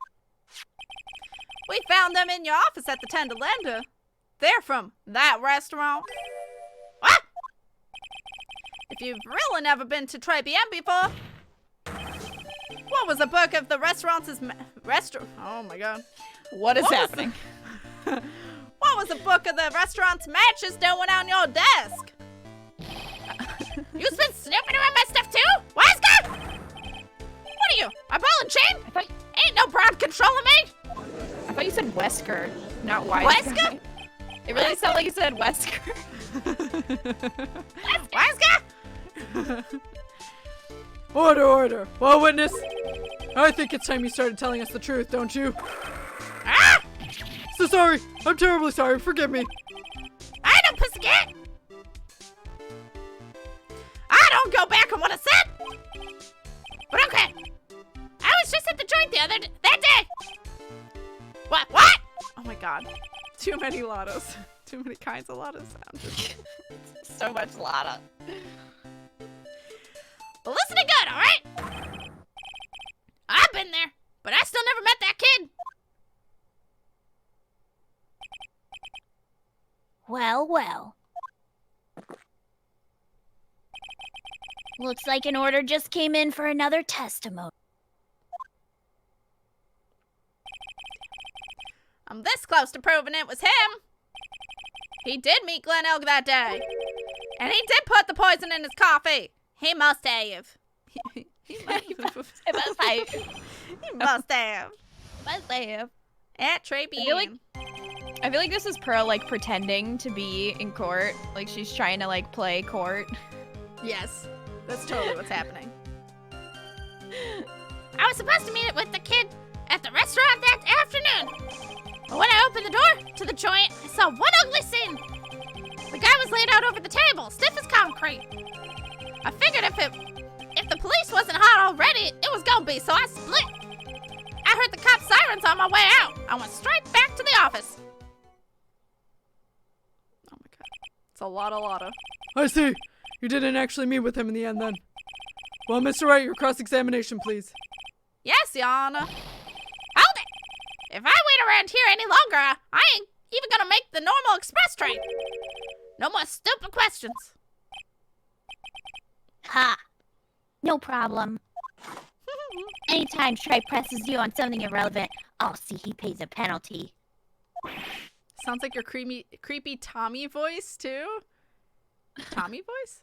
We found them in your office at the Tenderlander. They're from that restaurant. What? If you've really never been to Tribune before, what was the book of the restaurant's Oh my god. What is happening? What was the book of the restaurant's matches doing on your desk? You've been snooping around my stuff too? Wise guy? What are you, a ball and chain? Ain't no broad controlling me. I thought you said Wesker, not Wise Wesker? Guy. It really sounded like you said Wesker. Wise guy? Order, order. Well, witness, I think it's time you started telling us the truth, don't you? Ah! So sorry. I'm terribly sorry. Forgive me. I don't pussycat. I don't go back on what I said. But okay. I was just at the joint that day. What? Oh my god. Too many lottos. Too many kinds of lottos. I'm just... So much Lotta. But listen to good, alright? I've been there, but I still never met that kid. Well, well. Looks like an order just came in for another testimony. I'm this close to proving it was him. He did meet Glen Elk that day. And he did put the poison in his coffee. He must have. He must have. At Tribune. I feel like this is Pearl, like, pretending to be in court. Like, she's trying to, like, play court. Yes. That's totally what's happening. I was supposed to meet it with the kid at the restaurant that afternoon. But when I opened the door to the joint, I saw one ugly scene. The guy was laid out over the table, stiff as concrete. I figured if the police wasn't hot already, it was gonna be, so I split. I heard the cop sirens on my way out. I went straight back to the office. Oh my god. a lotta. I see. You didn't actually meet with him in the end, then. Well, Mr. Wright, your cross-examination, please. Yes, Your Honor. Hold it! If I wait around here any longer, I ain't even gonna make the normal express train. No more stupid questions. Ha! No problem. Anytime Trey presses you on something irrelevant, I'll see he pays a penalty. Sounds like your creepy Tommy voice, too. Tommy voice?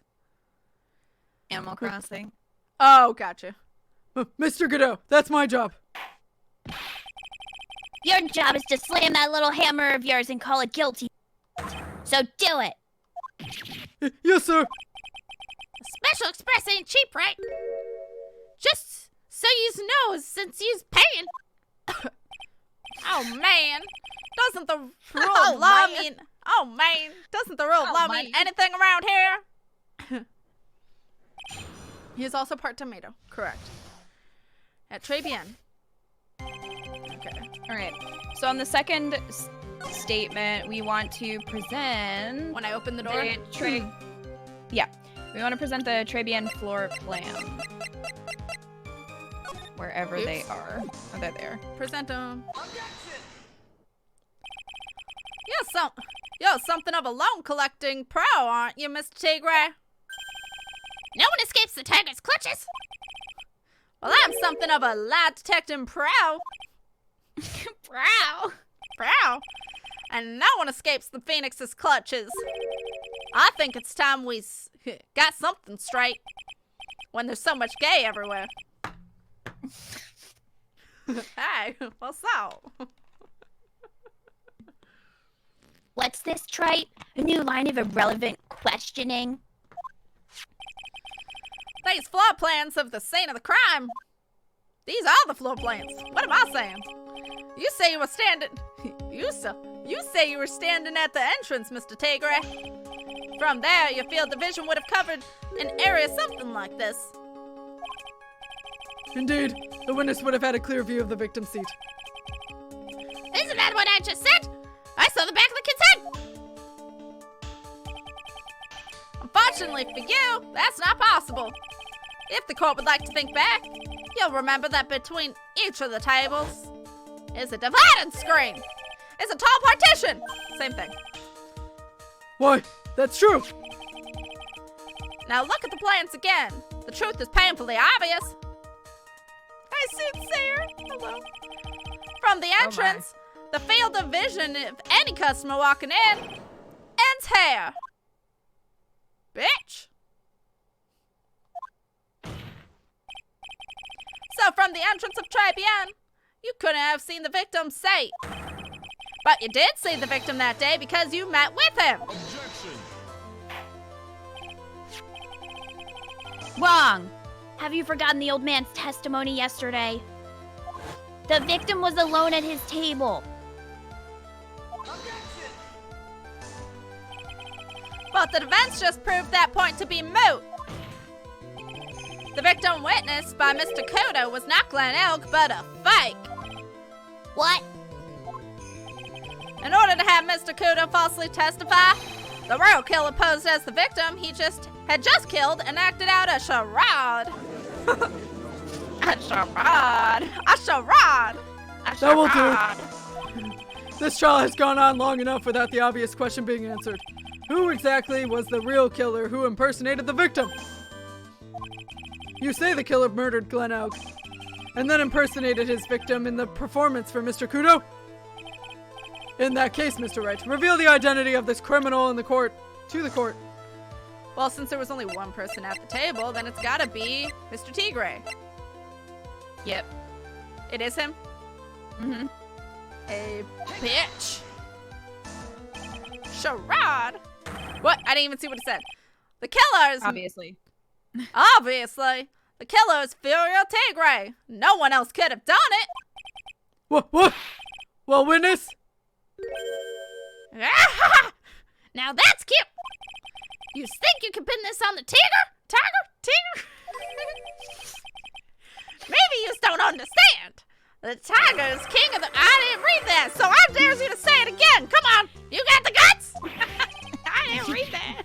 Animal Crossing. Oh, gotcha. Mr. Godot, that's my job. Your job is to slam that little hammer of yours and call it guilty. So do it. Yes, sir. Special express ain't cheap, right? Just so yous knows, since yous paying. Oh, man. Doesn't the rule of law mean... Oh, man. Doesn't the rule of law mean anything around here? He is also part tomato. Correct. At Tribune. Okay. All right. So on the second statement, we want to present When I open the door? Yeah. We want to present the Tribune floor plan. Wherever they are. Oh, they're there. Present them. You're something of a loan collecting pro, aren't you, Mr. Tigre? No one escapes the tiger's clutches. Well, I'm something of a lie detecting pro. Prow. And no one escapes the Phoenix's clutches. I think it's time we got something straight. When there's so much gay everywhere. Hey, what's up? What's this, Trite? A new line of irrelevant questioning? These floor plans of the scene of the crime. These are the floor plans. What am I saying? You say you were standing... You say you were standing at the entrance, Mr. Tigre. From there, your field of vision would have covered an area something like this. Indeed, the witness would have had a clear view of the victim's seat. Isn't that what I just said? I saw the back of the kid's head. Unfortunately for you, that's not possible. If the court would like to think back, you'll remember that between each of the tables is a dividing screen. It's a tall partition. Same thing. Why, that's true. Now look at the plans again. The truth is painfully obvious. Hi, soothsayer. Hello. From the entrance, the field of vision of any customer walking in ends here. Bitch. So from the entrance of Tribune, you couldn't have seen the victim's seat. But you did see the victim that day because you met with him. Wrong! Have you forgotten the old man's testimony yesterday? The victim was alone at his table. But the defense just proved that point to be moot. The victim witnessed by Mr. Kudo was not Glen Elk, but a fake. What? In order to have Mr. Kudo falsely testify, the real killer posed as the victim he had just killed and acted out a charade. A charade. A charade. That will do. This trial has gone on long enough without the obvious question being answered. Who exactly was the real killer who impersonated the victim? You say the killer murdered Glen Elk, and then impersonated his victim in the performance for Mr. Kudo? In that case, Mr. Wright, reveal the identity of this criminal in the court, to the court. Well, since there was only one person at the table, then it's gotta be Mr. Tigre. Yep. It is him? Mm-hmm. A bitch. Charade. What? I didn't even see what it said. The killer is... Obviously. Obviously. The killer is Furio Tigre. No one else could have done it. What? Well, witness? Now that's cute. You think you can pin this on the Tiger? Maybe you just don't understand. The tiger is king of the... I didn't read that, so I dare you to say it again. Come on. You got the guts? I didn't read that.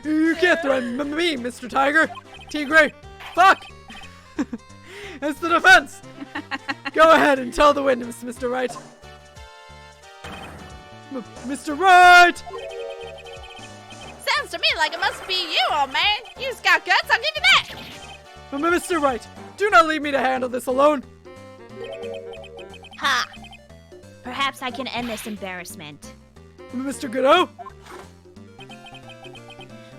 You can't threaten me, Mr. Tigre. Fuck! It's the defense! Go ahead and tell the witness, Mr. Wright. Mr. Wright! Sounds to me like it must be you, old man. You've got guts, I'll give you that. Mr. Wright, do not leave me to handle this alone. Ha! Perhaps I can end this embarrassment. Mr. Godot?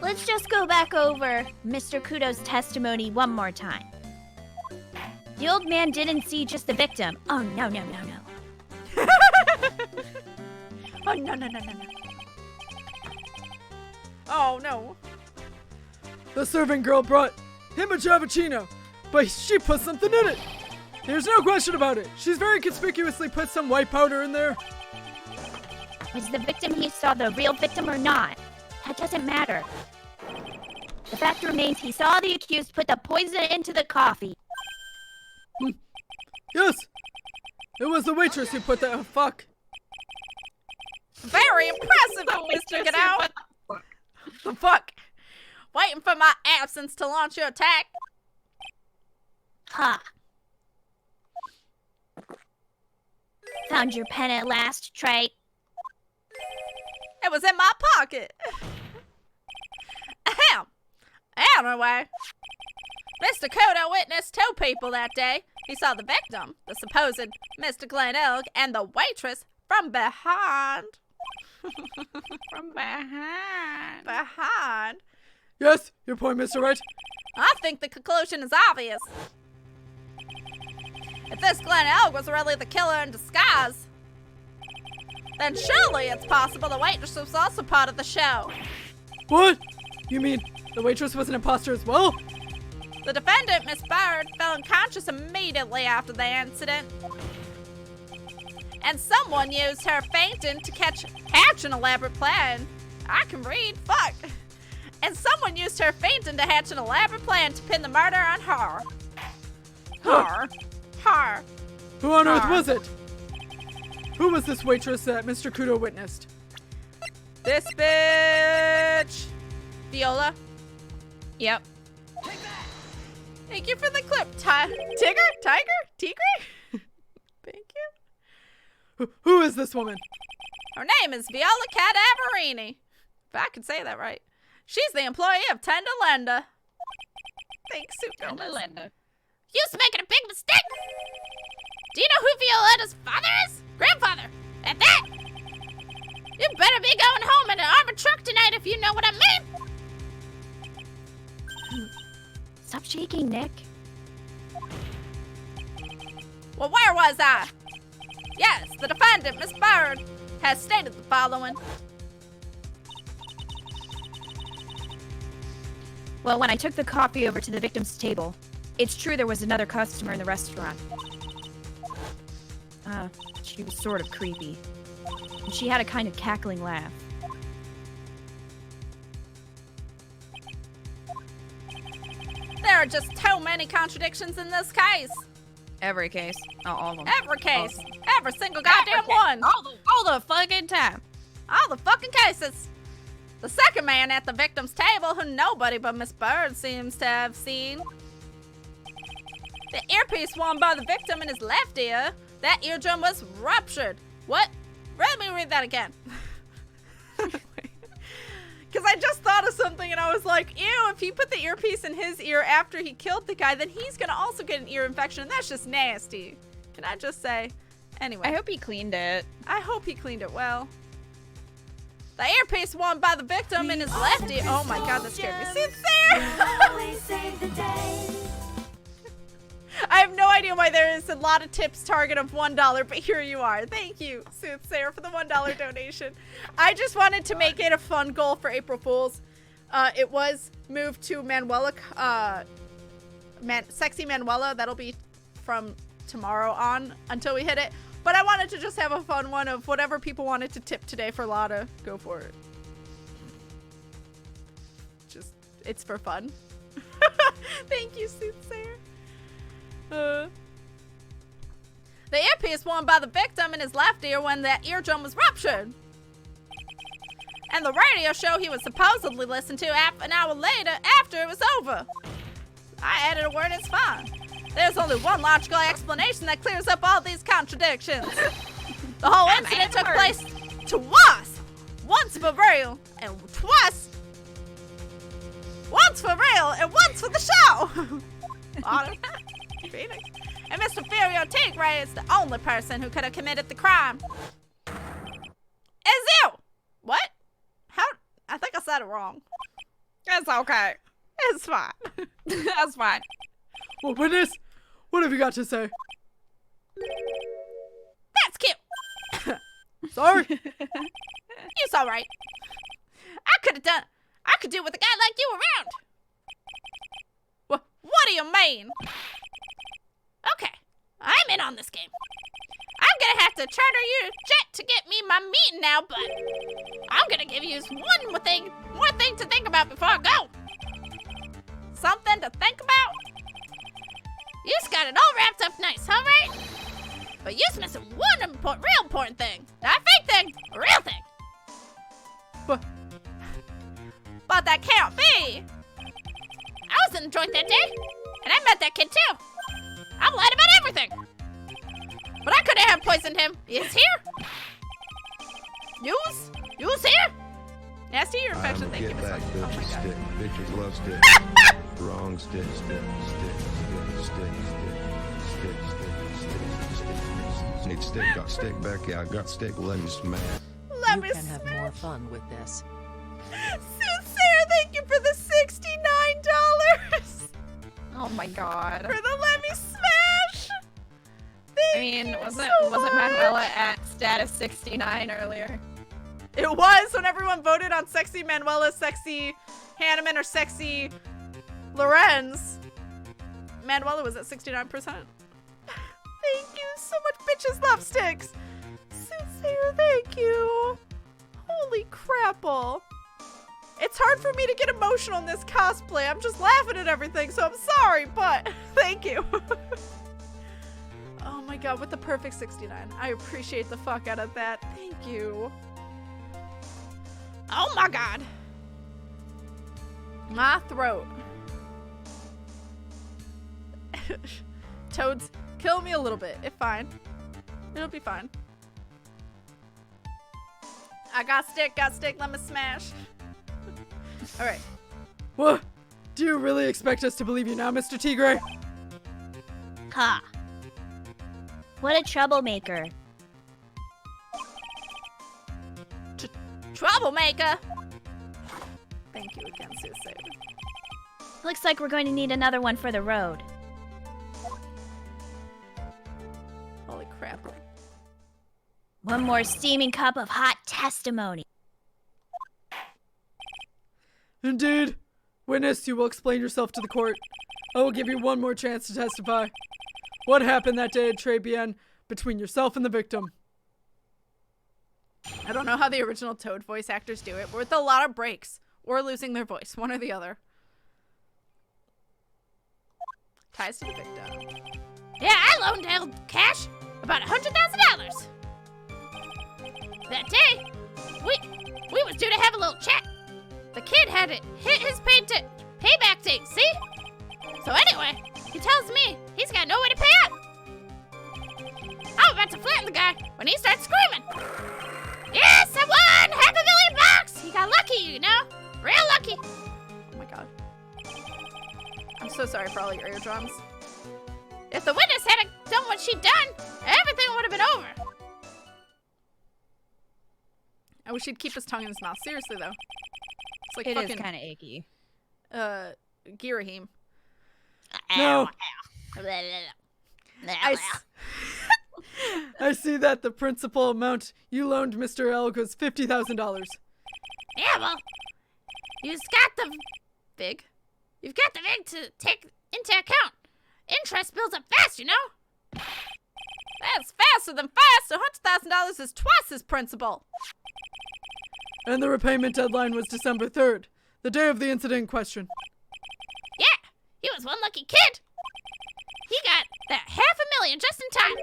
Let's just go back over Mr. Kudo's testimony one more time. The old man didn't see just the victim. Oh, no. Oh, no. Oh, no. The serving girl brought him a cappuccino, but she put something in it. There's no question about it. She's very conspicuously put some white powder in there. Was the victim he saw the real victim or not? That doesn't matter. The fact remains he saw the accused put the poison into the coffee. Yes, it was the waitress who put that. Oh, fuck. Very impressive, Mr. Godot. The fuck? Waiting for my absence to launch your attack? Ha! Found your pen at last, Trey. It was in my pocket. Ahem. Anyway, Mr. Kudo witnessed 2 people that day. He saw the victim, the supposed Mr. Glen Elg, and the waitress from behind. From behind. Behind. Yes, your point, Mr. Wright. I think the conclusion is obvious. If this Glen Elg was really the killer in disguise, then surely it's possible the waitress was also part of the show. What? You mean the waitress was an imposter as well? The defendant, Miss Byrde, fell unconscious immediately after the incident. And someone used her fainting to hatch an elaborate plan. I can read, fuck. And someone used her fainting to hatch an elaborate plan to pin the murder on her. Her. Who on earth was it? Who was this waitress that Mr. Kudo witnessed? This bitch. Viola. Yep. Thank you for the clip, Tigre? Thank you. Who is this woman? Her name is Viola Cadaverini. If I can say that right. She's the employee of Tenda Lenda. Thanks, Suko. You're making a big mistake. Do you know who Violetta's father is? Grandfather. At that. You better be going home in an armored truck tonight if you know what I mean. Stop shaking, Nick. Well, where was I? Yes, the defendant, Miss Byrde, has stated the following. Well, when I took the coffee over to the victim's table, it's true there was another customer in the restaurant. She was sort of creepy. And she had a kind of cackling laugh. There are just too many contradictions in this case. Every case. Not all of them. Every case. Every single goddamn one. All the fucking time. All the fucking cases. The second man at the victim's table, who nobody but Miss Byrde seems to have seen. The earpiece worn by the victim in his left ear, that eardrum was ruptured. What? Let me read that again. Because I just thought of something and I was like, ew, if he put the earpiece in his ear after he killed the guy, then he's going to also get an ear infection. And that's just nasty. Can I just say? Anyway. I hope he cleaned it. I hope he cleaned it well. The earpiece worn by the victim in his left ear. Oh my god, that scared me. See, it's there! I have no idea why there is a lot of tips target of $1, but here you are. Thank you, Soothsayer, for the $1 donation. I just wanted to make it a fun goal for April Fools. It was moved to Manuela, Sexy Manuela. That'll be from tomorrow on until we hit it. But I wanted to just have a fun one of whatever people wanted to tip today for Lotta. Go for it. Just, it's for fun. Thank you, Soothsayer. The earpiece worn by the victim in his left ear when that eardrum was ruptured. and the radio show he was supposedly listening to an hour later after it was over. I added a word, it's fine. There's only one logical explanation that clears up all these contradictions. The whole incident took place twice. Once for real, and twice. Once for real, and once for the show. Phoenix. And Mr. Furio Tigre is the only person who could have committed the crime. Is you? What? How? I think I said it wrong. It's okay. It's fine. That's fine. Well, witness, what have you got to say? That's cute. Sorry? It's all right. I could do with a guy like you around. What do you mean? Okay, I'm in on this game. I'm gonna have to charter you a jet to get me my meeting now, but I'm gonna give you one more thing to think about before I go. Something to think about? You's got it all wrapped up nice, all right? But you's missing one real important thing. Not a fake thing, a real thing. What? But that can't be. I was in the joint that day, and I met that kid too. I'm lying about everything. But I couldn't have poisoned him. He's here. You's here. Nasty ear infection. Thank you, Miss Get back, Hunt. Oh my bitches, God. stick. Bitches love stick. Wrong stick, stick, stick. Need stick, got stick back, yeah, I got stick, let me smash. Let You me can have more fun with this. Sincere, thank you for the $69. Oh my god. For the let me smash. I mean, wasn't Manuela at status 69 earlier? It was when everyone voted on sexy Manuela, sexy Hanneman, or sexy Lorenz. Manuela was at 69%. Thank you so much, bitches love sticks. Sincere, thank you. Holy crapple. It's hard for me to get emotional in this cosplay. I'm just laughing at everything, so I'm sorry, but thank you. Oh my god, with the perfect 69. I appreciate the fuck out of that. Thank you. Oh my God. My throat. Toads, kill me a little bit. It's fine. It'll be fine. I got stick, let me smash. Alright. What? Do you really expect us to believe you now, Mr. Tigre? Ha. What a troublemaker. Troublemaker. Thank you again, Sincere. Looks like we're going to need another one for the road. Holy crap. One more steaming cup of hot testimony. Indeed. Witness, you will explain yourself to the court. I will give you one more chance to testify. What happened that day at Tribulations between yourself and the victim? I don't know how the original Toad voice actors do it, but with a lot of breaks or losing their voice, one or the other. Ties to the victim. Yeah, I loaned El Cash about $100,000. That day, we was due to have a little chat. The kid had it hit his payback date, see? So anyway, he tells me he's got no way to pay up. I'm about to flatten the guy when he starts screaming. Yes, I won! $500,000! He got lucky, you know? Real lucky. Oh my god. I'm so sorry for all your eardrums. If the witness hadn't done what she'd done, everything would have been over. I wish he'd keep his tongue in his mouth. Seriously, though. It's like It is fucking, kind of achy. Girahim. No. I I see that the principal amount you loaned Mr. Elk was $50,000. Yeah, well, you've got the vig to take into account. Interest builds up fast, you know? That's faster than fast. $100,000 is twice his principal. And the repayment deadline was December 3rd, the day of the incident in question. Yeah, he was one lucky kid. He got that $500,000 just in time.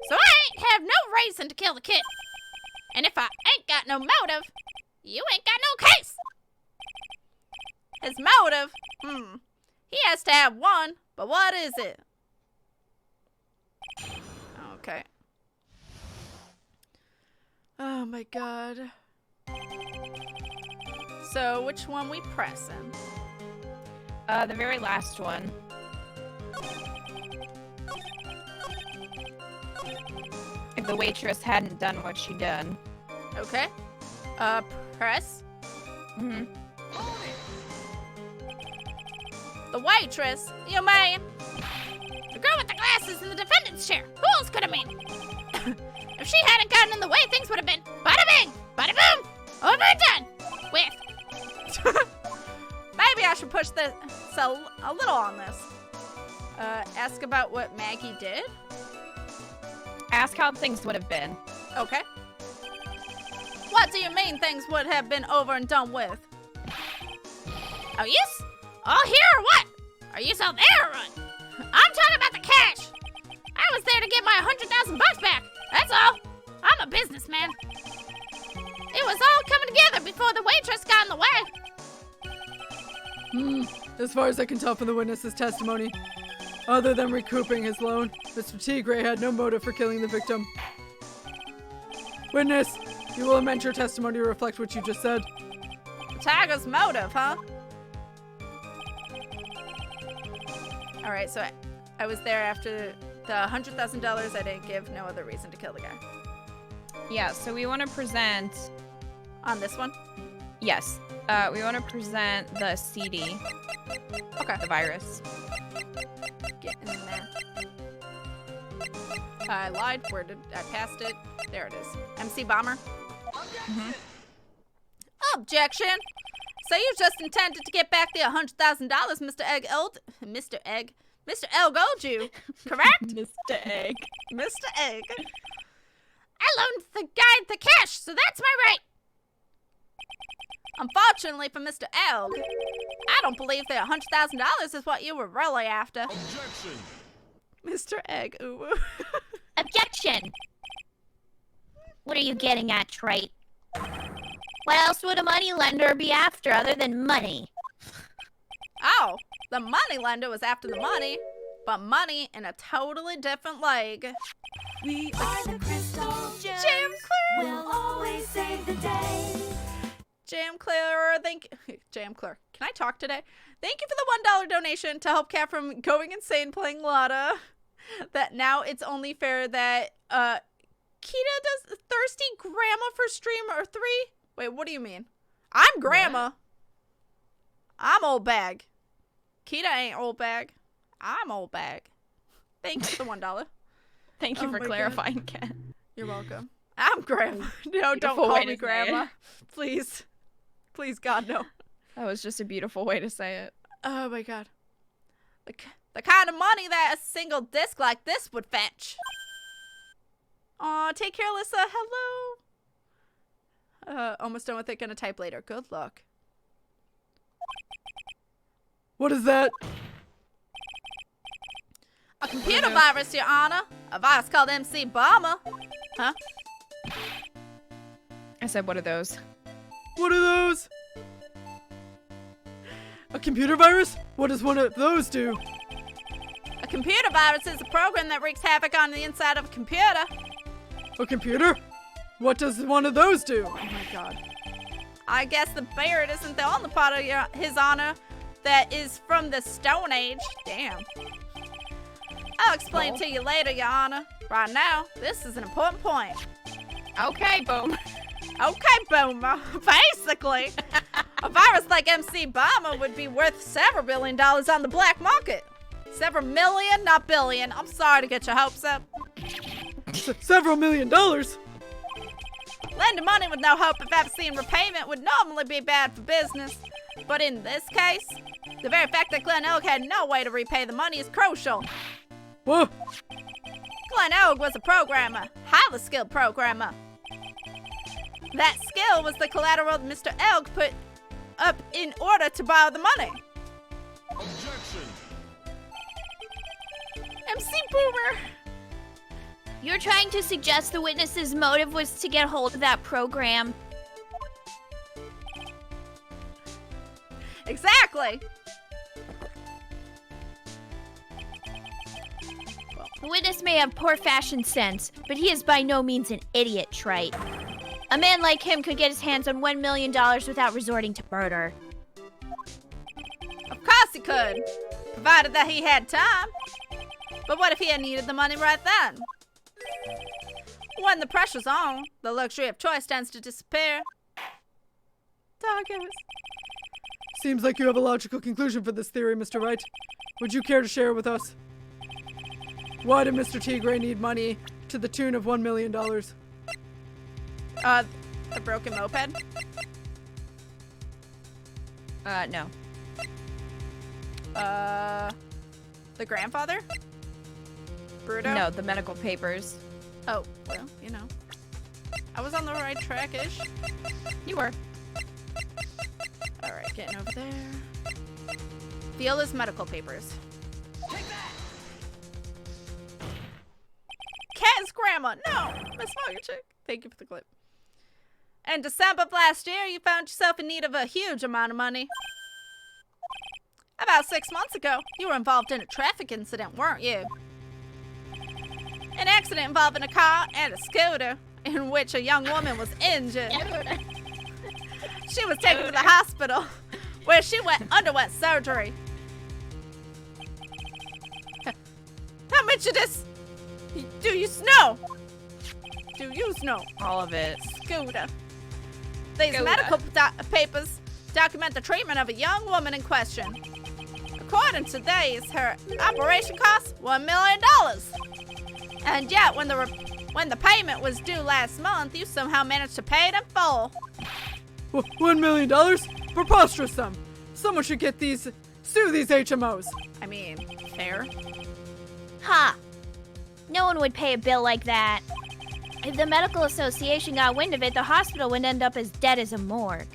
So I ain't have no reason to kill the kid. And if I ain't got no motive, you ain't got no case. His motive? He has to have one, but what is it? Okay. Oh my god. So, which one we pressing? The very last one. If the waitress hadn't done what she done. Okay. Press. The waitress? You mean? The girl with the glasses in the defendant's chair. Who else could have been? If she hadn't gotten in the way, things would have been bada bing, bada boom, over and done with. Maybe I should push this a little on this. Ask about what Maggey did? Ask how things would have been. Okay. What do you mean things would have been over and done with? Are you all here or what? Are you all there or what? I'm talking about the cash. I was there to get my $100,000 back. That's all. I'm a businessman. It was all coming together before the waitress got in the way. As far as I can tell from the witness's testimony, other than recouping his loan, Mr. Tigre had no motive for killing the victim. Witness, you will amend your testimony to reflect what you just said. Tiger's motive, huh? Alright, so I was there after the $100,000 I didn't give, no other reason to kill the guy. Yeah, so we want to present... On this one? Yes. We want to present the CD. Okay. The virus. Get in there. I lied. Where did I passed it? There it is. MC Bomber. Objection! So you just intended to get back the $100,000 Mr. Egg owed you, correct? Mr. Egg. Mr. Egg. I loaned the guy the cash, so that's my right. Unfortunately for Mr. Egg, I don't believe that $100,000 is what you were really after. Objection! Mr. Egg, ooh. Objection! What are you getting at, Trite? What else would a moneylender be after other than money? Oh, the money lender was after the money, but money in a totally different leg. We are the Crystal Gems. Jam Clear! We'll always save the day. Jam Clear, Jam Clear. Can I talk today? Thank you for the $1 donation to help Kat from going insane playing LOTTA. That now it's only fair that Kita does Thirsty Grandma for streamer 3. Wait, what do you mean? I'm Grandma. What? I'm old bag. Kita ain't old bag. I'm old bag. Thanks for the $1. Thank you for clarifying, Kat. You're welcome. I'm Grandma. No, don't call me Grandma. Please. Please, God, no. That was just a beautiful way to say it. Oh my God. The kind of money that a single disc like this would fetch. Aw, take care, Alyssa. Hello. Almost done with it. Gonna type later. Good luck. What is that? A computer virus, Your Honor. A virus called MC Bomber. Huh? I said, what are those? What are those? A computer virus? What does one of those do? A computer virus is a program that wreaks havoc on the inside of a computer. A computer? What does one of those do? Oh my God. I guess the Byrde isn't the only part of His Honor that is from the Stone Age. Damn. I'll explain to you later, Your Honor. Right now, this is an important point. Okay, boom. Okay, Boomer. Basically, a virus like MC Bomber would be worth several $1 billion on the black market. Several million, not billion. I'm sorry to get your hopes up. Several $1 million? Lending money with no hope of ever seeing repayment would normally be bad for business. But in this case, the very fact that Glenn Elk had no way to repay the money is crucial. Whoa. Glenn Elk was a programmer, highly skilled programmer. That skill was the collateral that Mr. Elk put up in order to borrow the money. Objection! MC Boomer! You're trying to suggest the witness's motive was to get hold of that program? Exactly. The witness may have poor fashion sense, but he is by no means an idiot, Trite. A man like him could get his hands on $1 million without resorting to murder. Of course he could, provided that he had time. But what if he had needed the money right then? When the pressure's on, the luxury of choice tends to disappear. Doggos. Seems like you have a logical conclusion for this theory, Mr. Wright. Would you care to share with us? Why did Mr. Tigre need money to the tune of $1 million? The broken moped? No. The grandfather? Bruto? No, the medical papers. Oh, well, you know. I was on the right track-ish. You were. Alright, getting over there. Viola's medical papers. Cat's grandma! No! Miss Chick. Thank you for the clip. In December of last year, you found yourself in need of a huge amount of money. About 6 months ago, you were involved in a traffic incident, weren't you? An accident involving a car and a scooter, in which a young woman was injured. She was taken to the hospital, where she underwent surgery. How much of this do you know? Do you know? All of it. Scooter. These medical papers document the treatment of a young woman in question. According to these, her operation cost $1 million. And yet, when the payment was due last month, you somehow managed to pay it in full. $1 million? Preposterous sum. Someone should sue these HMOs. I mean, fair. Ha! No one would pay a bill like that. If the medical association got wind of it, the hospital would end up as dead as a morgue.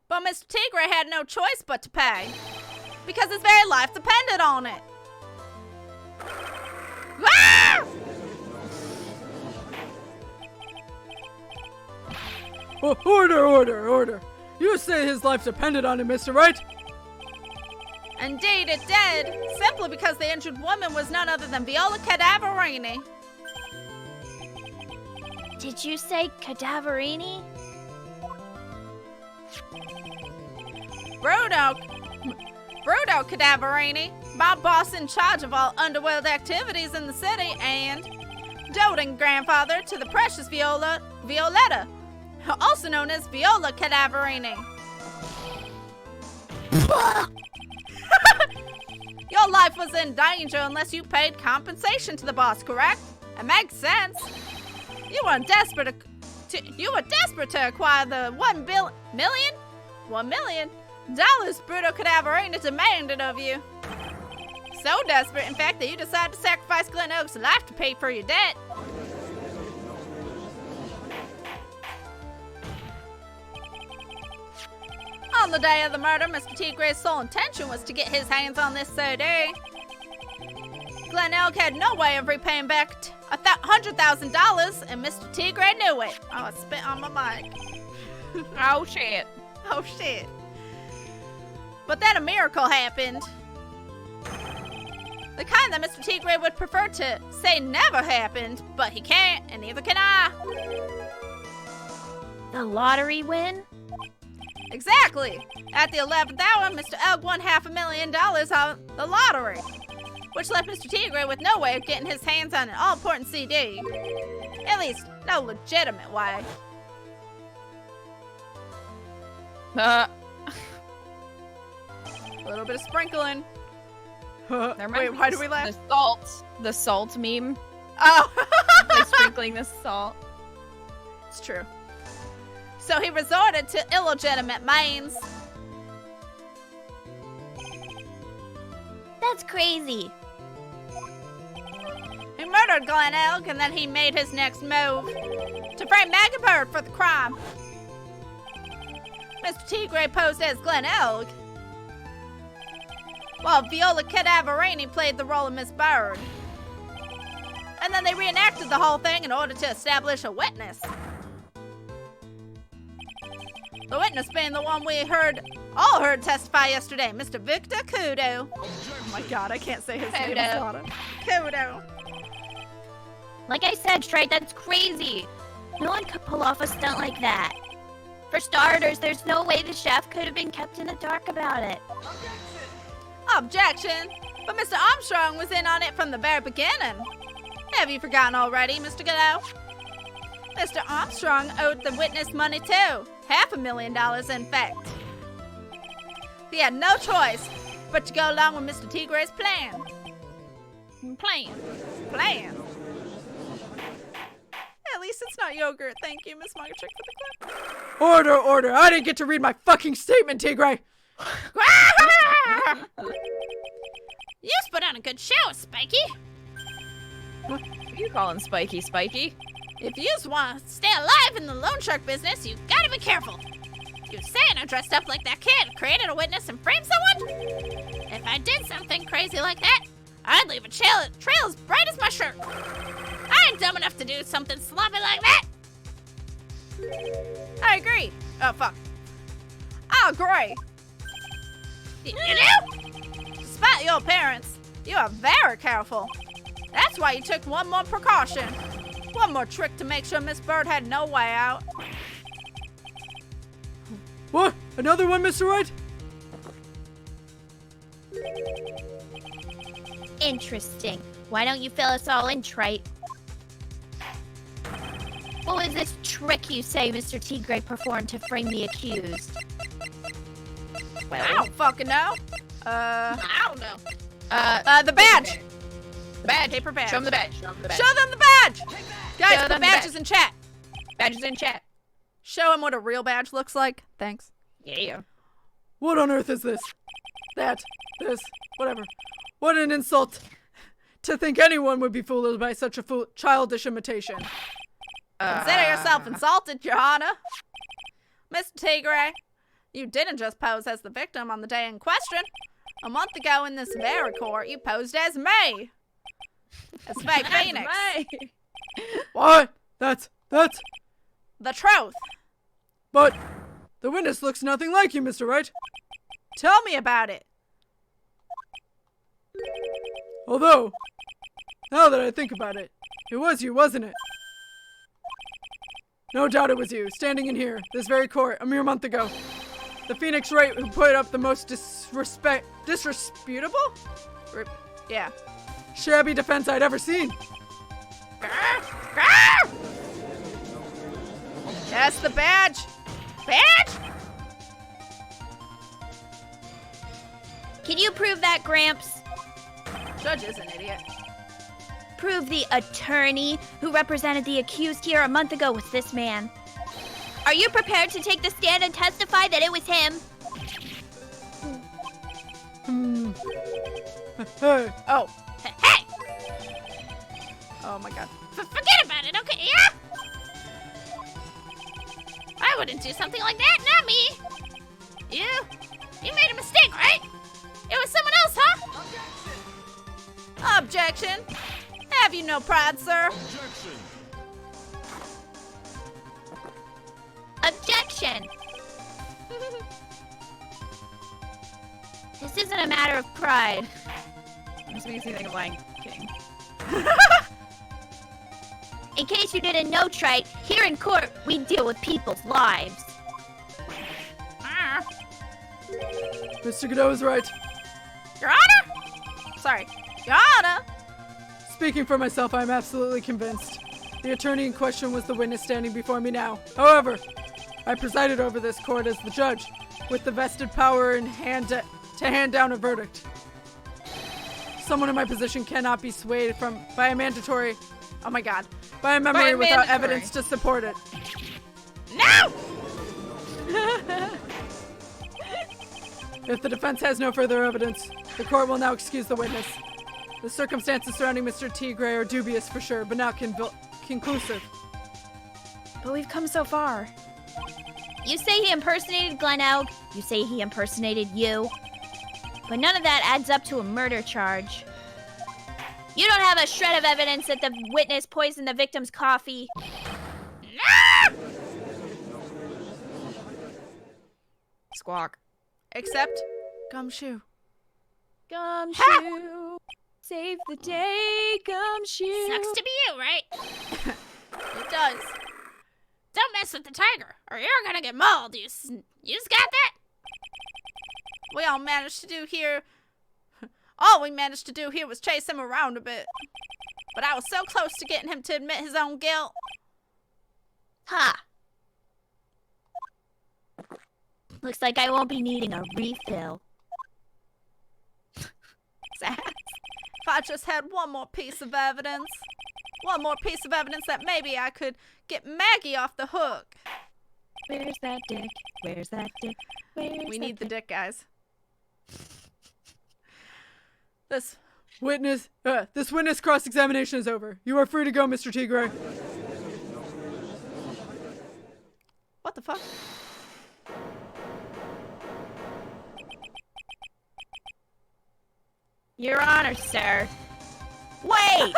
But Mr. Tigre had no choice but to pay, because his very life depended on it. Ah! Order. You say his life depended on it, Mr. Wright? Indeed, it did, simply because the injured woman was none other than Viola Cadaverini. Did you say Cadaverini? Bruto Cadaverini, my boss in charge of all underworld activities in the city, and doting grandfather to the precious Violetta, also known as Viola Cadaverini. Your life was in danger unless you paid compensation to the boss, correct? It makes sense. You were desperate to acquire the $1 million Bruto Cadaverini demanded of you. So desperate, in fact, that you decided to sacrifice Glen Oak's life to pay for your debt. On the day of the murder, Mr. Tigre's sole intention was to get his hands on this CD. Glen Elk had no way of repaying back $100,000, and Mr. Tigre knew it. Oh, I spit on my mic. Oh, shit. Oh, shit. But then a miracle happened. The kind that Mr. Tigre would prefer to say never happened, but he can't, and neither can I. The lottery win? Exactly. At the 11th hour, Mr. Elk won $500,000 on the lottery, which left Mr. Tigre with no way of getting his hands on an all-important CD. At least, no legitimate way. A little bit of sprinkling. Wait, why do we laugh? The salt meme. Oh! Like sprinkling the salt. It's true. So he resorted to illegitimate means. That's crazy. He murdered Glen Elk, and then he made his next move to frame Maggey Byrde for the crime. Mr. Tigre posed as Glen Elk, while Viola Cadaverini played the role of Miss Byrde. And then they reenacted the whole thing in order to establish a witness. The witness being the one we all heard testify yesterday, Mr. Victor Kudo. Oh my god, I can't say his name. Kudo. It's Lotta. Kudo. Like I said, Trey, that's crazy. No one could pull off a stunt like that. For starters, there's no way the chef could have been kept in the dark about it. Objection! But Mr. Armstrong was in on it from the very beginning. Have you forgotten already, Mr. Godot? Mr. Armstrong owed the witness money too. $500,000, in fact. He had no choice but to go along with Mr. Tigre's plan. Plan. At least it's not yogurt. Thank you, Miss Mongatrick, for the clip. Order! I didn't get to read my fucking statement, Tigre! You put on a good show, Spiky. What are you calling Spiky? If you want to stay alive in the loan shark business, you gotta be careful. You saying I dressed up like that kid, created a witness, and framed someone? If I did something crazy like that, I'd leave a trail as bright as my shirt. I ain't dumb enough to do something sloppy like that. I agree. Oh, fuck. I agree. You do? Despite your appearance, you are very careful. That's why you took one more precaution. One more trick to make sure Miss Byrde had no way out. What? Another one, Mr. Wright? Interesting. Why don't you fill us all in, Trite? What was this trick you say Mr. Tigre performed to frame the accused? Well, I don't fucking know. I don't know. The badge. The badge. Paper badge. Show them the badge. Show them the badge. Guys, Show put them the badges badge. in chat. Badges in chat. Show him what a real badge looks like. Thanks. Yeah. What on earth is this? This, whatever. What an insult to think anyone would be fooled by such a childish imitation. Consider yourself insulted, Your Honor. Mr. Tigre, you didn't just pose as the victim on the day in question. A month ago in this very court, you posed as me. As fake Phoenix. What? That's... The truth. But the witness looks nothing like you, Mr. Wright. Tell me about it. Although, now that I think about it, it was you, wasn't it? No doubt it was you, standing in here, this very court, a mere month ago. The Phoenix Wright who put up the most disresputable? Yeah. Shabby defense I'd ever seen. Yes, the badge. Badge? Can you prove that, Gramps? Judge is an idiot. Prove the attorney who represented the accused here a month ago was this man. Are you prepared to take the stand and testify that it was him? Hey. Oh. Hey! Oh my god. Forget about it, okay? Yeah? I wouldn't do something like that, not me. You made a mistake, right? It was someone else, huh? Objection. Have you no pride, sir? Objection! This isn't a matter of pride. This makes me think of Lion King. In case you didn't know, Trite, here in court, we deal with people's lives. Mr. Godot is right. Your Honor? Sorry. Your Honor? Speaking for myself, I am absolutely convinced. The attorney in question was the witness standing before me now. However, I presided over this court as the judge, with the vested power in hand to hand down a verdict. Someone in my position cannot be swayed by a memory without evidence to support it. No! If the defense has no further evidence, the court will now excuse the witness. The circumstances surrounding Mr. Tigre are dubious for sure, but not conclusive. But we've come so far. You say he impersonated Glen Elg, you say he impersonated you, but none of that adds up to a murder charge. You don't have a shred of evidence that the witness poisoned the victim's coffee. squawk. Except Gumshoe. Gumshoe, save the day, Gumshoe. Sucks to be you, right? It does. Don't mess with the tiger, or you're gonna get mauled. You got that? All we managed to do here was chase him around a bit. But I was so close to getting him to admit his own guilt. Ha! Looks like I won't be needing a refill. If I just had one more piece of evidence. One more piece of evidence that maybe I could get Maggey off the hook. Where's that dick? Where's that dick? We need the dick, guys. This witness cross-examination is over. You are free to go, Mr. Tigre. What the fuck? Your Honor, sir. Wait!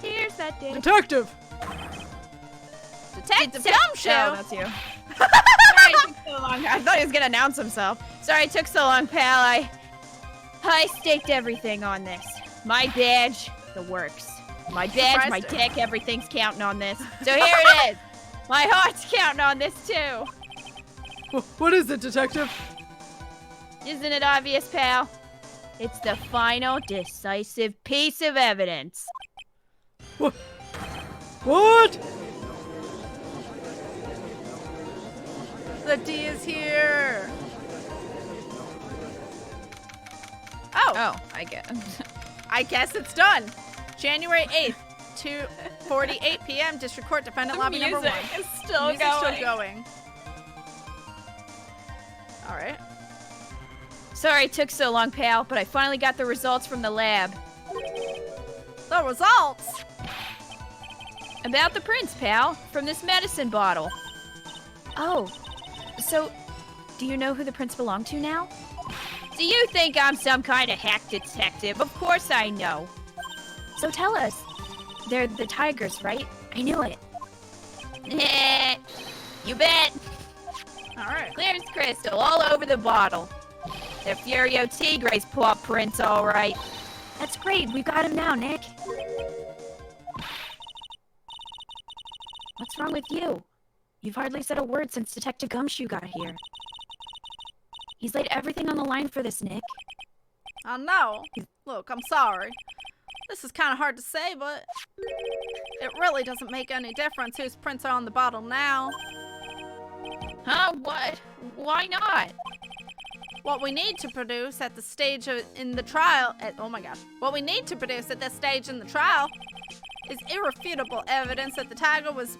Here's that dick. Detective! Detective Gumshoe! Oh, that's you. Sorry it took so long. I thought he was gonna announce himself. Sorry it took so long, pal. I staked everything on this. My badge, the works. My badge, my dick, everything's counting on this. So here it is. My heart's counting on this too. What is it, Detective? Isn't it obvious, pal? It's the final, decisive piece of evidence. What? The D is here. Oh, I get it. I guess it's done. January 8th, 2:48 p.m. District Court Defendant Lobby number 1. Is still Music's going. still going. All right. Sorry it took so long, pal, but I finally got the results from the lab. The results. About the prints, pal, from this medicine bottle. Oh, so do you know who the prints belong to now? Do you think I'm some kind of hack detective? Of course I know. So tell us. They're the tigers, right? I knew it. You bet. All right. Clear as crystal, all over the bottle. They're Furio Tigre's paw prints, all right. That's great. We got him now, Nick. What's wrong with you? You've hardly said a word since Detective Gumshoe got here. He's laid everything on the line for this, Nick. I know. Look, I'm sorry. This is kind of hard to say, but it really doesn't make any difference whose prints are on the bottle now. Huh? What? Why not? What we need to produce at the stage in the trial, what we need to produce at this stage in the trial is irrefutable evidence that the tiger was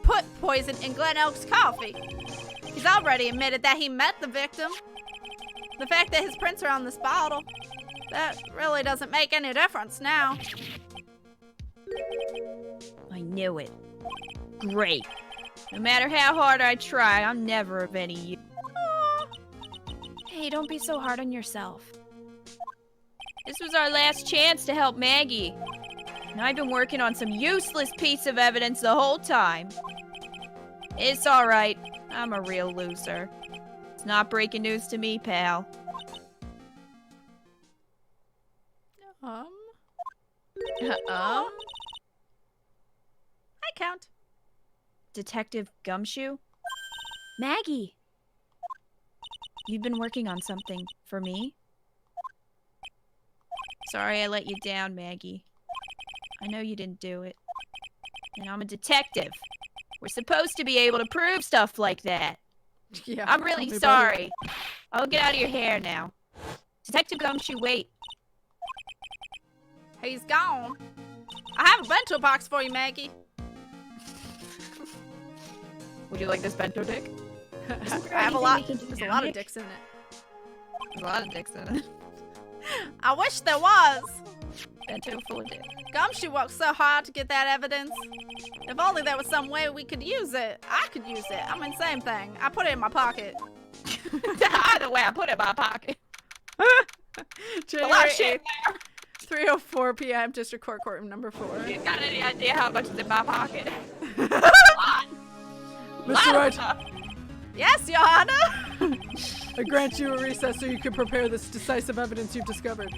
put poison in Glen Elk's coffee. He's already admitted that he met the victim. The fact that his prints are on this bottle, that really doesn't make any difference now. I knew it. Great. No matter how hard I try, I'm never of any use. Hey, don't be so hard on yourself. This was our last chance to help Maggey. And I've been working on some useless piece of evidence the whole time. It's alright. I'm a real loser. It's not breaking news to me, pal. I count. Detective Gumshoe? Maggey! You've been working on something for me? Sorry I let you down, Maggey. I know you didn't do it. And I'm a detective. We're supposed to be able to prove stuff like that. Yeah. I'm really sorry. I'll get out of your hair now. Detective Gumshoe, wait. He's gone. I have a bento box for you, Maggey. Would you like this bento dick? I have a lot. There's a lot of dicks in it. There's a lot of dicks in it. I wish there was. Bento full of dick. Gumshoe worked so hard to get that evidence. If only there was some way we could use it. I could use it. I mean, same thing. I put it in my pocket. Either way, I put it in my pocket. January 8th, 3:04 p.m. District Court Courtroom number 4. You got any idea how much is in my pocket? Mr. Wright, Yes, Your Honor. I grant you a recess so you can prepare this decisive evidence you've discovered.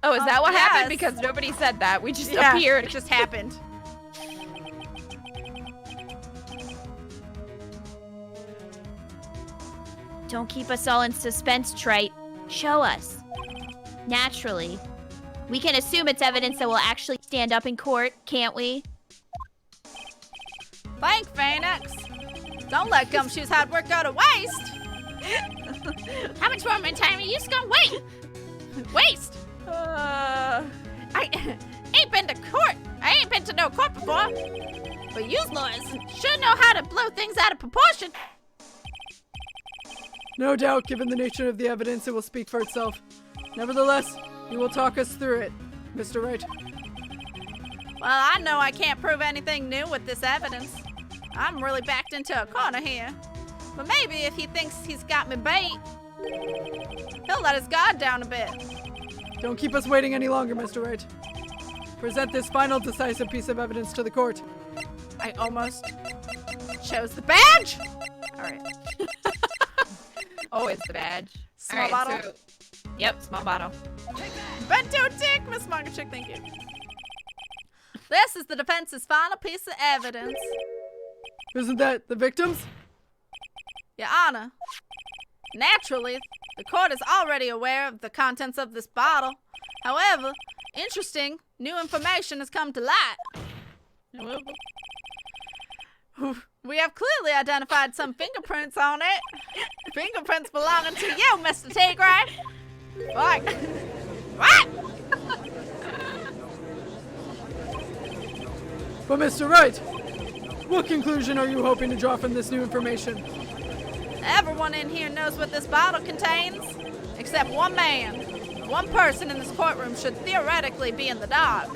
Oh, is that what happened? yes. Because nobody said that. We just Yeah, appeared. it just happened. Don't keep us all in suspense, Trite. Show us. Naturally. We can assume it's evidence that will actually stand up in court, can't we? Thanks, Phoenix. Don't let Gumshoe's hard work go to waste. How much more of my time are you just gonna wait? Waste. I ain't been to court. I ain't been to no court before. But you lawyers should know how to blow things out of proportion. No doubt, given the nature of the evidence, it will speak for itself. Nevertheless, you will talk us through it, Mr. Wright. Well, I know I can't prove anything new with this evidence. I'm really backed into a corner here. But maybe if he thinks he's got me bait, he'll let his guard down a bit. Don't keep us waiting any longer, Mr. Wright. Present this final decisive piece of evidence to the court. I almost chose the badge. All right. Always the badge. Small All right, bottle. so- yep, small bottle. Bento tick, Miss Manga Chick, thank you. This is the defense's final piece of evidence. Isn't that the victims? Your Honor, naturally, the court is already aware of the contents of this bottle. However, interesting new information has come to light. We have clearly identified some fingerprints on it. Fingerprints belonging to you, Mr. Tigre. Fuck. What? But Mr. Wright, what conclusion are you hoping to draw from this new information? Everyone in here knows what this bottle contains, except one man. One person in this courtroom should theoretically be in the dark.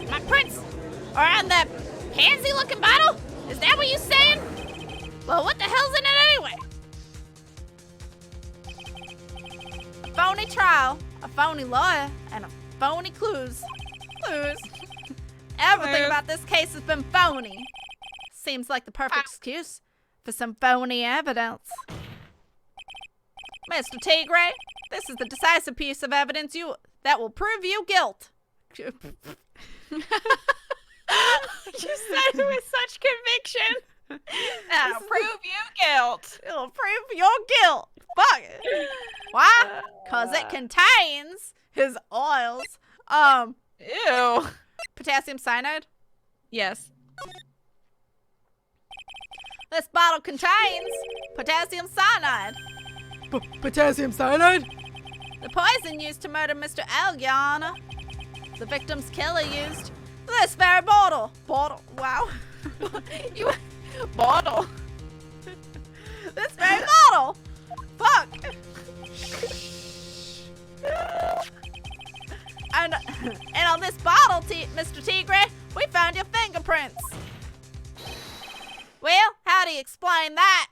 My prints are on that pansy-looking bottle? Is that what you saying? Well, what the hell's in it anyway? A phony trial, a phony lawyer, and a phony clues. Everything about this case has been phony. Seems like the perfect excuse for some phony evidence. Mr. Tigre, this is the decisive piece of evidence that will prove you guilt. You said it with such conviction. That'll prove you guilt. It'll prove your guilt. Fuck it. Why? Because it contains his oils. Ew. Potassium cyanide. Yes. This bottle contains potassium cyanide. Potassium cyanide? The poison used to murder Mr. Elgiana. The victim's killer used this very bottle. Wow. You bottle. This very bottle. Fuck. And on this bottle, Mr. Tigre, we found your fingerprints. Well, how do you explain that?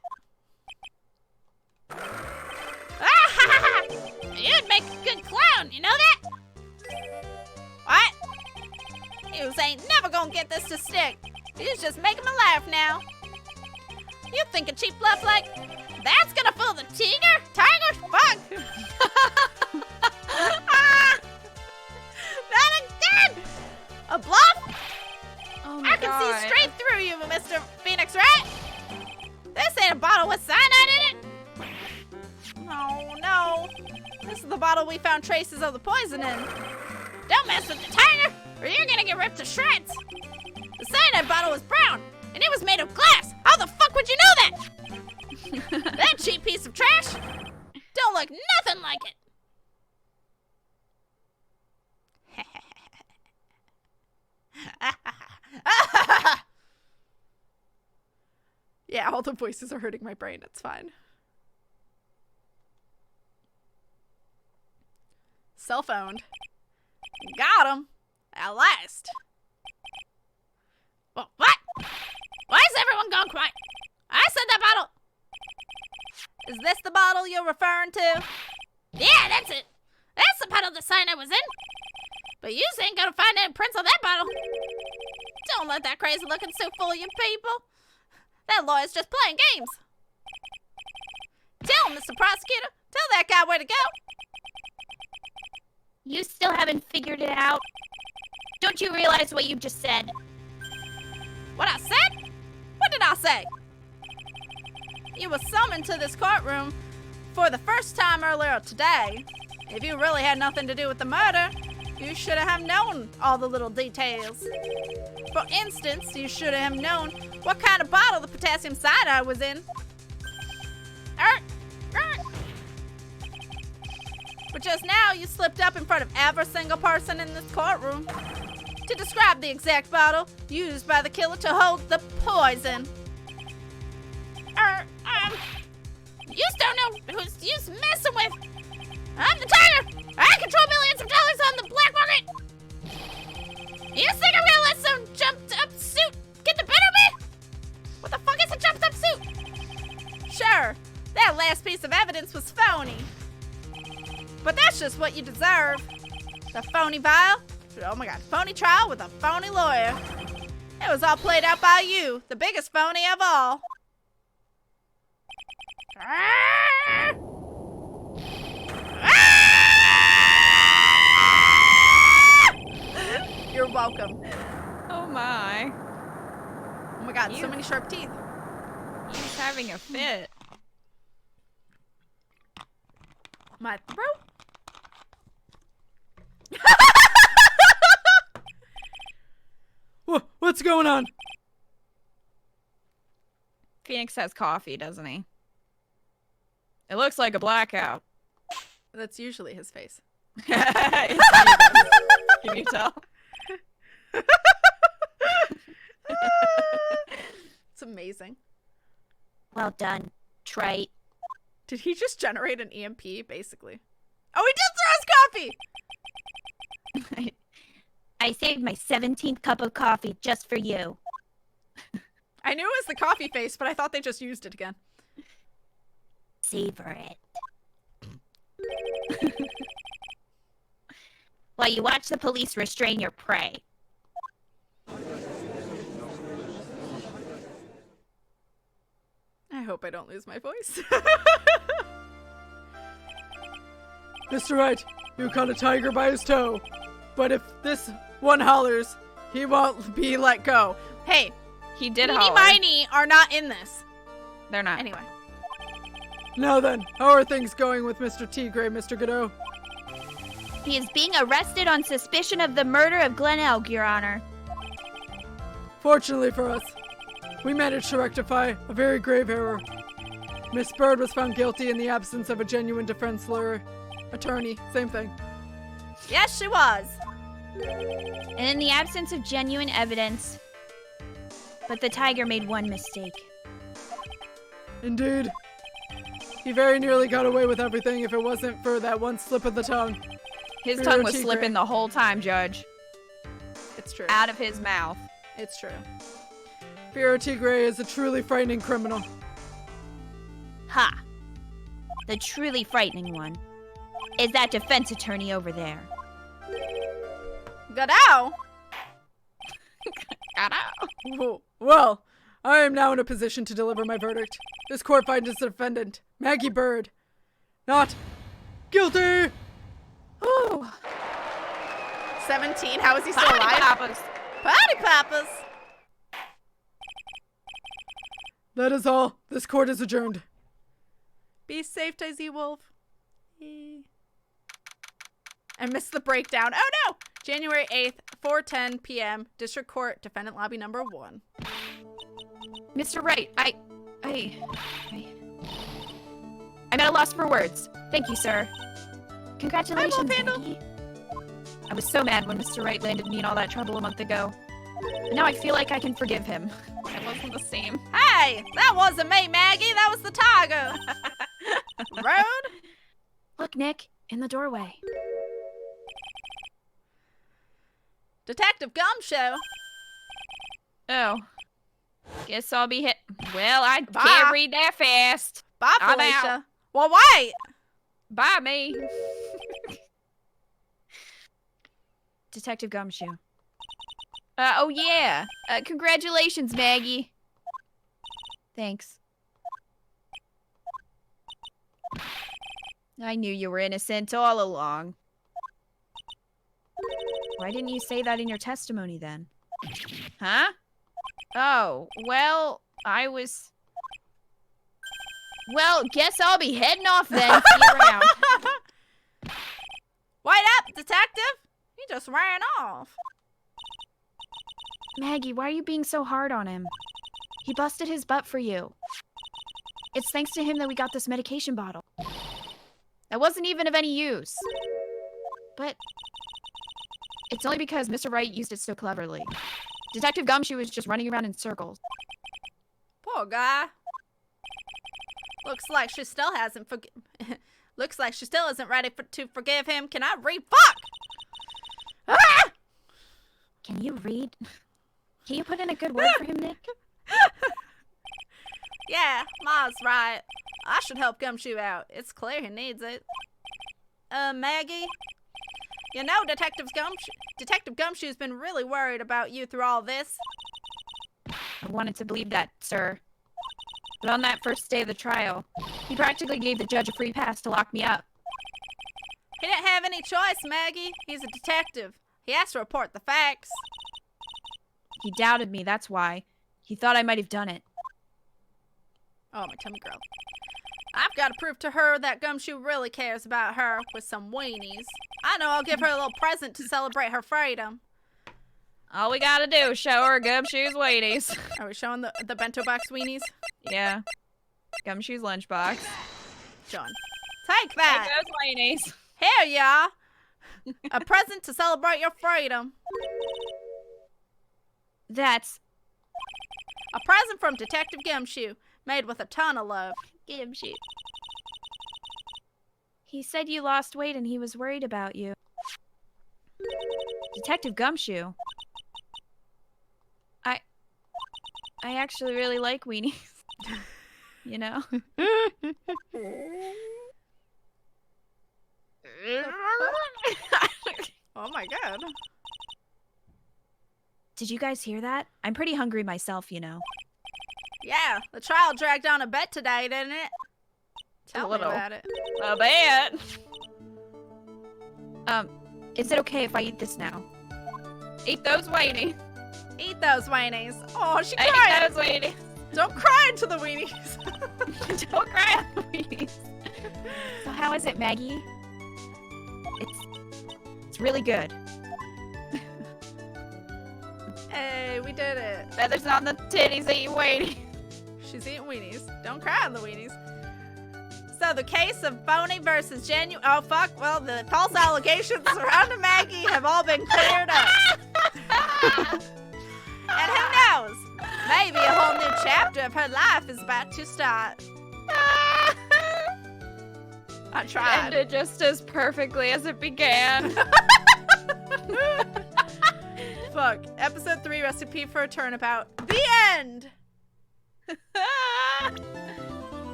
You'd make a good clown, you know that? What? Yous ain't never gonna get this to stick. Yous just making me laugh now. You think a cheap bluff like that's gonna fool the tiger? Fuck! Not again! A bluff? Oh I can see straight through you, Mr. Phoenix Wright. This ain't a bottle with cyanide in it. No. This is the bottle we found traces of the poison in. Don't mess with the tiger, or you're gonna get ripped to shreds. The cyanide bottle was brown, and it was made of glass. How the fuck would you know that? That cheap piece of trash don't look nothing like it. Yeah, all the voices are hurting my brain. It's fine. Cell-phoned. Got him. At last. Well, what? Why is everyone gone quiet? I said that bottle. Is this the bottle you're referring to? Yeah, that's it. That's the bottle the cyanide was in. But you ain't gonna find any prints on that bottle. Don't let that crazy looking suit fool you people. That lawyer's just playing games. Tell him, Mr. Prosecutor. Tell that guy where to go. You still haven't figured it out? Don't you realize what you've just said? What I said? What did I say? You were summoned to this courtroom for the first time earlier today. If you really had nothing to do with the murder, you should have known all the little details. For instance, you should have known what kind of bottle the potassium cyanide was in. But just now, you slipped up in front of every single person in this courtroom to describe the exact bottle used by the killer to hold the poison. You don't know who's you messing with. I'm the Tiger. I control millions of dollars on the black market. You think I'm gonna let some jumped up suit get the better of me? What the fuck is a jumped up suit? Sure, that last piece of evidence was phony. But that's just what you deserve. The phony vial. Oh my god, phony trial with a phony lawyer. It was all played out by you, the biggest phony of all. You're welcome. Oh my. Oh my god, so many sharp teeth. He's having a fit. My throat. What's going on? Phoenix has coffee, doesn't he? It looks like a blackout. That's usually his face. Can you tell? It's amazing. Well done, trite. Did he just generate an EMP, basically? Oh, he did throw his coffee! I saved my 17th cup of coffee just for you. I knew it was the coffee face, but I thought they just used it again. Savor it. While you watch the police restrain your prey. I hope I don't lose my voice. Mr. Wright, you caught a tiger by his toe. But if this one hollers, he won't be let go. Hey, He did Meanie holler. Miney are not in this. They're not. Anyway. Now then, how are things going with Mr. Tigre, Mr. Godot? He is being arrested on suspicion of the murder of Glen Elk, Your Honor. Fortunately for us, we managed to rectify a very grave error. Miss Byrde was found guilty in the absence of a genuine defense lawyer. Attorney, same thing. Yes, she was. And in the absence of genuine evidence. But the tiger made one mistake. Indeed. He very nearly got away with everything if it wasn't for that one slip of the tongue. His Furio tongue was Tigre. slipping the whole time, Judge. It's true. Out of his mouth. It's true. Furio Tigre is a truly frightening criminal. Ha! The truly frightening one is that defense attorney over there. Godot! Well, I am now in a position to deliver my verdict. This court finds its defendant, Maggey Byrde, not guilty! Ooh. 17, how is he still Potty alive? poppers. Potty poppers! That is all. This court is adjourned. Be safe, Daisy Wolf. I missed the breakdown. Oh no! January 8th, 4:10 p.m. District Court, Defendant Lobby number 1. Mr. Wright, I'm at a loss for words. Thank you, sir. Congratulations, Vandal. Maggie. I was so mad when Mr. Wright landed me in all that trouble a month ago. But now I feel like I can forgive him. It wasn't the same. Hey! That wasn't me, Maggie! That was the tiger! Road? Look, Nick, in the doorway. Detective Gumshoe! Oh. Guess I'll be hit. Well, I Bye. can't read that fast. Bye, I'm Felicia. out. Well, wait! Bye, me. Detective Gumshoe. Oh, yeah. Congratulations, Maggie. Thanks. I knew you were innocent all along. Why didn't you say that in your testimony then? Huh? Oh, well, I was... Well, guess I'll be heading off then. See you around. Wait up, detective! He just ran off. Maggey, why are you being so hard on him? He busted his butt for you. It's thanks to him that we got this medication bottle. That wasn't even of any use. But it's only because Mr. Wright used it so cleverly. Detective Gumshoe was just running around in circles. Poor guy. Looks like she still hasn't Looks like she still isn't ready to forgive him. Can I read? Fuck! Ah! Can you read? Can you put in a good word for him, Nick? Yeah, Ma's right. I should help Gumshoe out. It's clear he needs it. Maggey? You know, Detective Gumshoe's been really worried about you through all this. I wanted to believe that, sir. But on that first day of the trial, he practically gave the judge a free pass to lock me up. He didn't have any choice, Maggey. He's a detective. He has to report the facts. He doubted me, that's why. He thought I might have done it. Oh, my tummy growled. I've got to prove to her that Gumshoe really cares about her with some weenies. I know I'll give her a little present to celebrate her freedom. All we gotta do is show her Gumshoe's weenies. Are we showing the bento box weenies? Yeah. Gumshoe's lunchbox. John. Take that. Take those weenies. Here ya. A present to celebrate your freedom. That's a present from Detective Gumshoe, made with a ton of love. Gumshoe. He said you lost weight and he was worried about you. Detective Gumshoe. I actually really like weenies. You know? Oh my god. Did you guys hear that? I'm pretty hungry myself, you know. Yeah, the trial dragged on a bit today, didn't it? Tell me about it. A bit. Is it okay if I eat this now? Eat those weenies. Eat those weenies. Oh, she I cried. eat those weenies. Don't cry into the weenies. Don't cry on the weenies. So how is it, Maggey? It's really good. Hey, we did it. Feathers on the titties, eating weenies. She's eating weenies. Don't cry on the weenies. So the case of phony versus genuine. Oh fuck! Well, the false allegations surrounding Maggey have all been cleared up. And who knows? Maybe a whole new chapter of her life is about to start. I tried. It ended just as perfectly as it began. Fuck. Episode 3, Recipe for a Turnabout. The end!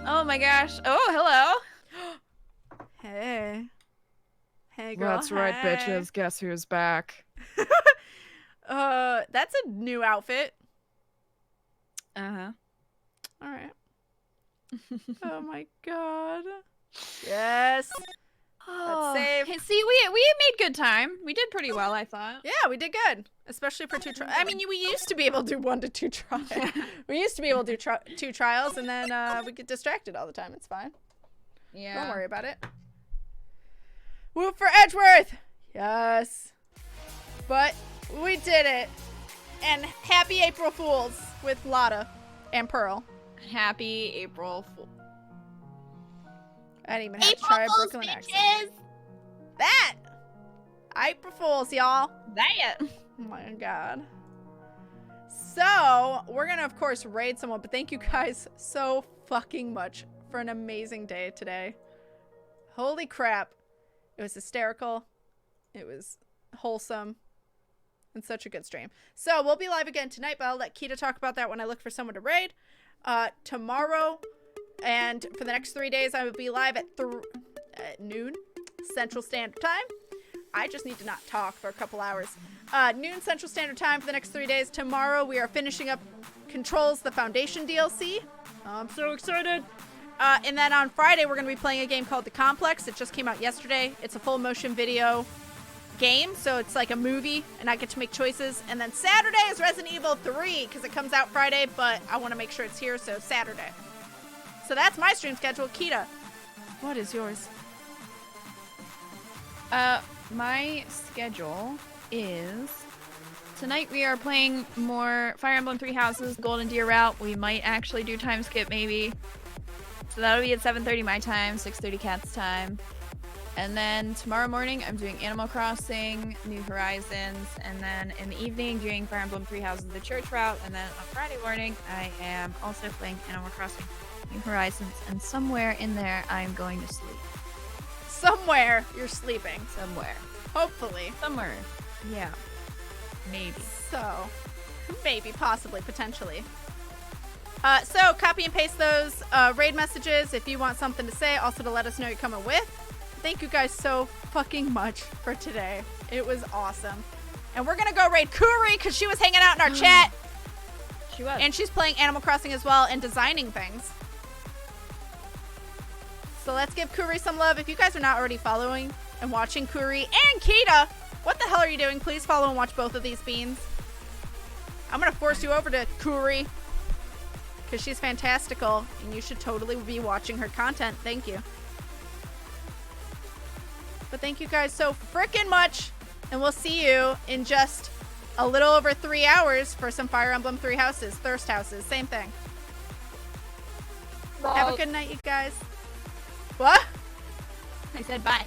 Oh my gosh. Oh, hello. Hey. Hey, girl. That's right, hey. bitches. Guess who's back? That's a new outfit. Uh-huh. All right. Oh my god. Yes. Oh, save. hey, see, we made good time. We did pretty well, I thought. Yeah, we did good. Especially for 2 trials. I mean, we used to be able to do 1 to 2 trials. We used to be able to do 2 trials, and then we get distracted all the time. It's fine. Yeah. Don't worry about it. Whoop for Edgeworth! Yes. But we did it. And happy April Fools with Lotta and Pearl. Happy April Fool. I didn't even have to try a Brooklyn accent. That! April Fools, y'all. That. Oh my god. So, we're gonna, of course, raid someone, but thank you guys so fucking much for an amazing day today. Holy crap. It was hysterical. It was wholesome. And such a good stream. So, we'll be live again tonight, but I'll let Kita talk about that when I look for someone to raid. Tomorrow, and for the next 3 days, I will be live at noon Central Standard Time. I just need to not talk for a couple hours. Noon Central Standard Time for the next 3 days. Tomorrow, we are finishing up Controls the Foundation DLC. I'm so excited. And then on Friday, we're going to be playing a game called The Complex. It just came out yesterday. It's a full motion video game, so it's like a movie, and I get to make choices. And then Saturday is Resident Evil 3, because it comes out Friday, but I want to make sure it's here, so Saturday. So that's my stream schedule. Kita, what is yours? My schedule is... Tonight we are playing more Fire Emblem 3 Houses, Golden Deer Route. We might actually do time skip, maybe. So that'll be at 7:30 my time, 6:30 Cat's time. And then tomorrow morning I'm doing Animal Crossing, New Horizons, and then in the evening doing Fire Emblem 3 Houses, the Church Route. And then on Friday morning I am also playing Animal Crossing, New Horizons, and somewhere in there I'm going to sleep. Somewhere you're sleeping. Somewhere. Hopefully. Somewhere. Yeah. Maybe. So, maybe, possibly, potentially. So, copy and paste those raid messages if you want something to say, also to let us know you're coming with. Thank you guys so fucking much for today. It was awesome. And we're gonna go raid Kuri because she was hanging out in our chat. She was. And she's playing Animal Crossing as well and designing things. So let's give Kuri some love. If you guys are not already following and watching Kuri and Kita, what the hell are you doing? Please follow and watch both of these beans. I'm gonna force you over to Kuri because she's fantastical and you should totally be watching her content. Thank you. But thank you guys so frickin' much, and we'll see you in just a little over 3 hours for some Fire Emblem 3 Houses, Thirst Houses, same thing. Have a good night, you guys. What? I said bye.